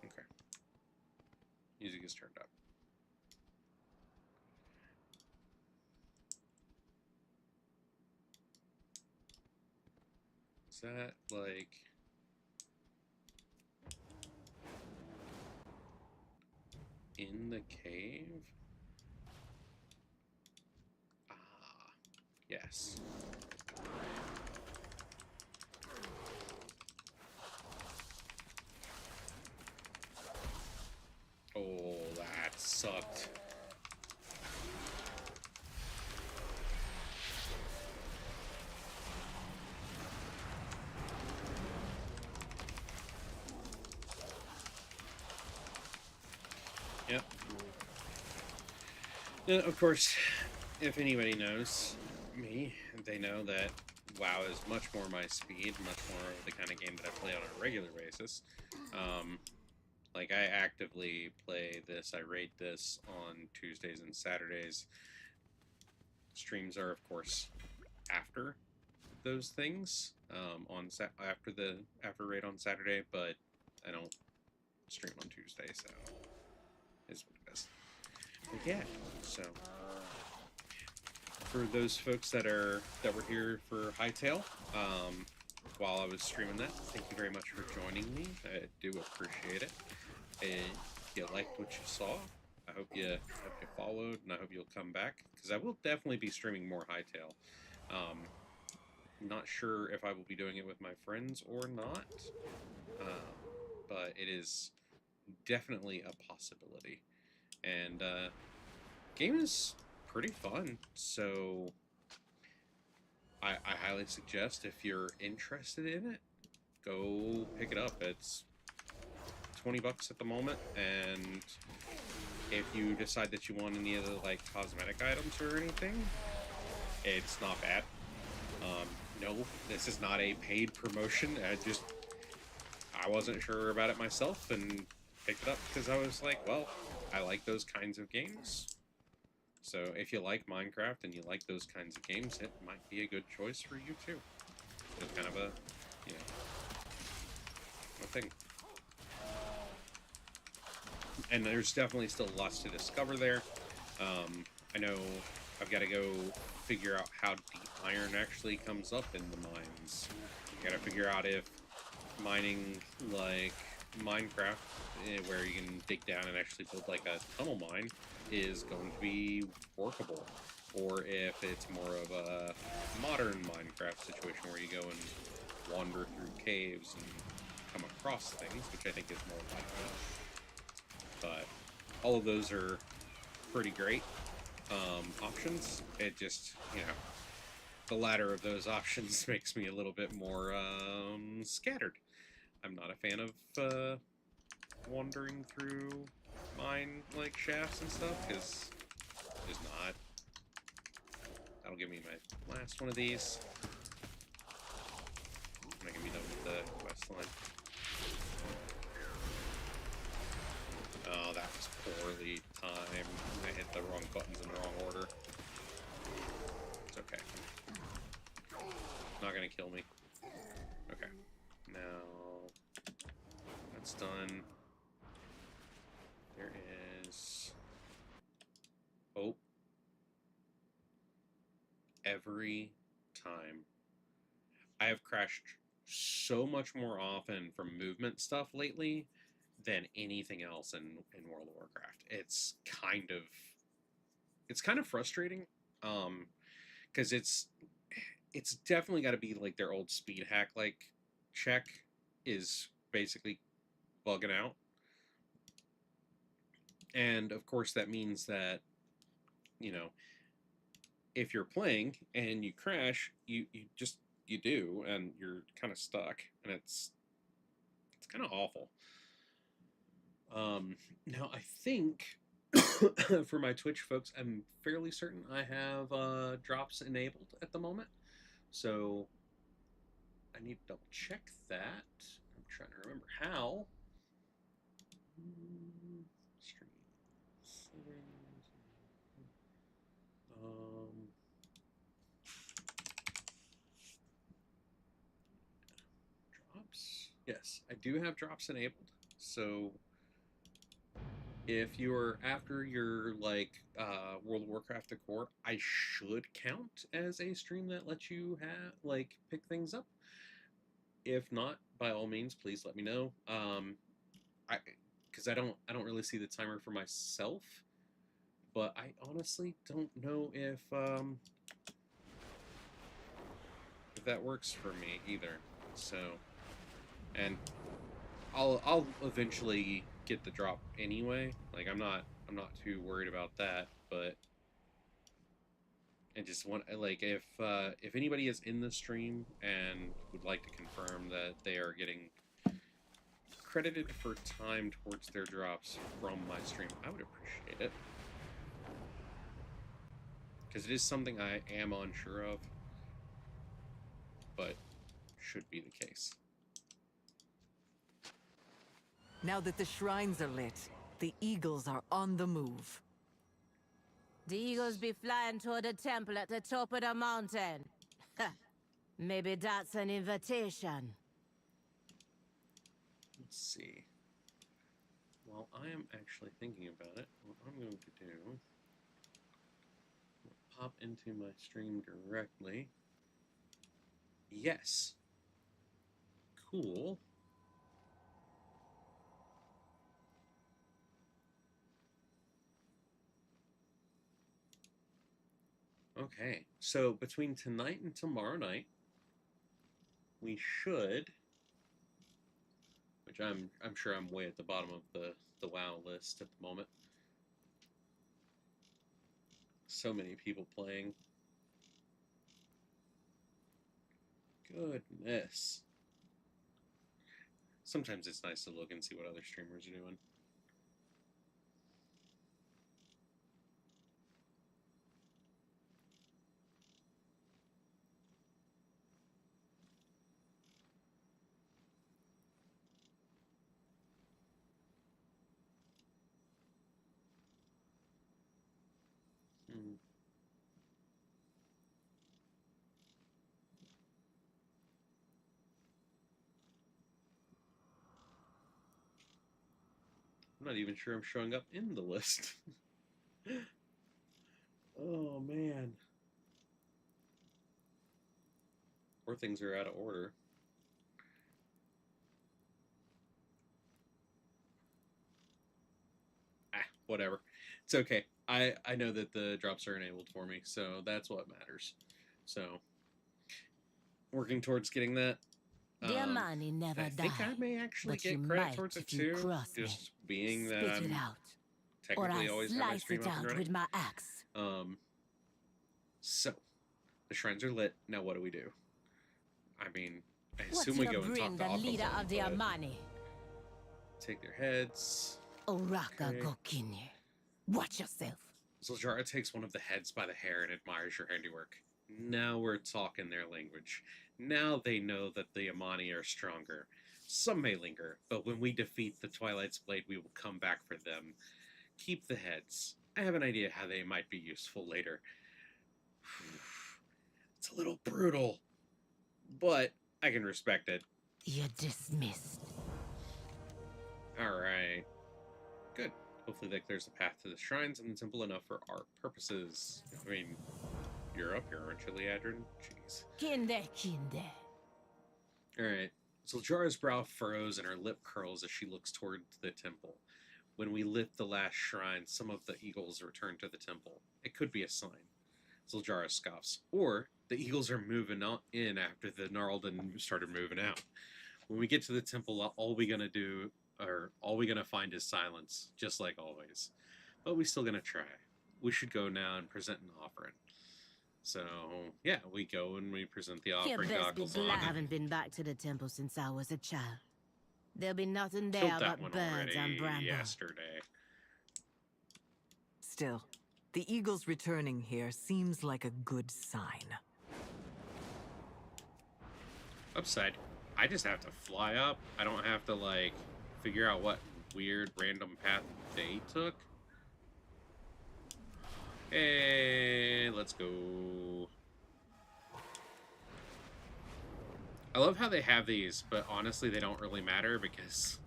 Okay, music is turned up. Is that, like... in the cave? Ah, yes. Oh, that sucked. Of course, if anybody knows me, they know that WoW is much more my speed, much more the kind of game that I play on a regular basis. Um, like, I actively play this, I raid this on Tuesdays and Saturdays. Streams are, of course, after those things, after raid on Saturday, but I don't stream on Tuesday, so is what it is. But yeah, so for those folks that were here for Hightail, while I was streaming that, thank you very much for joining me. I do appreciate it. And if you liked what you saw, I hope you followed, and I hope you'll come back, because I will definitely be streaming more Hightail. Not sure if I will be doing it with my friends or not, but it is definitely a possibility. And game is pretty fun, so I highly suggest, if you're interested in it, go pick it up. It's $20 at the moment, and if you decide that you want any of the like cosmetic items or anything, it's not bad. No, this is not a paid promotion. I wasn't sure about it myself and picked it up because I was like, well, I like those kinds of games. So if you like Minecraft and you like those kinds of games, it might be a good choice for you too. It's kind of a, you know, a thing. And there's definitely still lots to discover there. I know I've got to go figure out how deep iron actually comes up in the mines. I gotta figure out if mining like Minecraft, where you can dig down and actually build like a tunnel mine, is going to be workable, or if it's more of a modern Minecraft situation where you go and wander through caves and come across things, which I think is more likely. But all of those are pretty great options. It just, the latter of those options makes me a little bit more scattered. I'm not a fan of wandering through mine like shafts and stuff, because just not. That'll give me my last one of these. I'm not gonna be done with the quest line. Oh, that was poorly timed. I hit the wrong buttons in the wrong order. It's okay. Not gonna kill me. Okay. Now that's done. There is... Oh. Every time. I have crashed so much more often from movement stuff lately than anything else in World of Warcraft. It's kind of frustrating, because it's definitely got to be like their old speed hack like check is basically bugging out, and of course that means that if you're playing and you crash, you do, and you're kind of stuck, and it's kind of awful. Now I think for my Twitch folks, I'm fairly certain I have drops enabled at the moment, so I need to double check that. I'm trying to remember how. Drops. Yes, I do have drops enabled. So if you're after your World of Warcraft decor, I should count as a stream that lets you pick things up. If not, by all means, please let me know. Because I don't really see the timer for myself, but I honestly don't know if that works for me either. So, and I'll eventually get the drop anyway. Like I'm not too worried about that, but I just want if anybody is in the stream and would like to confirm that they are getting credited for time towards their drops from my stream, I would appreciate it. Because it is something I am unsure of, but should be the case. Now that the shrines are lit, the eagles are on the move. The eagles be flying toward the temple at the top of the mountain. Maybe that's an invitation. Let's see. While I am actually thinking about it, what I'm going to do, pop into my stream directly. Yes. Cool. Okay, so between tonight and tomorrow night, we should, which I'm sure I'm way at the bottom of the WoW list at the moment. So many people playing. Goodness. Sometimes it's nice to look and see what other streamers are doing. I'm not even sure I'm showing up in the list. Oh, man. Or things are out of order. Whatever. It's okay. I know that the drops are enabled for me, so that's what matters. So, working towards getting that. The Amani never I think I may actually get credit towards it too, just being that I'm technically always have my stream up and running. With my axe. So the shrines are lit. Now what do we do? I mean, I assume we go and talk to the leader of the Amani. Take their heads. Oraka Gokinye. Watch yourself. Zul'jara takes one of the heads by the hair and admires your handiwork. Now we're talking their language. Now they know that the Amani are stronger. Some may linger, but when we defeat the Twilight's Blade, we will come back for them. Keep the heads. I have an idea how they might be useful later. It's a little brutal, but I can respect it. You're dismissed. Alright. Good. Hopefully that clears the path to the shrines and the temple enough for our purposes. I mean, you're up here, aren't you, Leadrin? Jeez. Kinde. Alright. Zul'jara's brow furrows and her lip curls as she looks toward the temple. When we lit the last shrine, some of the eagles return to the temple. It could be a sign. Zul'jara scoffs. Or the eagles are moving in after the Gnarlden started moving out. When we get to the temple, all we gonna find is silence, just like always. But we're still gonna try. We should go now and present an offering. So, yeah, we go and we present the offering goggles on. I haven't been back to the temple since I was a child. There'll be nothing there but birds and brambles. Yesterday. Still, the eagles returning here seems like a good sign. Upside, I just have to fly up. I don't have to, like, figure out what weird random path they took. Hey, let's go. I love how they have these, but honestly they don't really matter because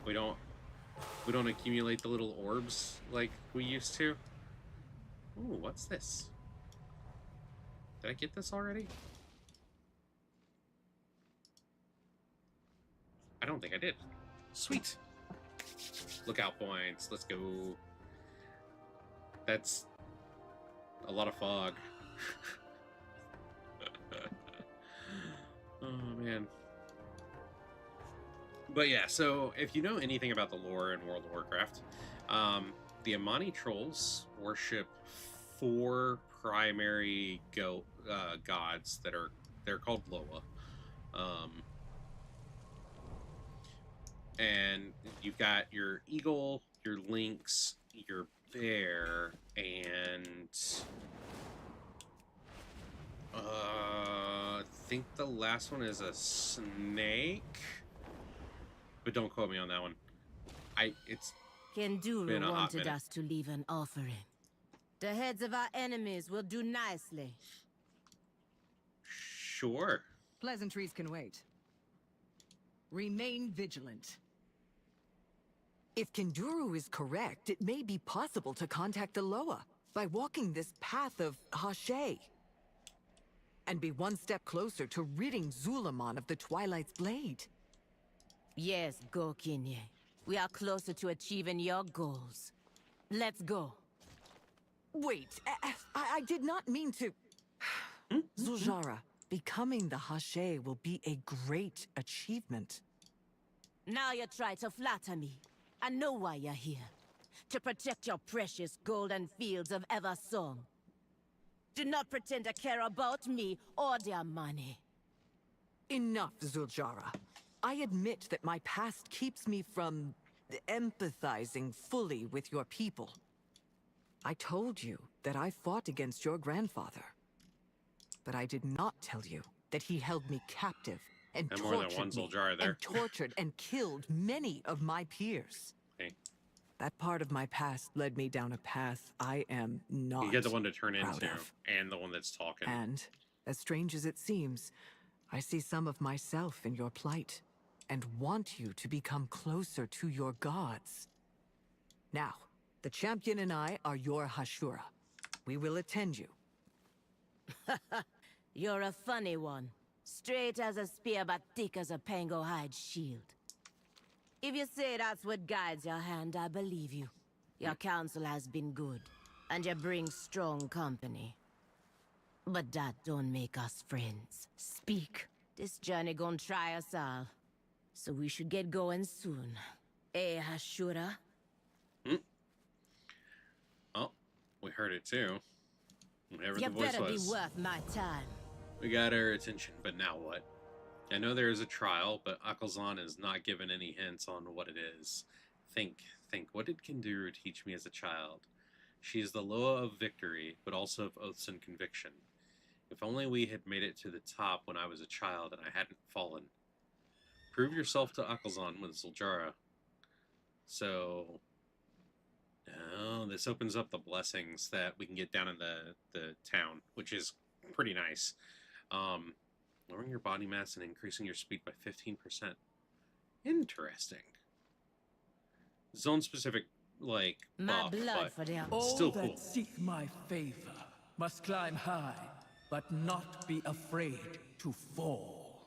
we don't accumulate the little orbs like we used to. Ooh, what's this? Did I get this already? I don't think I did. Sweet. Lookout points. Let's go. That's a lot of fog. Oh, man. But yeah, so if you know anything about the lore in World of Warcraft, the Amani trolls worship 4 primary gods that they're called Loa. And you've got your eagle, your lynx, your bear, and I think the last one is a snake, but don't quote me on that one. It's been Kenduru a hot wanted minute. us to leave an offering. The heads of our enemies will do nicely. Sure. Pleasantries can wait. Remain vigilant. If Kenduru is correct, it may be possible to contact the Loa by walking this path of Hashay. And be one step closer to ridding Zulaman of the Twilight's blade. Yes, go, Kinye. We are closer to achieving your goals. Let's go. Wait, I did not mean to... Zuljara, becoming the Hashay will be a great achievement. Now you try to flatter me. I know why you're here. To protect your precious golden fields of Eversong. Do not pretend to care about me or their money. Enough, Zuljara. I admit that my past keeps me from empathizing fully with your people. I told you that I fought against your grandfather. But I did not tell you that he held me captive and And more than one tortured me Zuljara there. and tortured and killed many of my peers. Okay. That part of my past led me down a path I am not You get the one to turn proud into, of. and the one that's talking. And, as strange as it seems, I see some of myself in your plight, and want you to become closer to your gods. Now, the champion and I are your Hashura. We will attend you. You're a funny one. Straight as a spear, but thick as a pango hide shield. If you say that's what guides your hand, I believe you. Your counsel has been good, and you bring strong company. But that don't make us friends. Speak. This journey gonna try us all. So we should get going soon. Eh, Hashura? Oh, we heard it too. Whatever You the voice better be was. worth my time. We got our attention, but now what? I know there is a trial, but Akelzan is not given any hints on what it is. Think. What did Kenduru teach me as a child? She is the Loa of victory, but also of oaths and conviction. If only we had made it to the top when I was a child and I hadn't fallen. Prove yourself to Akelzan with Zuljara. So... Oh, this opens up the blessings that we can get down in the town, which is pretty nice. Lowering your body mass and increasing your speed by 15%. Interesting. Zone-specific, like, My buff, blood but for them. All still that cool. seek my favor must climb high, but not be afraid to fall.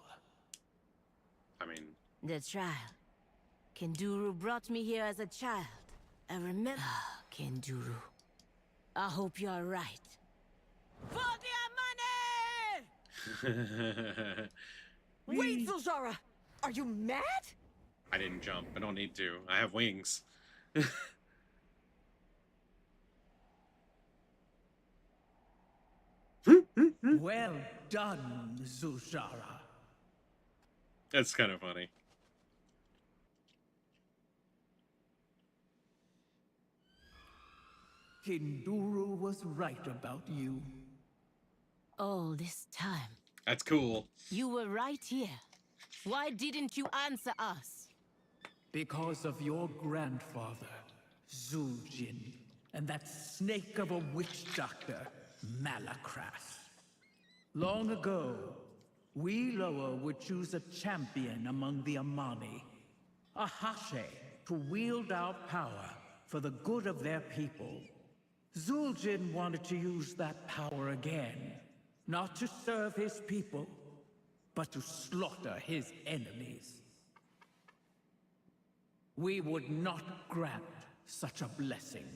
I mean, The trial. Kenduru brought me here as a child. I remember. Kenduru. I hope you're right. For the money! Wait, Zuljara! Are you mad? I didn't jump. I don't need to. I have wings. Well done, Zuljara. That's kind of funny. Kenduru was right about you. All this time. That's cool. You were right here. Why didn't you answer us? Because of your grandfather, Zuljin, and that snake of a witch doctor, Malakras. Long ago, we Loa would choose a champion among the Amani, a Hashe, to wield our power for the good of their people. Zuljin wanted to use that power again, not to serve his people, but to slaughter his enemies. We would not grant such a blessing.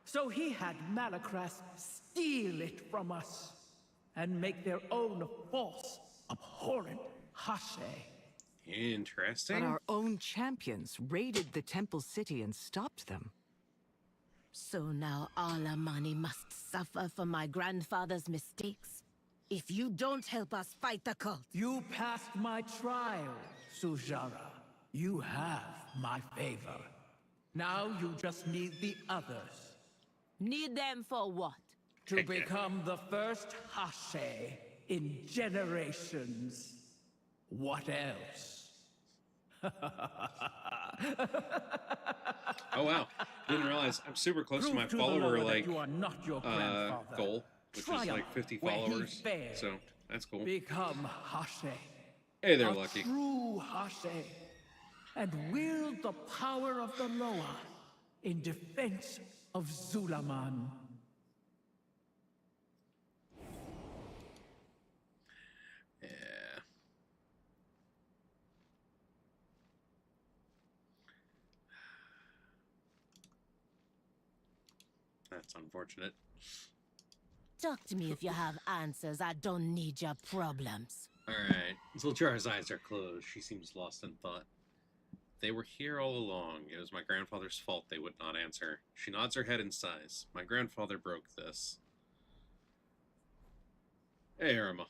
So he had Malakras steal it from us and make their own false, abhorrent Hashe. But Interesting. our own champions raided the temple city and stopped them. So now all Amani must suffer for my grandfather's mistakes? If you don't help us fight the cult. You passed my trial, Zuljara. You have my favor. Now you just need the others. Need them for what? To Heck yeah. become the first Hashe in generations. What else? Oh wow. Didn't realize I'm super close to Prove my to the follower Loa that like you are not your grandfather. goal, which is Triumph like 50 where he followers. failed. So that's cool. Become Hashe. Hey, they're A lucky. true Hashe. And wield the power of the Loa in defense of Zulaman. Yeah. That's unfortunate. Talk to me if you have answers. I don't need your problems. Alright. Zulchara's eyes are closed. She seems lost in thought. They were here all along. It was my grandfather's fault they would not answer. She nods her head and sighs. My grandfather broke this. Hey, Irma.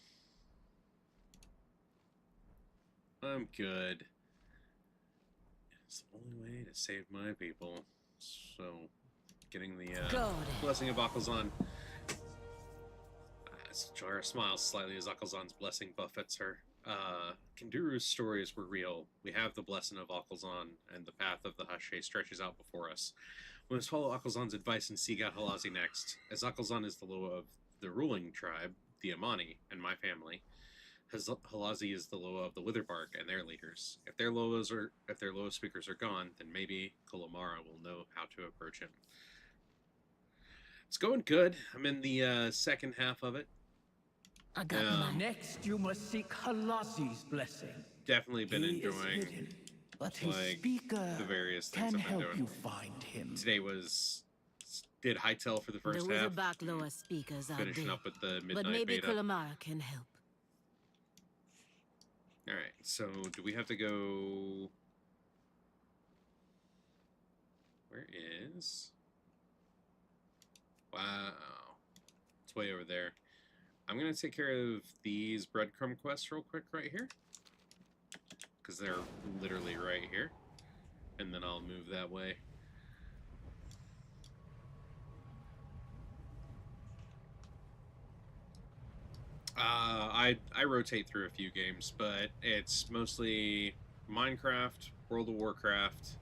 I'm good. It's the only way to save my people. So, getting the blessing of Akelzan. Zulchara smiles slightly as Akelzan's blessing buffets her. Kinduru's stories were real. We have the blessing of Akelzan, and the path of the Hashe stretches out before us. We must follow Akelzan's advice and seek out Halazi next. As Akelzan is the Loa of the ruling tribe, the Amani, and my family, Halazi is the Loa of the Witherbark and their leaders. If their Loa speakers are gone, then maybe Kulamara will know how to approach him. It's going good. I'm in the second half of it. I got money. Next, you must seek Halazi's blessing. Definitely been He is enjoying hidden, but his like, speaker the various things can I've been help doing. you find him. Today did Hytale for the first The half. Witherbark Loa speakers are Finishing dead. up with the midnight But maybe beta. Kulamara can help. Alright, so do we have to go... Where is... Wow. It's way over there. I'm going to take care of these breadcrumb quests real quick right here. Because they're literally right here. And then I'll move that way. I rotate through a few games, but it's mostly Minecraft, World of Warcraft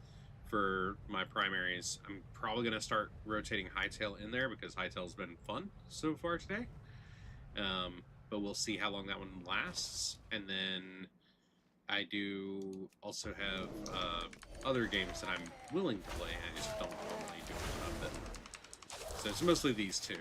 for my primaries. I'm probably going to start rotating Hytale in there because Hytale's been fun so far today. But we'll see how long that one lasts. And then I do also have other games that I'm willing to play. I just don't normally do enough of it. So it's mostly these two.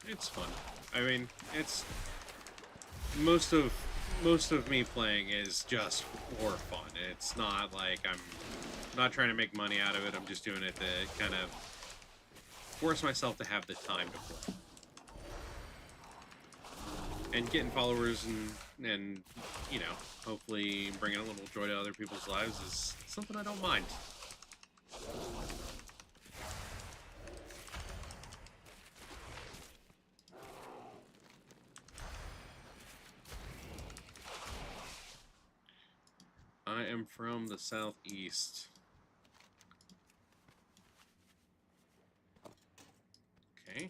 It's fun. I mean, it's most of me playing is just for fun. It's not like I'm not trying to make money out of it. I'm just doing it to kind of force myself to have the time to play. And getting followers and you know, hopefully bringing a little joy to other people's lives is something I don't mind. I am from the southeast. Okay.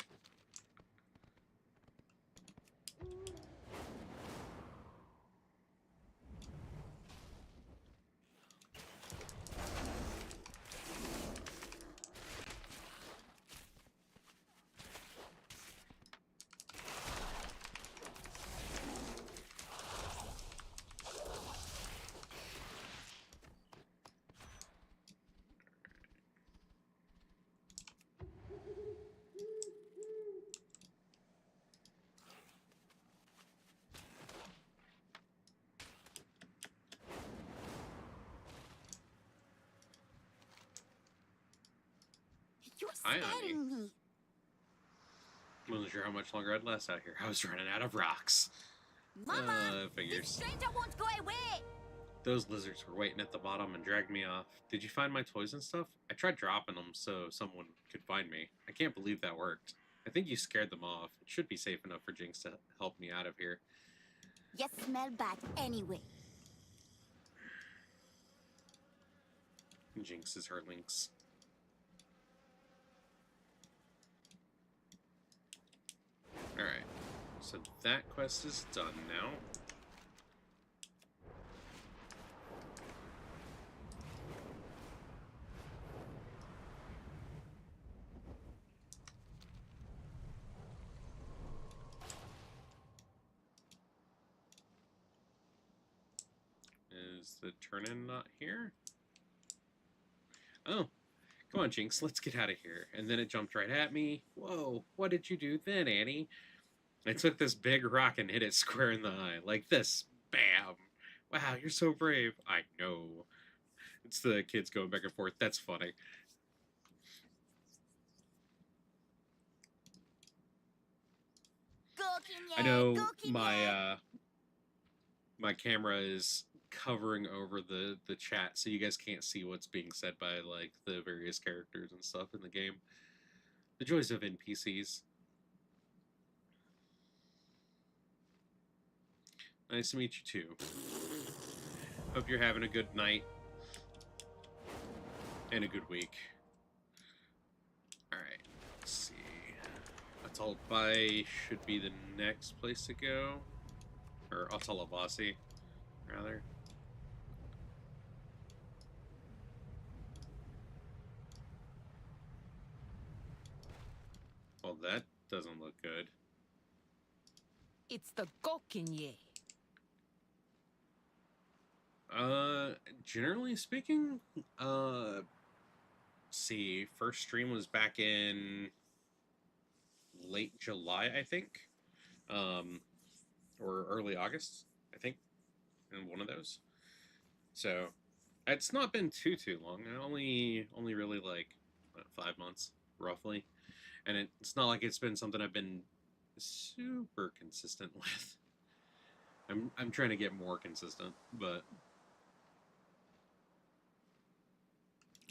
You're Hi, scaring Ani. me. Wasn't sure how much longer I'd last out here. I was running out of rocks. Mama, Figures. this stranger won't go away. Those lizards were waiting at the bottom and dragged me off. Did you find my toys and stuff? I tried dropping them so someone could find me. I can't believe that worked. I think you scared them off. It should be safe enough for Jinx to help me out of here. You smell bad anyway. Jinx is her lynx. Alright, so that quest is done now. Is the turn-in not here? Oh, come on, Jinx, let's get out of here. And then it jumped right at me. Whoa, what did you do then, Annie? I took this big rock and hit it square in the eye. Like this. Bam! Wow, you're so brave. I know. It's the kids going back and forth. That's funny. I know my camera is covering over the chat, so you guys can't see what's being said by like the various characters and stuff in the game. The joys of NPCs. Nice to meet you too. Hope you're having a good night and a good week. Alright, let's see. Atalbai should be the next place to go. Or Atalabasi, rather. Well, that doesn't look good. It's the Gokinye. Generally speaking, see, first stream was back in late July, I think. Or early August, I think, in one of those. So, it's not been too long. Only really like 5 months, roughly. And it's not like it's been something I've been super consistent with. I'm trying to get more consistent, but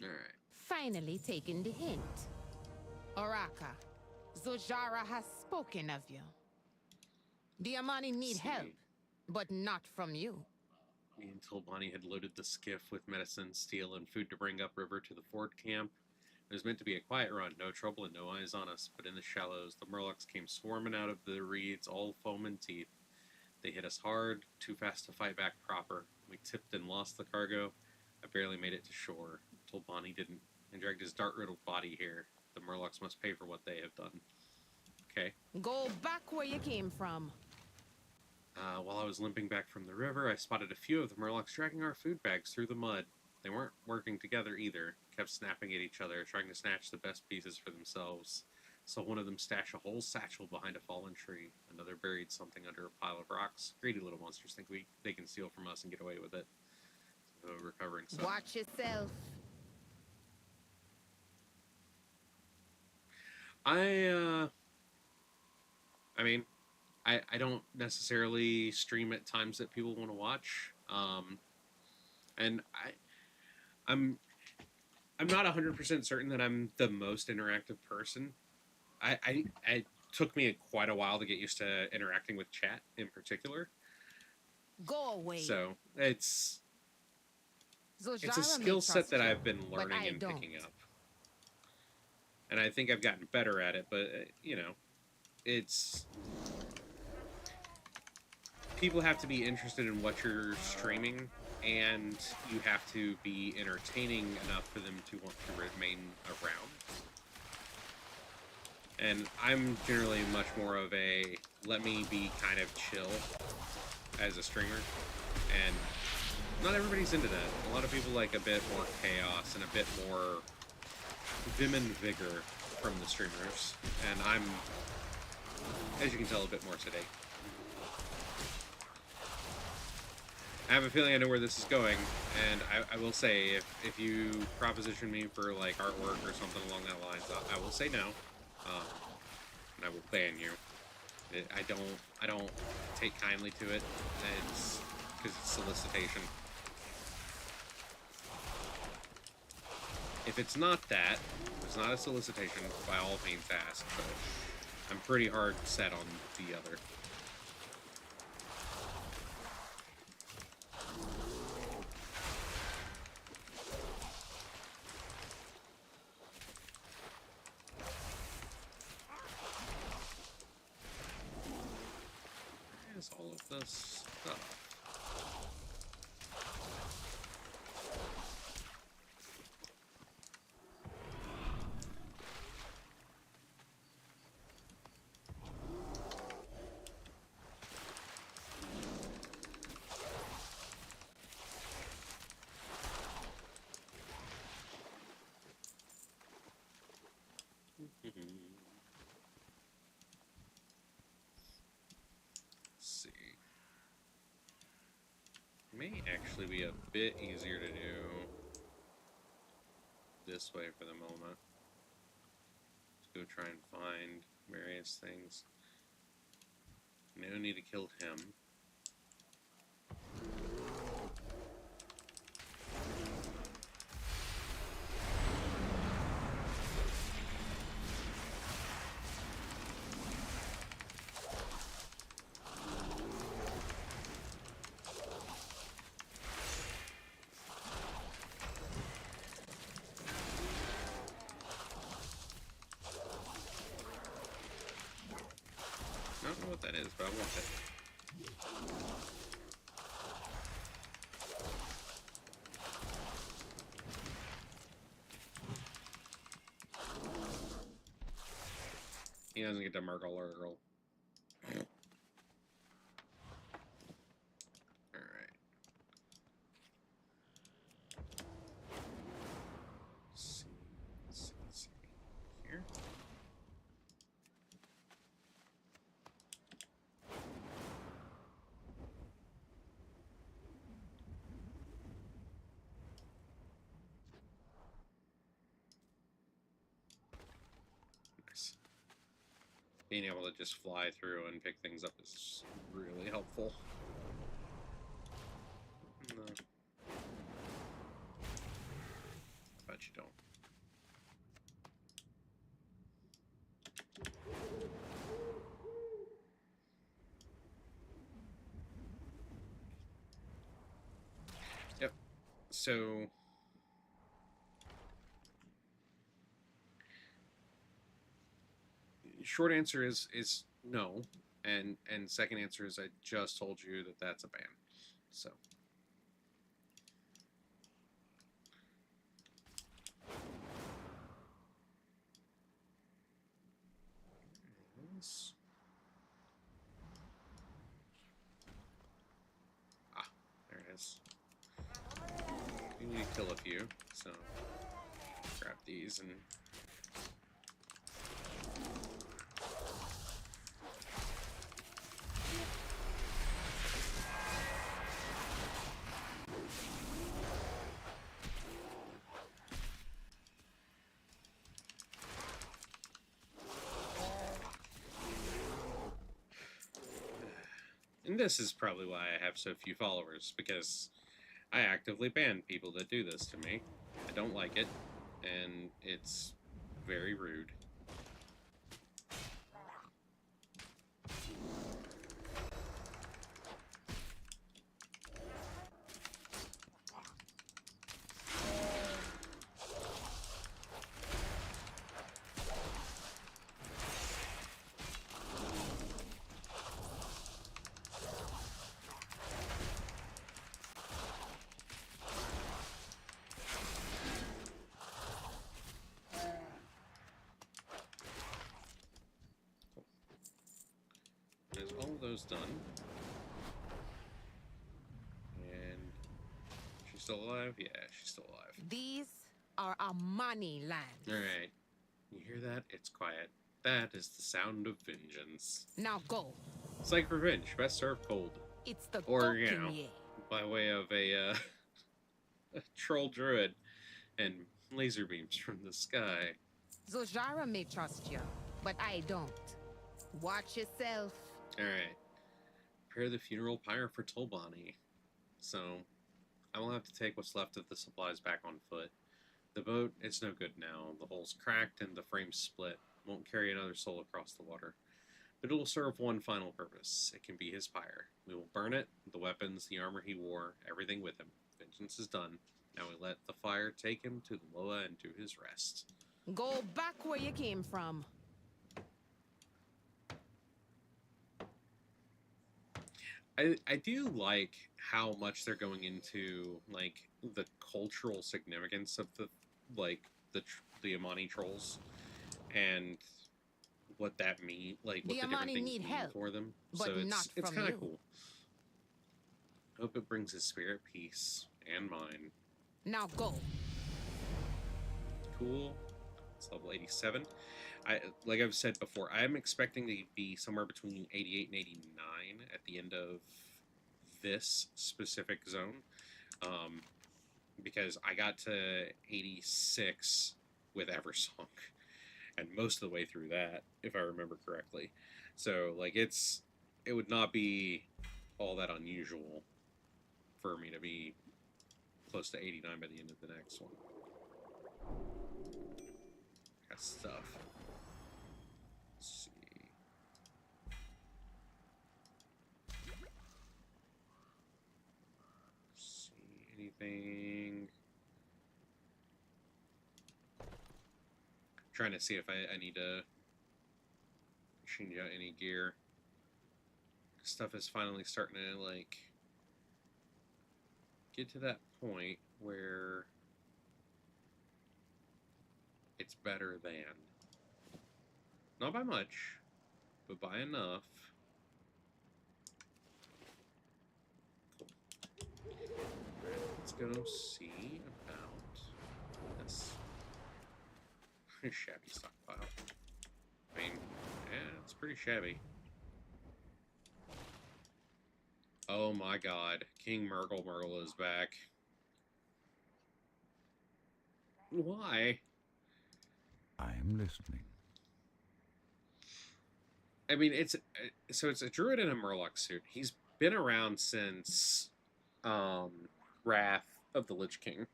all right. Finally taking the hint. Oraka, Zojara has spoken of you. The Amani need help, but not from you. Me and Tilbani had loaded the skiff with medicine, steel, and food to bring upriver to the fort camp. It was meant to be a quiet run, no trouble and no eyes on us, but in the shallows, the Murlocs came swarming out of the reeds, all foam and teeth. They hit us hard, too fast to fight back proper. We tipped and lost the cargo. I barely made it to shore. Tilbani didn't, and dragged his dart-riddled body here. The Murlocs must pay for what they have done. Okay. Go back where you came from. While I was limping back from the river, I spotted a few of the Murlocs dragging our food bags through the mud. They weren't working together either, kept snapping at each other, trying to snatch the best pieces for themselves. Saw one of them stash a whole satchel behind a fallen tree. Another buried something under a pile of rocks. Greedy little monsters think they can steal from us and get away with it. So recovering some. Watch yourself. I mean, I don't necessarily stream at times that people want to watch. And I'm not 100% certain that I'm the most interactive person. It took me quite a while to get used to interacting with chat in particular. Go away. So it's a Zojara skill may set trust that you, I've been but learning I and don't. picking up. And I think I've gotten better at it, but, you know, it's... People have to be interested in what you're streaming, and you have to be entertaining enough for them to want to remain around. And I'm generally much more of a let me be kind of chill as a streamer, and not everybody's into that. A lot of people like a bit more chaos and a bit more vim and vigor from the streamers, and I'm, as you can tell, a bit more sedate. I have a feeling I know where this is going, and I will say, if you proposition me for like artwork or something along that lines, I will say no, and I will ban you. I don't take kindly to it. It's because it's solicitation. If it's not that, if it's not a solicitation, by all means ask. But I'm pretty hard set on the other. There's all of this stuff. Let's see. May actually be a bit easier to do this way for the moment. Let's go try and find various things. No need to kill him. I don't know what that is, but I want it. He doesn't get to Murgle or girl. Alright. Let's see. Here. Nice. Being able to just fly through and pick things up is really helpful. No. Bet you don't. Yep. So short answer is no, and second answer is I just told you that that's a ban. So there it is. We need to kill a few, so grab these and this is probably why I have so few followers, because I actively ban people that do this to me. I don't like it, and it's very rude. There's all those done. And she's still alive? Yeah, she's still alive. These are Amani lands. Alright. You hear that? It's quiet. That is the sound of vengeance. Now go. It's like revenge, best served cold. It's the Or, you know, Gokinye. by way of a troll druid and laser beams from the sky. Zojara may trust you, but I don't. Watch yourself. Alright. Prepare the funeral pyre for Tolbani. So, I will have to take what's left of the supplies back on foot. The boat, it's no good now. The hull's cracked and the frame's split. Won't carry another soul across the water. But it will serve one final purpose. It can be his pyre. We will burn it, the weapons, the armor he wore, everything with him. Vengeance is done. Now we let the fire take him to the Loa and to his rest. Go back where you came from. I do like how much they're going into like the cultural significance of the Amani trolls and what that mean, like what The the different Amani things need mean help, for them. but So not it's from kind you. of cool. Hope it brings his spirit peace and mine. Now go. Cool. It's level 87. Like I've said before, I'm expecting to be somewhere between 88 and 89 at the end of this specific zone, because I got to 86 with Eversong, and most of the way through that, if I remember correctly. So like it would not be all that unusual for me to be close to 89 by the end of the next one. Got stuff. Let's see. Anything? Trying to see if I need to change out any gear. Stuff is finally starting to like get to that point where it's better than. Not by much, but by enough. Let's go see about this shabby stockpile. I mean, yeah, it's pretty shabby. Oh my god, King Murgle is back. Why? I am listening. I mean, it's a druid in a Murloc suit. He's been around since Wrath of the Lich King,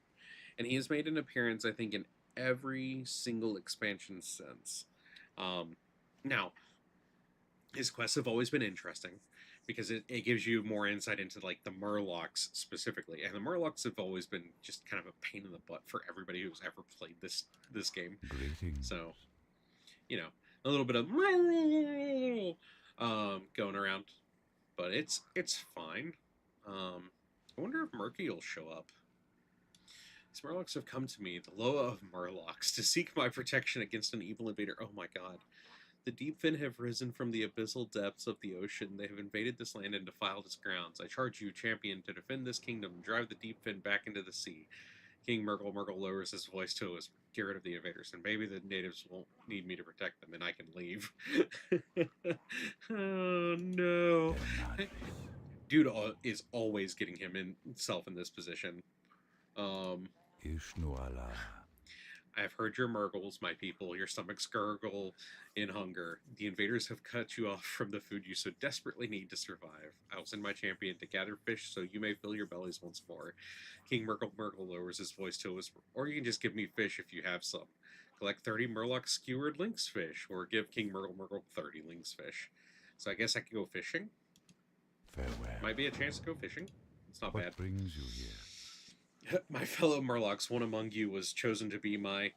and he has made an appearance, I think, in every single expansion since. Now, his quests have always been interesting because it gives you more insight into like the Murlocs specifically, and the Murlocs have always been just kind of a pain in the butt for everybody who's ever played this game. Greetings. So, you know, a little bit of going around, but it's fine. I wonder if Murky will show up. These Murlocs have come to me, the Loa of Murlocs, to seek my protection against an evil invader. Oh my god. The Deepfin have risen from the abyssal depths of the ocean. They have invaded this land and defiled its grounds. I charge you, champion, to defend this kingdom and drive the Deepfin back into the sea. King Murgle lowers his voice to a whisper. Get rid of the invaders, and maybe the natives won't need me to protect them, and I can leave. Oh, no. Dude is always getting himself in this position. Ishnuala. I have heard your Murgles, my people. Your stomachs gurgle in hunger. The invaders have cut you off from the food you so desperately need to survive. I will send my champion to gather fish so you may fill your bellies once more. King Murgle lowers his voice to a whisper. Or you can just give me fish if you have some. Collect 30 Murloc skewered lynx fish, or give King Murgle 30 lynx fish. So I guess I can go fishing. Farewell. Might be a chance to go fishing. It's not What bad. brings you here? My fellow Murlocs, one among you was chosen to be my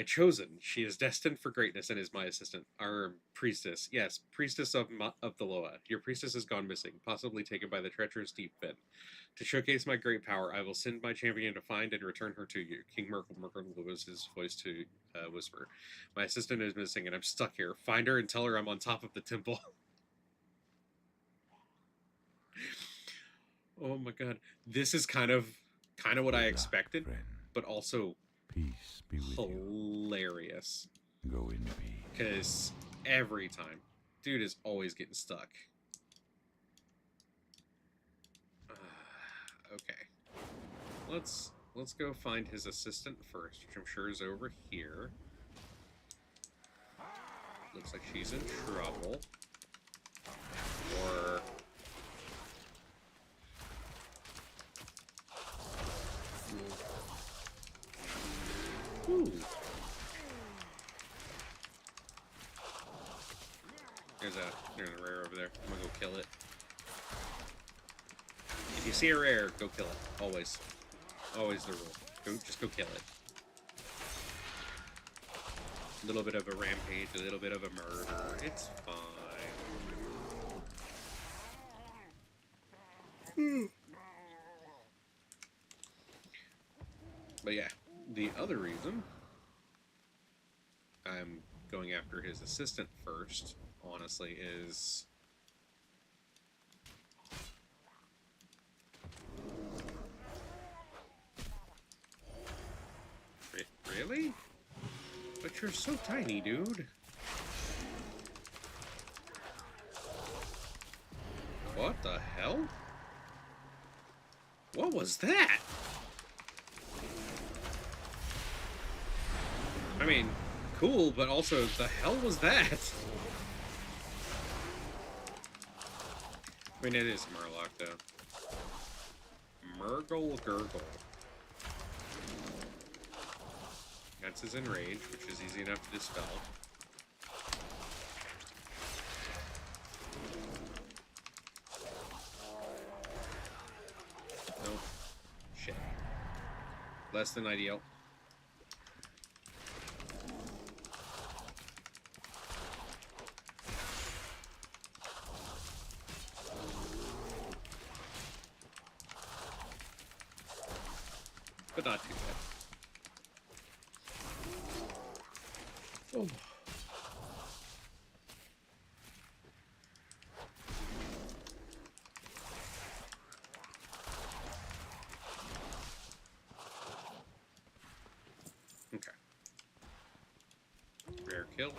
chosen. She is destined for greatness and is my assistant. Our priestess. Yes, priestess of the Loa. Your priestess has gone missing, possibly taken by the treacherous Deepfin. To showcase my great power, I will send my champion to find and return her to you. King Murgle lowers his voice to whisper. My assistant is missing and I'm stuck here. Find her and tell her I'm on top of the temple. Oh my god. This is kind of what I expected, friend. but also Peace be with hilarious. you. Go in peace. Because every time, dude is always getting stuck. Okay, let's go find his assistant first, which I'm sure is over here. Looks like she's in trouble. Or ooh. There's a rare over there. I'm gonna go kill it. If you see a rare, go kill it. Always. Always the rule. Just go kill it. A little bit of a rampage, a little bit of a murder. It's fine. But yeah, the other reason I'm going after his assistant first, honestly, is really? But you're so tiny, dude. What the hell? What was that? I mean, cool, but also, the hell was that? I mean, it is Murloc, though. Murgle Gurgle. That's his enrage, which is easy enough to dispel. Nope. Shit. Less than ideal. But not too bad. Oh. Okay. Rare kill.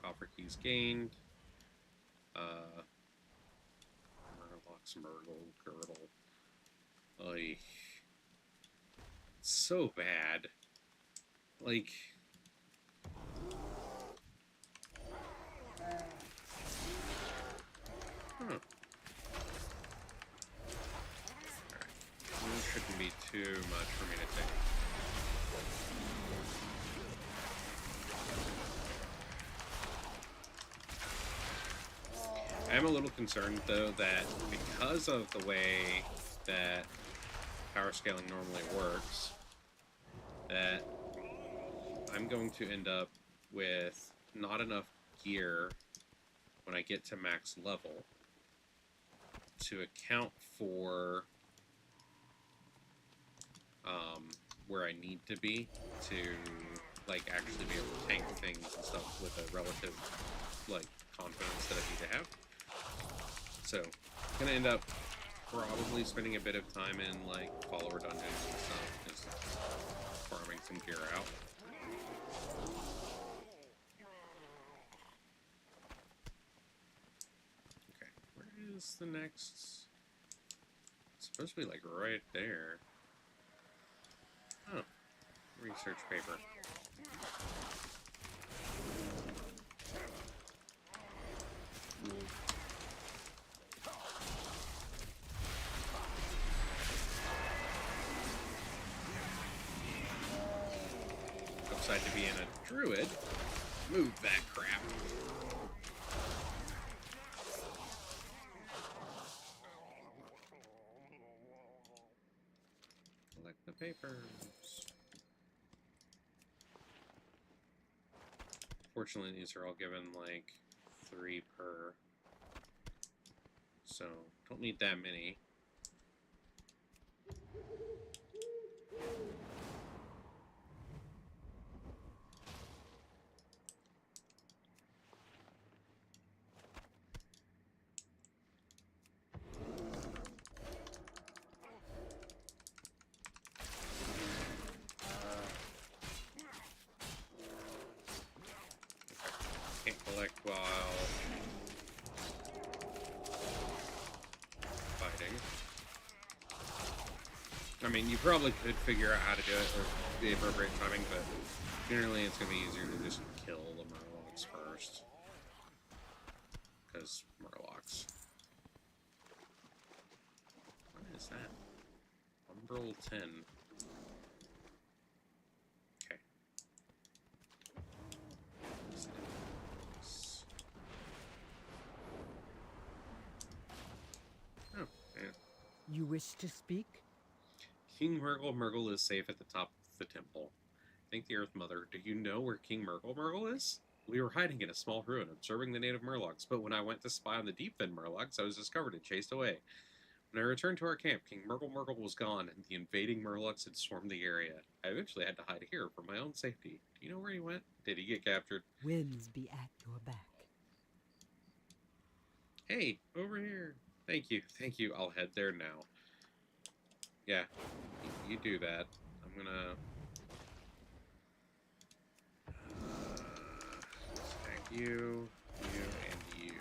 Copper keys gained. Murloc, Smurgle, Girdle. Oy. So bad. Like... Huh. Alright. Shouldn't be too much for me to take. I am a little concerned, though, that because of the way that power scaling normally works, that I'm going to end up with not enough gear when I get to max level to account for where I need to be to like actually be able to tank things and stuff with a relative like confidence that I need to have. So I'm gonna end up probably spending a bit of time in like follower dungeons and stuff, just farming some gear out. Okay, where is the next? It's supposed to be like right there. Oh, research paper. Upside to being a druid. Move that crap. Collect the papers. Fortunately, these are all given like 3 per. So, don't need that many. Can't collect while fighting. I mean, you probably could figure out how to do it or the appropriate timing, but generally it's going to be easier to just kill the Murlocs first. Because Murlocs. What is that? Umbral 10. Okay. You wish to speak? King Murgle is safe at the top of the temple. Thank the Earth Mother. Do you know where King Murgle is? We were hiding in a small ruin, observing the native Murlocs, but when I went to spy on the deep-fin Murlocs, I was discovered and chased away. When I returned to our camp, King Murgle was gone, and the invading Murlocs had swarmed the area. I eventually had to hide here for my own safety. Do you know where he went? Did he get captured? Winds be at your back. Hey, over here. Thank you. I'll head there now. Yeah, you do that. I'm gonna... Stack you, and you.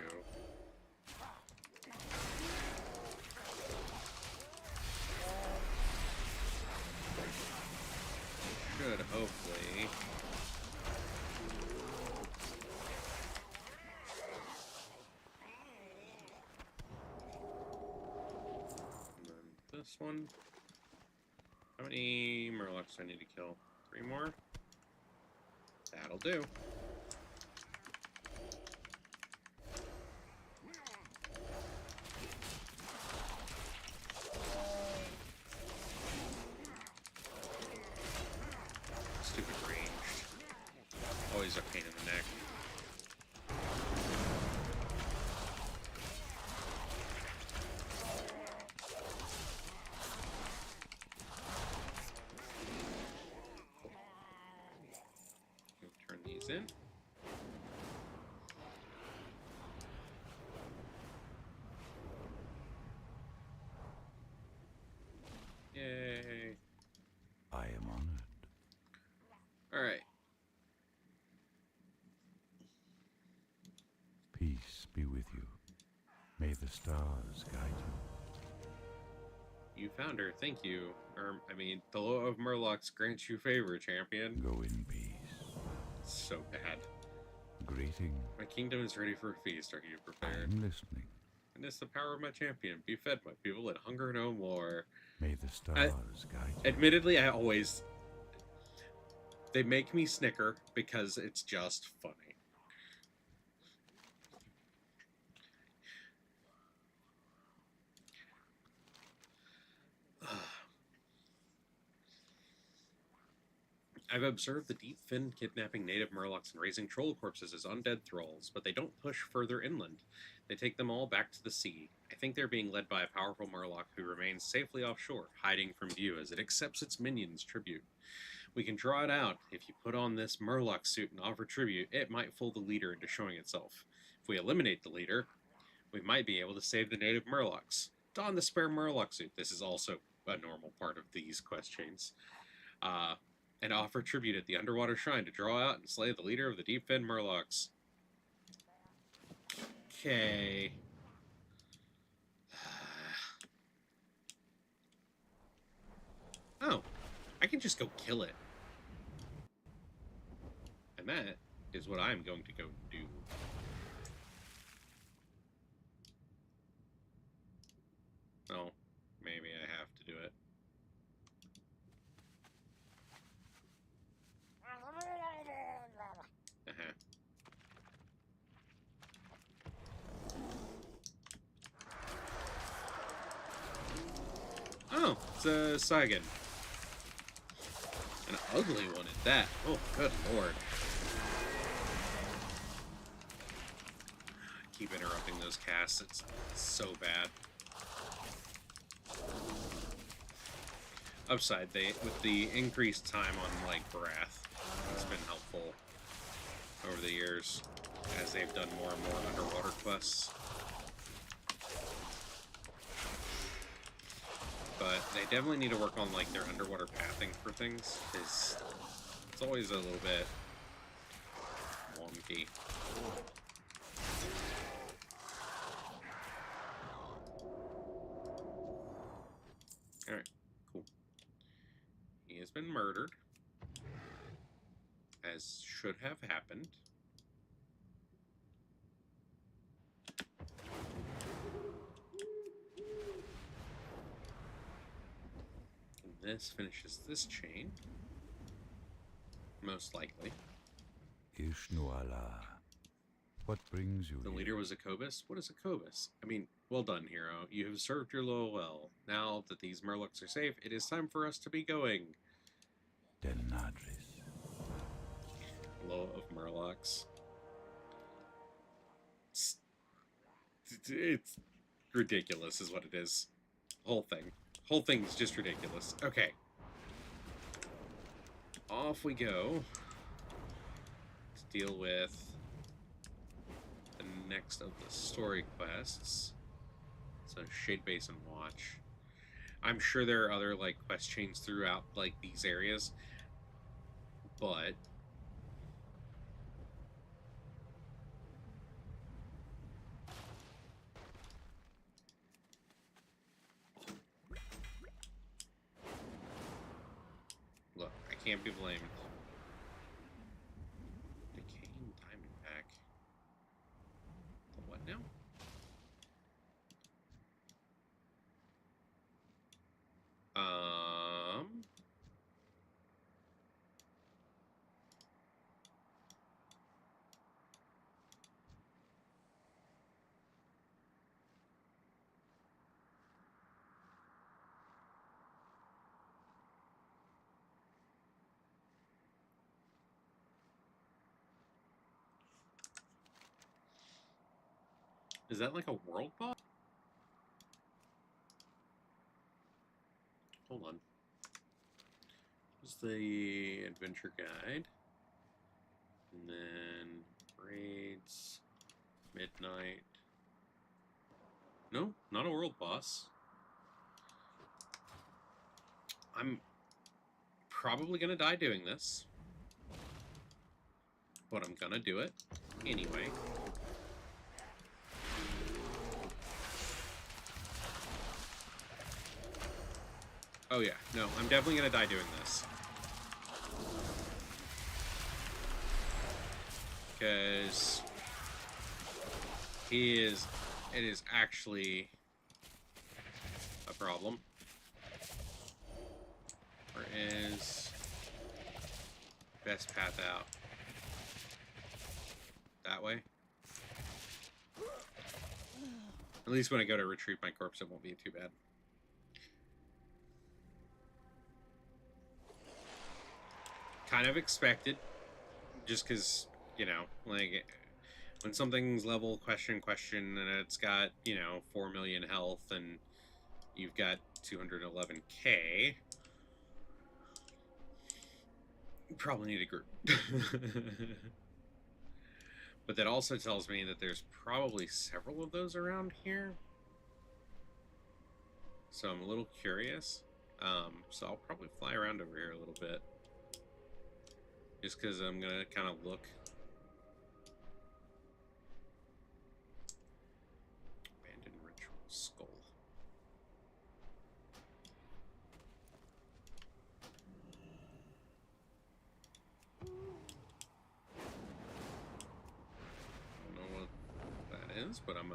Should, hopefully... This one. How many Murlocs do I need to kill? 3 more? That'll do. Stupid ranged. Always a pain in the neck. Turn these in. Yay. I am honored. Alright. Peace be with you. May the stars guide you. You found her, thank you. The law of Murlocs grants you favor, champion. Go in peace. So bad. Greeting. My kingdom is ready for a feast. Are you I prepared? am listening. Witness the power of my champion. Be fed, my people. Let hunger no more. May the stars guide you. Admittedly, they make me snicker because it's just funny. I've observed the deep-fin kidnapping native Murlocs and raising troll corpses as undead thralls, but they don't push further inland. They take them all back to the sea. I think they're being led by a powerful Murloc who remains safely offshore, hiding from view as it accepts its minions' tribute. We can draw it out. If you put on this Murloc suit and offer tribute, it might fool the leader into showing itself. If we eliminate the leader, we might be able to save the native Murlocs. Don the spare Murloc suit. This is also a normal part of these quest chains. And offer tribute at the underwater shrine to draw out and slay the leader of the deep-fin Murlocs. Okay. Oh, I can just go kill it. And that is what I'm going to go do. Oh, maybe I have to do it. Oh, it's a Saigon. An ugly one at that. Oh, good lord. I keep interrupting those casts. It's so bad. Upside, with the increased time on, like, Wrath, it's been helpful over the years as they've done more and more underwater quests. But they definitely need to work on, like, their underwater pathing for things, because it's always a little bit wonky. Alright, cool. He has been murdered, as should have happened. This finishes this chain. Most likely. Ishnuala. What brings you The here? leader was a Cobus? What is a Cobus? I mean, Well done, hero. You have served your law well. Now that these Murlocs are safe, it is time for us to be going. Denadris. Law of Murlocs. It's ridiculous is what it is. Whole thing. Whole thing's just ridiculous. Okay. Off we go to deal with the next of the story quests. So Shade Basin Watch. I'm sure there are other like quest chains throughout like these areas, but look, I can't be blamed. Decaying diamond pack. The what now? Is that like a world boss? Hold on. Here's the adventure guide. And then raids, midnight. No, not a world boss. I'm probably gonna die doing this, but I'm gonna do it anyway. Oh yeah, no, I'm definitely gonna die doing this. Because it is actually a problem. Where is best path out? That way? At least when I go to retrieve my corpse, it won't be too bad. Kind of expected, just because, you know, like, when something's level question, and it's got, you know, 4 million health, and you've got 211k, you probably need a group. But that also tells me that there's probably several of those around here. So I'm a little curious. So I'll probably fly around over here a little bit. Just because I'm going to kind of look. Abandoned Ritual Skull. I don't know what that is, but I'm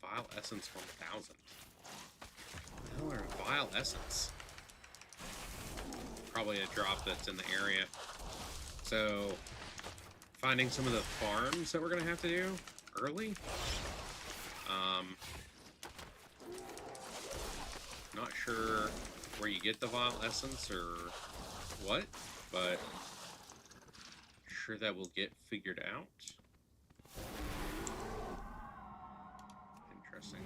Vile Essence 1000. What the hell are Vile Essence? Probably a drop that's in the area. So, finding some of the farms that we're going to have to do early. Not sure where you get the Vile Essence or what, but sure that will get figured out. Interesting.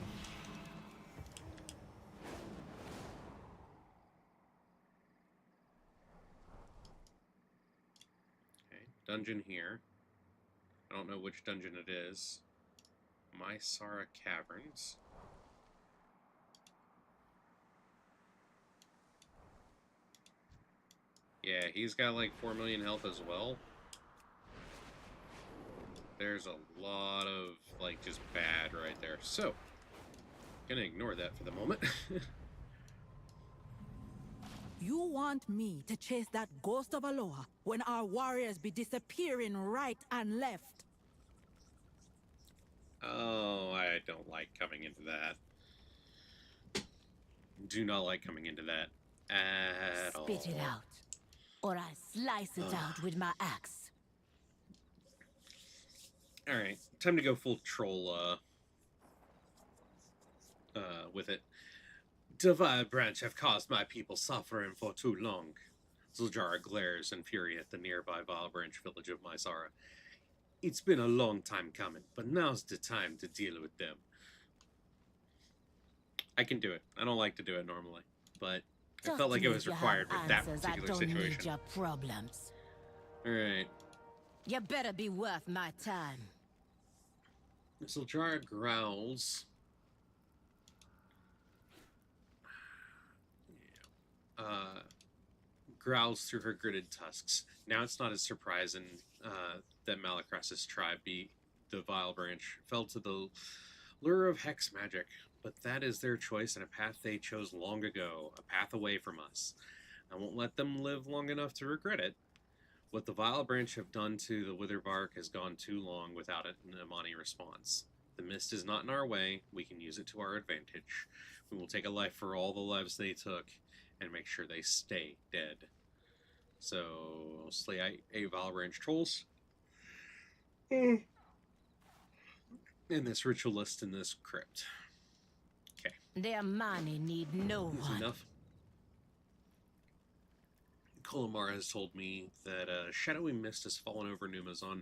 Okay, dungeon here. I don't know which dungeon it is. Mysara Caverns. Yeah, he's got like 4 million health as well. There's a lot of, like, just bad right there. So, gonna ignore that for the moment. You want me to chase that ghost of Aloha when our warriors be disappearing right and left? Oh, I don't like coming into that. Do not like coming into that at all. Spit it out, or I slice it out with my axe. Alright, time to go full troll, with it. The vile branch have caused my people suffering for too long. Zuljara glares in fury at the nearby vile branch village of Mysara. It's been a long time coming, but now's the time to deal with them. I can do it. I don't like to do it normally, but I felt like it was required with that particular situation. I don't need your problems. Alright. You better be worth my time. Zuljara growls. Growls through her gritted tusks. Now it's not as surprising that Malacras's tribe, the Vile Branch, fell to the lure of hex magic, but that is their choice and a path they chose long ago, a path away from us. I won't let them live long enough to regret it. What the Vile Branch have done to the Witherbark has gone too long without an Amani response. The mist is not in our way. We can use it to our advantage. We will take a life for all the lives they took and make sure they stay dead. So, slay 8 Vile Branch trolls. In this ritualist in this crypt. Okay. The Amani need no one. Enough. Kolomara has told me that a shadowy mist has fallen over Numazon.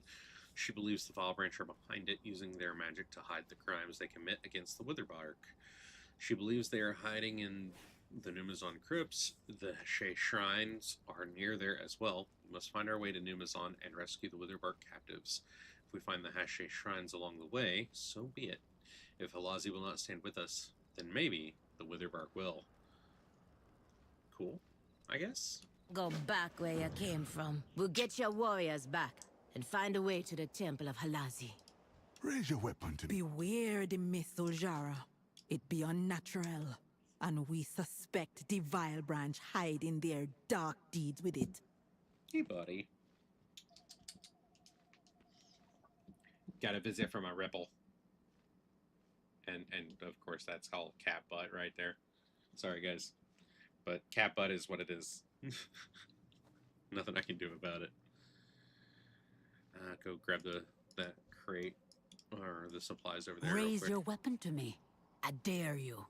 She believes the Vile Branch are behind it, using their magic to hide the crimes they commit against the Witherbark. She believes they are hiding in the Numazon crypts. The Hashay shrines are near there as well. We must find our way to Numazon and rescue the Witherbark captives. If we find the Hashay shrines along the way, so be it. If Halazi will not stand with us, then maybe the Witherbark will. Cool, I guess. Go back where you came from. We'll get your warriors back and find a way to the Temple of Halazi. Raise your weapon to me. Beware the myth, Zuljara. It be unnatural, and we suspect the Vile Branch hide in their dark deeds with it. Hey, buddy. Got a visit from a rebel. And of course that's called cat butt right there. Sorry guys. But cat butt is what it is. Nothing I can do about it. Go grab that crate or the supplies over there. Raise your weapon to me. I dare you.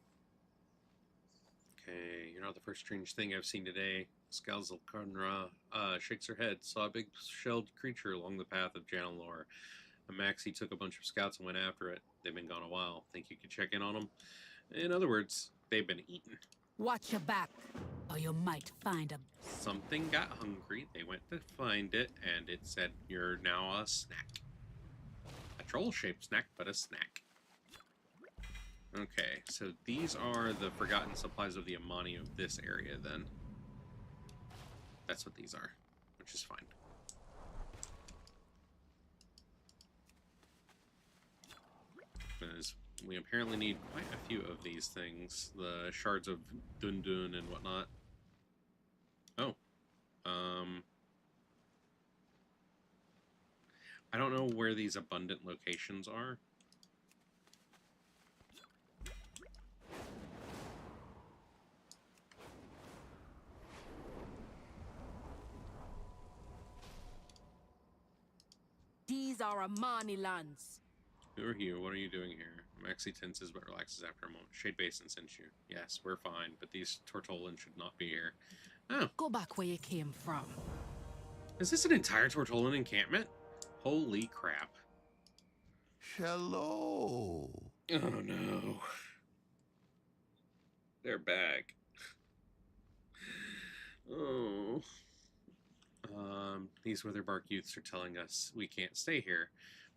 Okay, you're not the first strange thing I've seen today. Scalzel Karnra shakes her head. Saw a big shelled creature along the path of Janalor. Maxie took a bunch of scouts and went after it. They've been gone a while. Think you could check in on them? In other words, they've been eaten. Watch your back, or you might find a... Something got hungry. They went to find it, and it said, "You're now a snack." A troll-shaped snack, but a snack. Okay, so these are the forgotten supplies of the Amani of this area, then. That's what these are, which is fine. Because we apparently need quite a few of these things. The shards of Dundun and whatnot. Oh. I don't know where these abundant locations are. These are Amani lands. Who are you? What are you doing here? Maxie tenses but relaxes after a moment. Shade Basin sent you. Yes, we're fine, but these Tortolan should not be here. Oh. Go back where you came from. Is this an entire Tortolan encampment? Holy crap. Hello. Oh no. They're back. Oh. These Witherbark youths are telling us we can't stay here.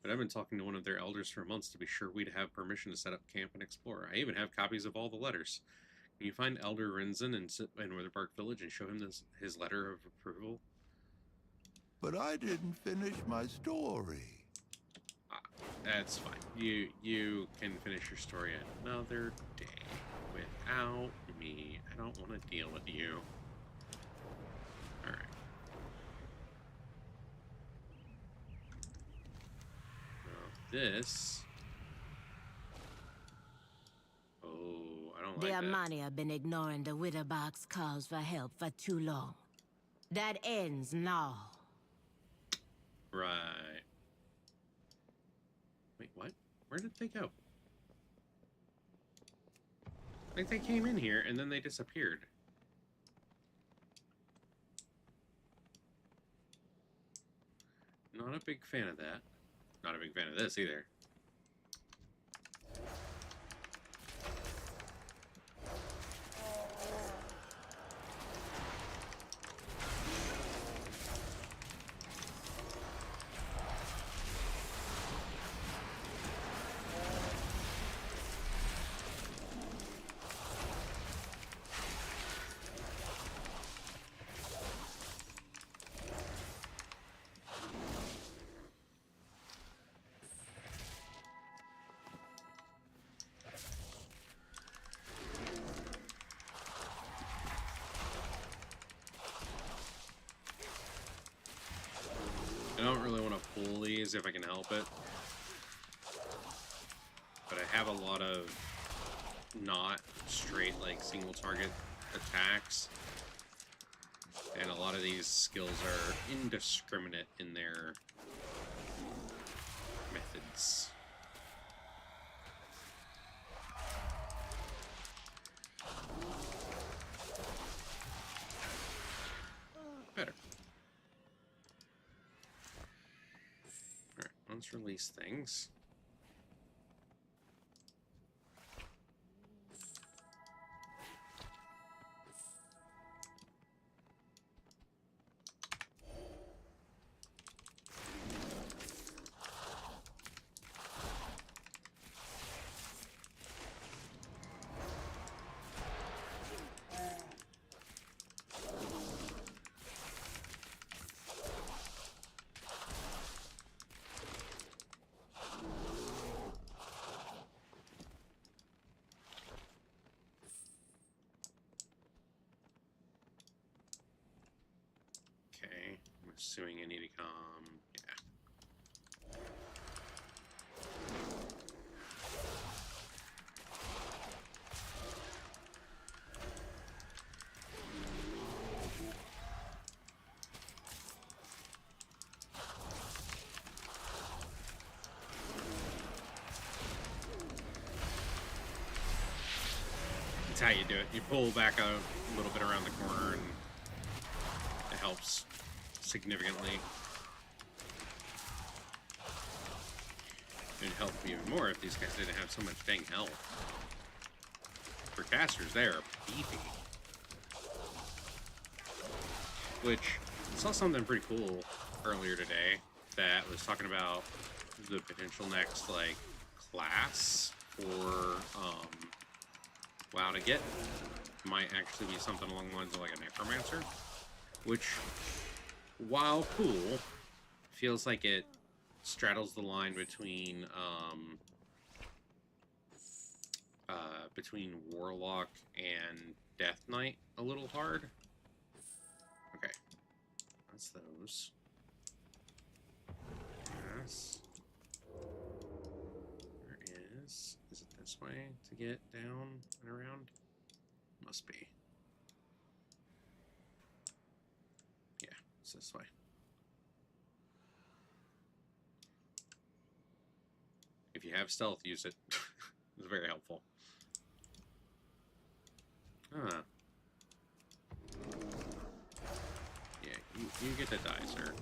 But I've been talking to one of their elders for months to be sure we'd have permission to set up camp and explore. I even have copies of all the letters. Can you find Elder Rinzen in Witherbark Village and show him his letter of approval? But I didn't finish my story. That's fine. You can finish your story another day without me. I don't want to deal with you. this. Oh, I don't The like that. Amani have been ignoring the Widowbox calls for help for too long. That ends now. Right. Wait, what? Where did they go? Like, they came in here and then they disappeared. Not a big fan of that. Not a big fan of this either. I don't really want to pull these if I can help it. But I have a lot of not straight, like, single target attacks. And a lot of these skills are indiscriminate in their methods. Better. Alright, let's release things. Okay, I'm assuming I need to come. Yeah. That's how you do it. You pull back a little bit around the corner and it helps significantly. It'd help even more if these guys didn't have so much dang health. For casters, they are beefy. Which, I saw something pretty cool earlier today that was talking about the potential next, like, class for, WoW to get. Might actually be something along the lines of, like, a necromancer. Which, while cool, feels like it straddles the line between between Warlock and Death Knight a little hard. Okay, that's those. Yes. There is. Is it this way to get down and around? Must be. Yeah, it's this way. If you have stealth, use it. It's very helpful. Huh. Yeah, you get to die, sir.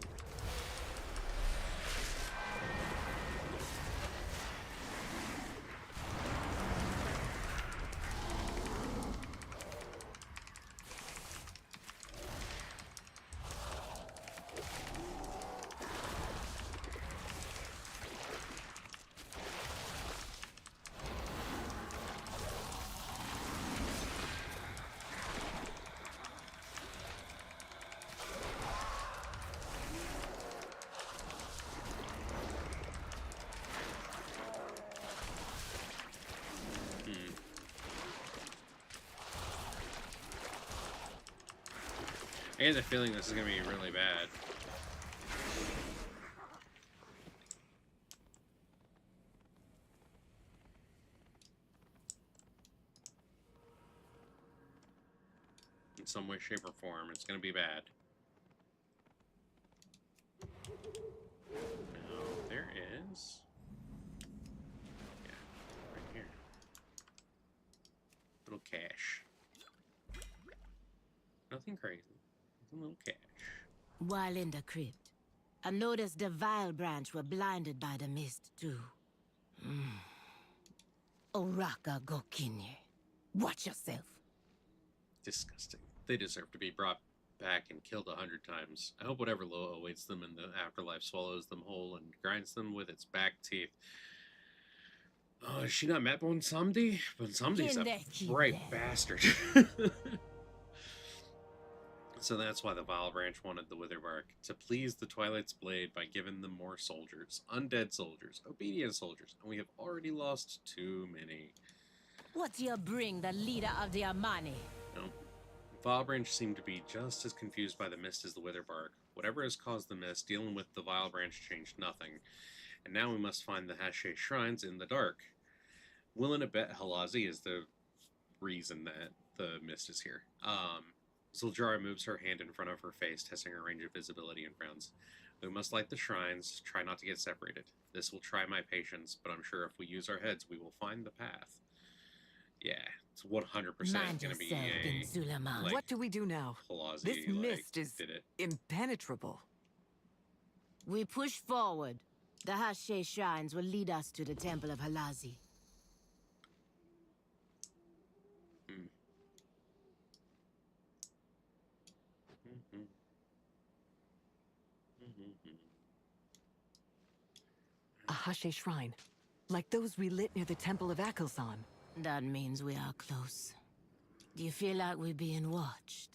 I get the feeling this is going to be really bad. in some way, shape, or form. It's gonna be bad. Now, there is... Yeah, right here. Little cache. Nothing crazy. Just a little cache. While in the crypt, I noticed the Vile Branch were blinded by the mist, too. Oraka Gokinye. Watch yourself. Disgusting. They deserve to be brought back and killed 100 times. I hope whatever Loa awaits them in the afterlife swallows them whole and grinds them with its back teeth. Oh, has she not met Bonsamdi? Bonsamdi's a bright bastard. So that's why the Vile Branch wanted the Witherbark, to please the Twilight's Blade by giving them more soldiers. Undead soldiers, obedient soldiers, and we have already lost too many. What do you bring the leader of the Amani? No. Vile Branch seemed to be just as confused by the mist as the Witherbark. Whatever has caused the mist, dealing with the Vile Branch changed nothing. And now we must find the Hashe shrines in the dark. Willing to bet Halazi is the reason that the mist is here. Zuljara moves her hand in front of her face, testing her range of visibility, and frowns. We must light the shrines, try not to get separated. This will try my patience, but I'm sure if we use our heads, we will find the path. Yeah, it's 100% going to be a... Like, what do we do now? Halazi, This mist is did it. impenetrable. We push forward. The Hashe shrines will lead us to the Temple of Halazi. A Hashe shrine, like those we lit near the Temple of Akelsan. That means we are close. Do you feel like we're being watched?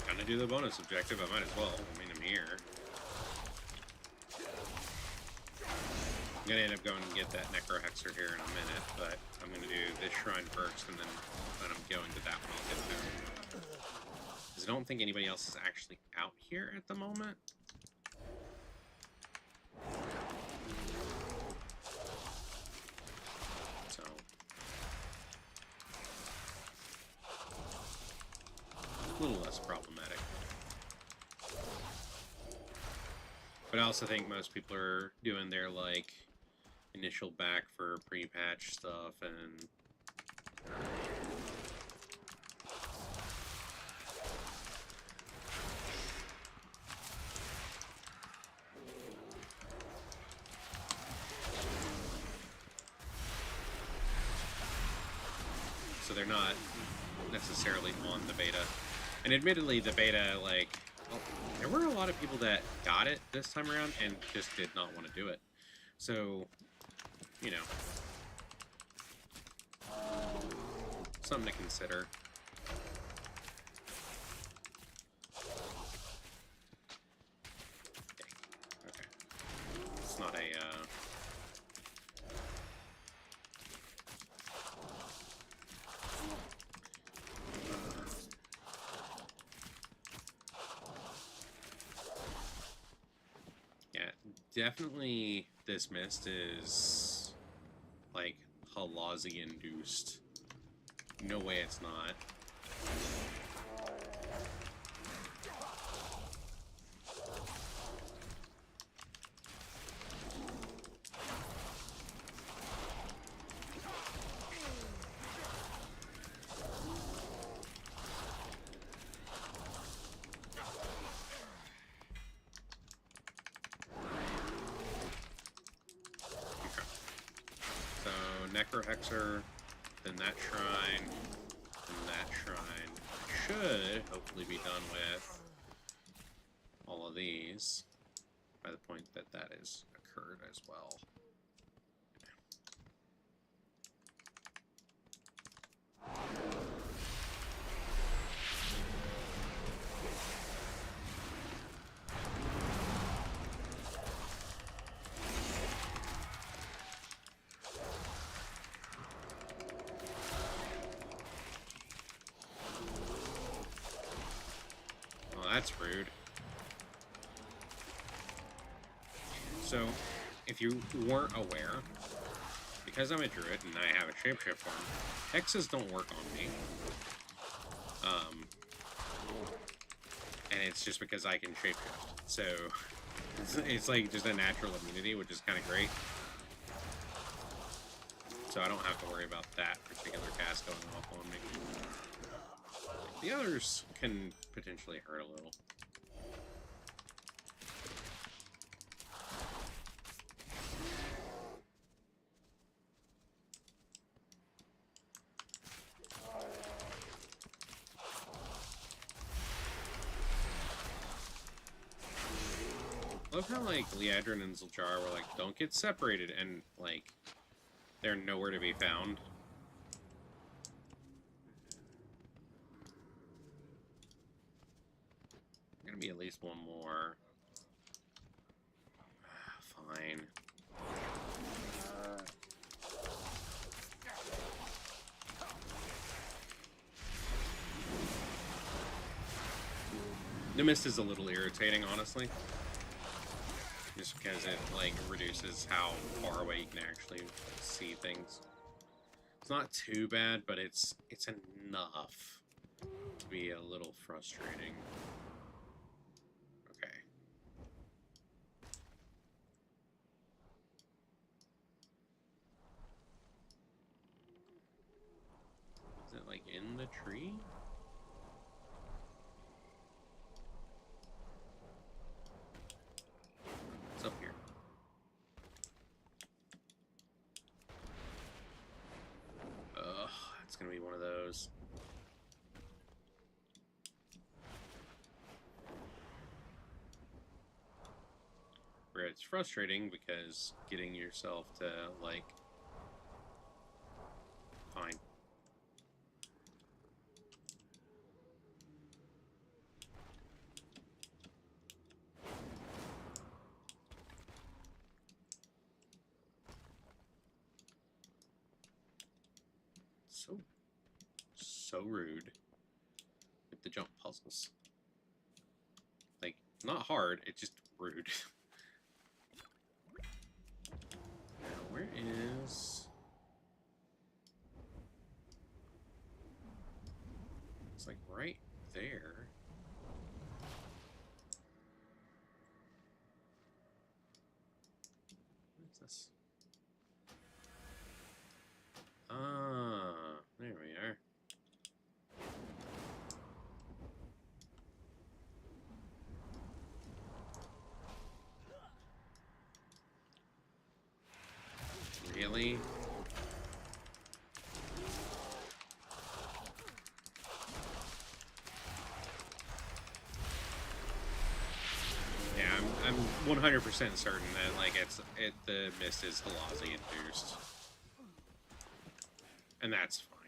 Gonna do the bonus objective, I might as well. I mean, I'm here. I'm gonna end up going and get that Necrohexer here in a minute, but I'm gonna do this shrine first, and then when I'm going to that one, I'll get there. Because I don't think anybody else is actually out here at the moment. So... a little less problematic. But I also think most people are doing their, like, initial back for pre-patch stuff, and... so they're not necessarily on the beta. And admittedly, the beta, like, well, there were a lot of people that got it this time around and just did not want to do it. So, you know, something to consider. Okay. It's not a, definitely this mist is, like, Halazi induced. No way it's not. Necrohexer, then that shrine, then that shrine. Should hopefully be done with all of these by the point that that has occurred as well. that's rude. So, if you weren't aware, because I'm a druid and I have a shapeshift form, hexes don't work on me. And it's just because I can shapeshift. So, it's like just a natural immunity, which is kind of great. So I don't have to worry about that particular cast going off on me. The others can potentially hurt a little. I love how, like, Liadrin and Zul'Jara were like, don't get separated, and, like, they're nowhere to be found. Gonna be at least one more. Fine. The mist is a little irritating, honestly. Just because it, like, reduces how far away you can actually see things. It's not too bad, but it's enough to be a little frustrating. Okay. Is it, like, in the tree? It's up here. Ugh, it's gonna be one of those. Where it's frustrating because getting yourself to, like... Fine. So rude with the jump puzzles. Like, not hard, it's just rude. Now, where is... It's like right there. What is this? Ah, there we are. Really? Yeah, I'm 100% certain that, like, the mist is Halazi induced. And that's fine.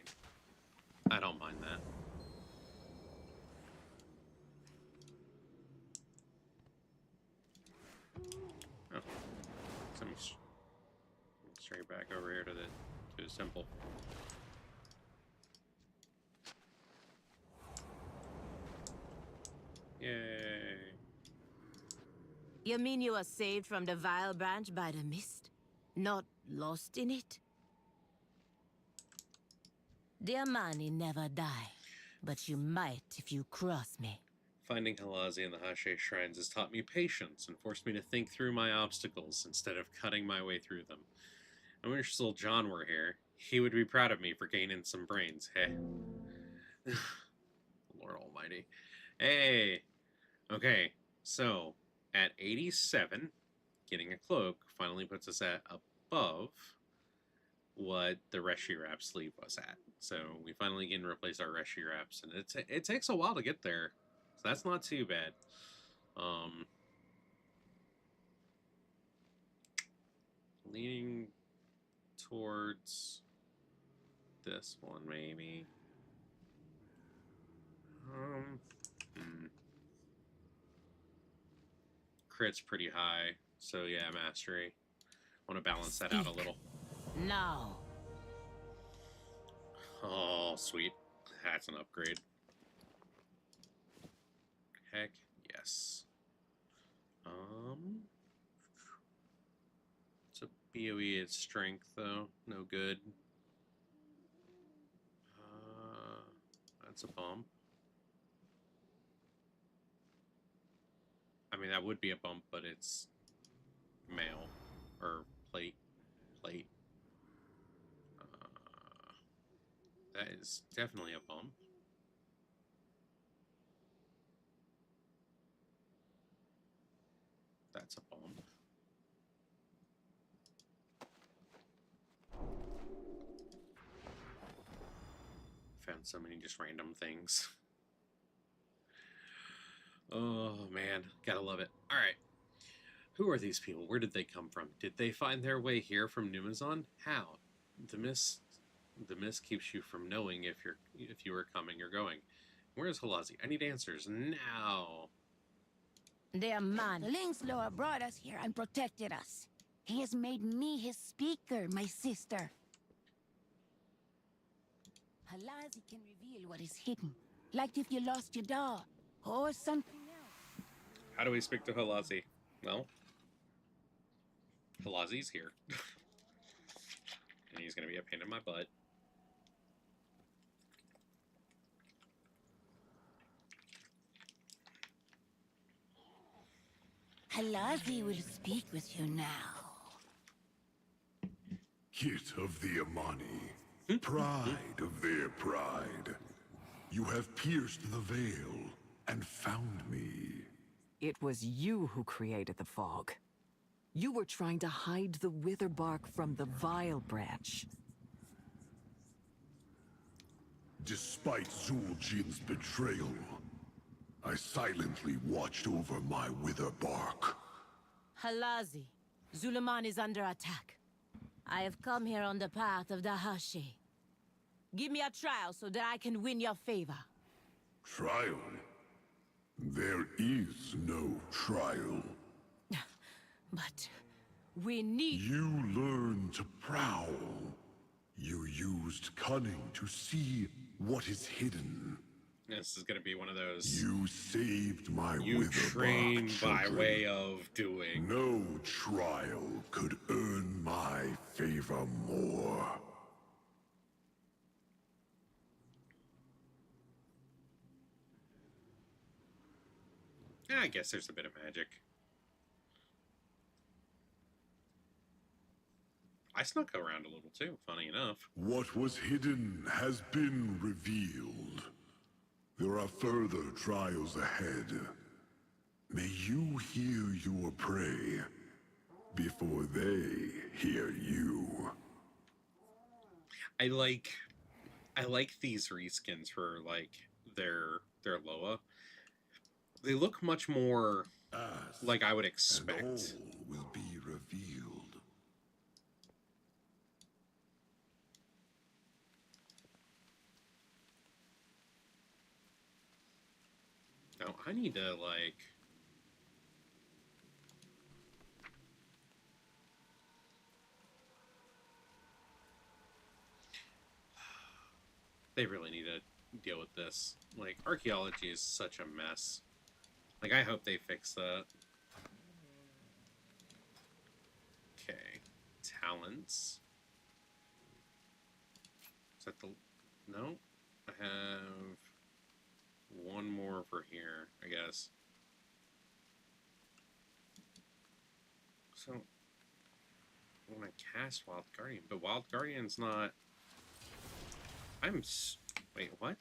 I don't mind that. Oh. Let me straight back over here to the simple. Yay. You mean you were saved from the vile branch by the mist? Not lost in it? The Amani never die, but you might if you cross me. Finding Halazi in the Hashe shrines has taught me patience and forced me to think through my obstacles instead of cutting my way through them. I wish Soul John were here. He would be proud of me for gaining some brains. Hey. Lord almighty. Hey. Okay, so at 87, getting a cloak finally puts us at above what the Reshi Wrap sleeve was at. So we finally can replace our Reshi Wraps, and it takes a while to get there. So that's not too bad. Leaning towards this one, maybe. Crit's pretty high, so yeah, mastery. Want to balance that out a little. Now. Oh, sweet. That's an upgrade. heck yes. It's a BOE at strength though, no good. That's a bump. I mean, that would be a bump, but it's mail or plate. That is definitely a bump. That's a bump. Found so many just random things. Oh man, gotta love it. All right. Who are these people? Where did they come from? Did they find their way here from Numazon? How? The mist keeps you from knowing if you are coming or going. Where's Halazi? I need answers now. The Amani. The Lynx Lord brought us here and protected us. He has made me his speaker, my sister. Halazi can reveal what is hidden, like if you lost your dog, or something else. How do we speak to Halazi? Well, Halazi's here. And he's gonna be a pain in my butt. Halazi will speak with you now. Hit of the Amani, pride of their pride. You have pierced the veil and found me. It was you who created the fog. You were trying to hide the wither bark from the vile branch. Despite Zuljin's betrayal, I silently watched over my wither bark. Halazi, Zulaman is under attack. I have come here on the path of the Hashi. Give me a trial so that I can win your favor. Trial? There is no trial. But we need... You learned to prowl. You used cunning to see what is hidden. This is gonna be one of those. You saved my You wither train bark, by children. way of doing. No trial could earn my favor more. I guess there's a bit of magic. I snuck around a little too, funny enough. What was hidden has been revealed. There are further trials ahead. May you hear your prey before they hear you. I like these reskins for like their Loa. They look much more Ask, like I would and expect. all will be revealed. Now I need to like they really need to deal with this. Like archaeology is such a mess. Like I hope they fix that. Okay. Talents. Is that the no? I have one more over here, I guess. So, I want to cast Wild Guardian, but Wild Guardian's not... Wait, what?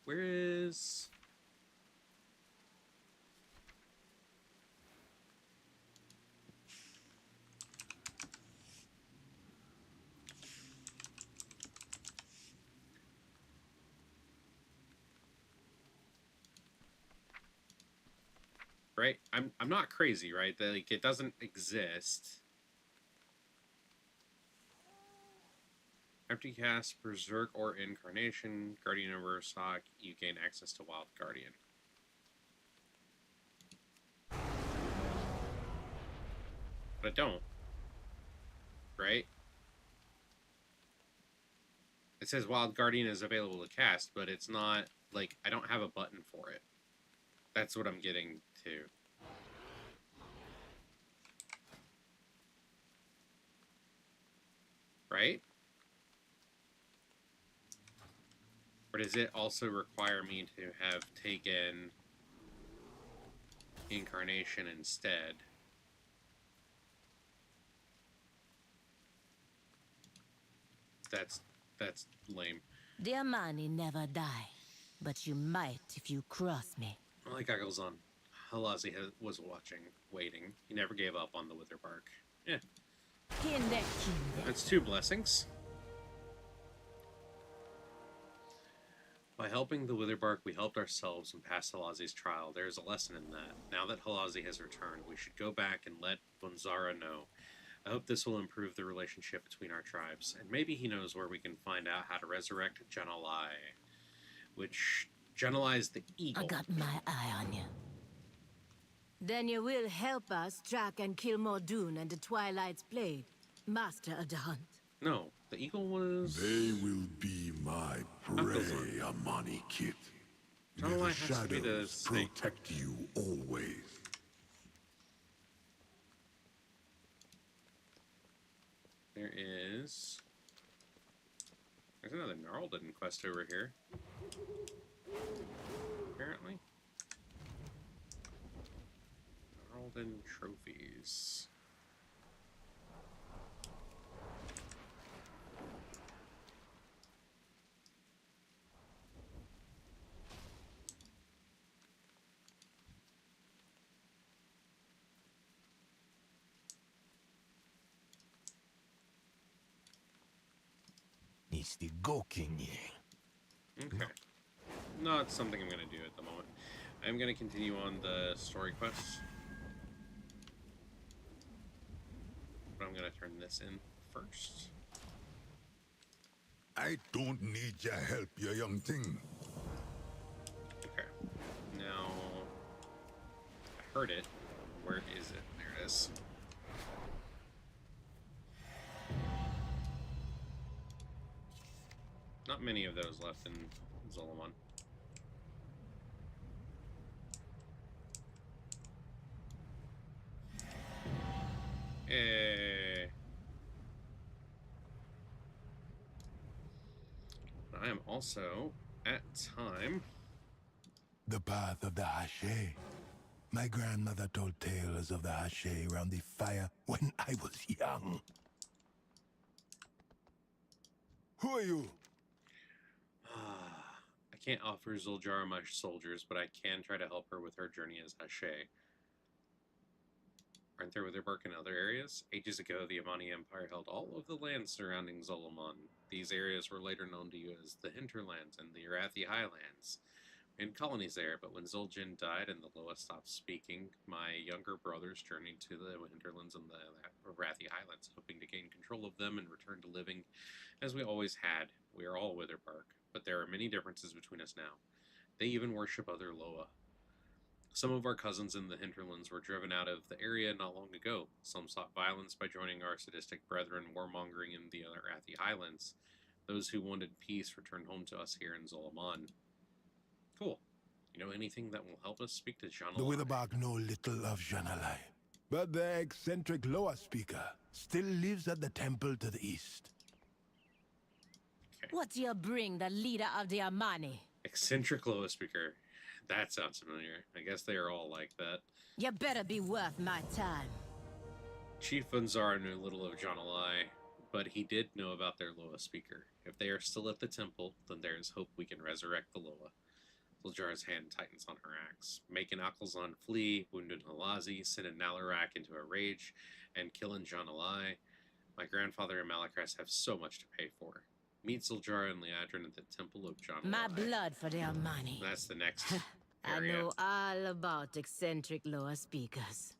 Where is... Right? I'm not crazy, right? That, like, it doesn't exist. After you cast Berserk or Incarnation, Guardian over stock, you gain access to Wild Guardian. But I don't. Right? It says Wild Guardian is available to cast, but it's not like, I don't have a button for it. That's what I'm getting to. Right? Or does it also require me to have taken incarnation instead? That's lame. The Amani never die, but you might if you cross me. Like Goggles on. Halazi was watching, waiting. He never gave up on the Witherbark. Yeah. That's 2 blessings. By helping the Witherbark, we helped ourselves and passed Halazi's trial. There is a lesson in that. Now that Halazi has returned, we should go back and let Bunzara know. I hope this will improve the relationship between our tribes, and maybe he knows where we can find out how to resurrect Janalai. Which, Janalai is the eagle. I got my eye on you. Then you will help us track and kill Mordoon and the Twilight's Blade, Master of the Hunt. No, the eagle was... They will be my prey, Amani Kid. May the shadows protect you always. There's another Gnarlden quest over here. Apparently. Gnarlden trophies. Okay. Not something I'm going to do at the moment. I'm going to continue on the story quests. But I'm going to turn this in first. I don't need your help, you young thing. Okay. Now, I heard it. Where is it? There it is. Not many of those left in Zolomon. I am also at time. The path of the Hache. My grandmother told tales of the Hache around the fire when I was young. Who are you? I can't offer Zuljara my soldiers, but I can try to help her with her journey as Hache. Aren't there Witherbark in other areas? Ages ago, the Amani Empire held all of the lands surrounding Zolomon. These areas were later known to you as the Hinterlands and the Arathi Highlands. We had colonies there, but when Zul'jin died and the Loa stopped speaking, my younger brothers journeyed to the Hinterlands and the Arathi Highlands, hoping to gain control of them and return to living as we always had. We are all Witherbark, but there are many differences between us now. They even worship other Loa. Some of our cousins in the Hinterlands were driven out of the area not long ago. Some sought violence by joining our sadistic brethren warmongering in the Arathi Highlands. Those who wanted peace returned home to us here in Zolomon. Cool. You know anything that will help us speak to Janalai? The Witherbark know little of Janalai, but the eccentric Loa speaker still lives at the temple to the east. Okay. What do you bring the leader of the Amani? Eccentric Loa speaker. That sounds familiar. I guess they are all like that. You better be worth my time. Chief Bunzara knew little of Janalai, but he did know about their Loa speaker. If they are still at the temple, then there is hope we can resurrect the Loa. Zuljara's hand tightens on her axe. Making Akelzon flee, wounded Halazi, sending Nalarak into a rage, and killing Janalai. My grandfather and Malakras have so much to pay for. Meet Zuljara and Liadrin at the Temple of Janalai. My blood for the Amani. That's the next I area. know all about eccentric Loa speakers.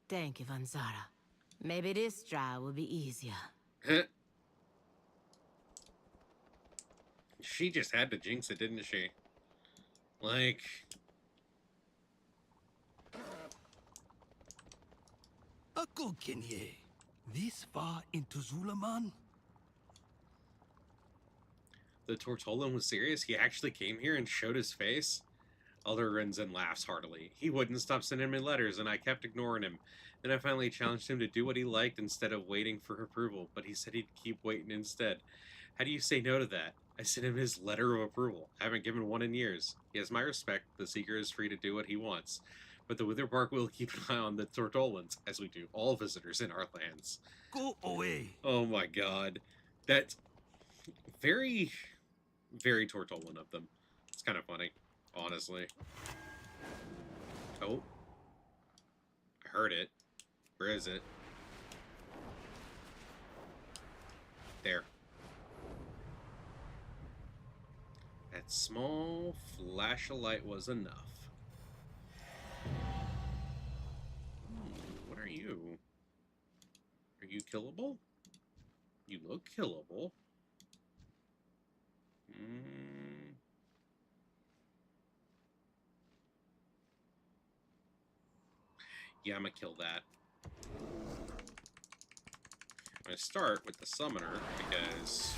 Thank you, Bunzara. Maybe this trial will be easier. She just had to jinx it, didn't she? Like... Akulkenye, this far into Zulaman? the Tortolan was serious? He actually came here and showed his face? Elder grins and laughs heartily. He wouldn't stop sending me letters, and I kept ignoring him. Then I finally challenged him to do what he liked instead of waiting for approval, but he said he'd keep waiting instead. How do you say no to that? I sent him his letter of approval. I haven't given one in years. He has my respect. The Seeker is free to do what he wants. But the Wither Park will keep an eye on the Tortolans, as we do all visitors in our lands. Go away. Oh my god. That's very, very Tortolan of them. It's kind of funny, honestly. Oh. I heard it. Where is it? There. That small flash of light was enough. What are you? Are you killable? You look killable. Yeah, I'm gonna kill that. I'm gonna start with the summoner because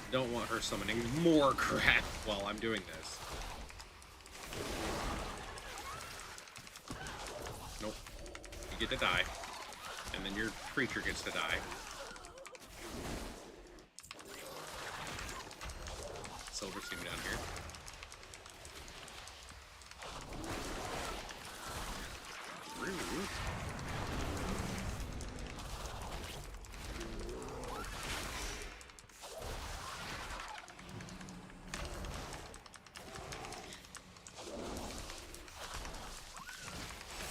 I don't want her summoning more crap while I'm doing this. Nope. You get to die. And then your creature gets to die. Silver team down here. Rude.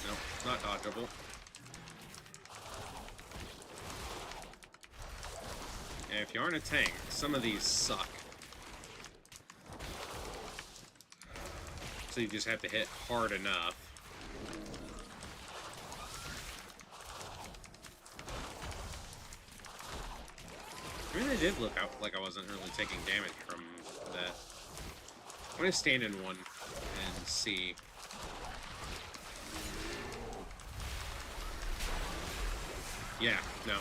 Nope, not dodgeable. And if you aren't a tank, some of these suck. So you just have to hit hard enough. I mean, it did look out like I wasn't really taking damage from that. I'm gonna stand in one and see. Yeah, no.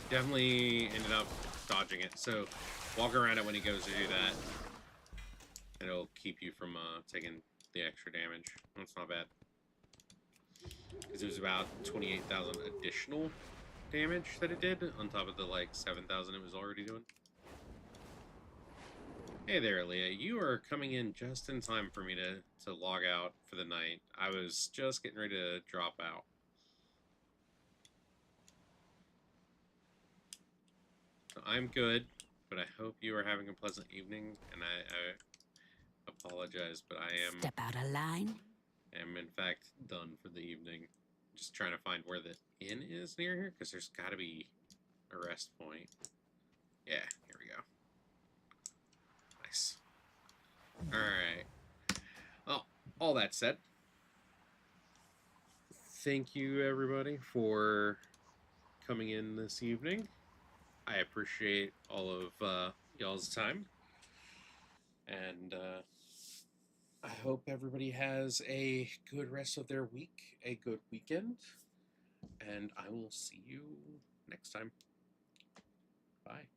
Definitely ended up dodging it. So walk around it when he goes to do that. And it'll keep you from taking the extra damage. That's not bad. Because it was about 28,000 additional damage that it did, on top of the, like, 7,000 it was already doing. Hey there, Leah. You are coming in just in time for me to log out for the night. I was just getting ready to drop out. So I'm good, but I hope you are having a pleasant evening, and I apologize, but I am... Step out of line. am in fact done for the evening. Just trying to find where the inn is near here, because there's got to be a rest point. Yeah, here we go. Nice. Alright. Well, all that said, thank you everybody for coming in this evening. I appreciate all of y'all's time. And I hope everybody has a good rest of their week, a good weekend, and I will see you next time. Bye.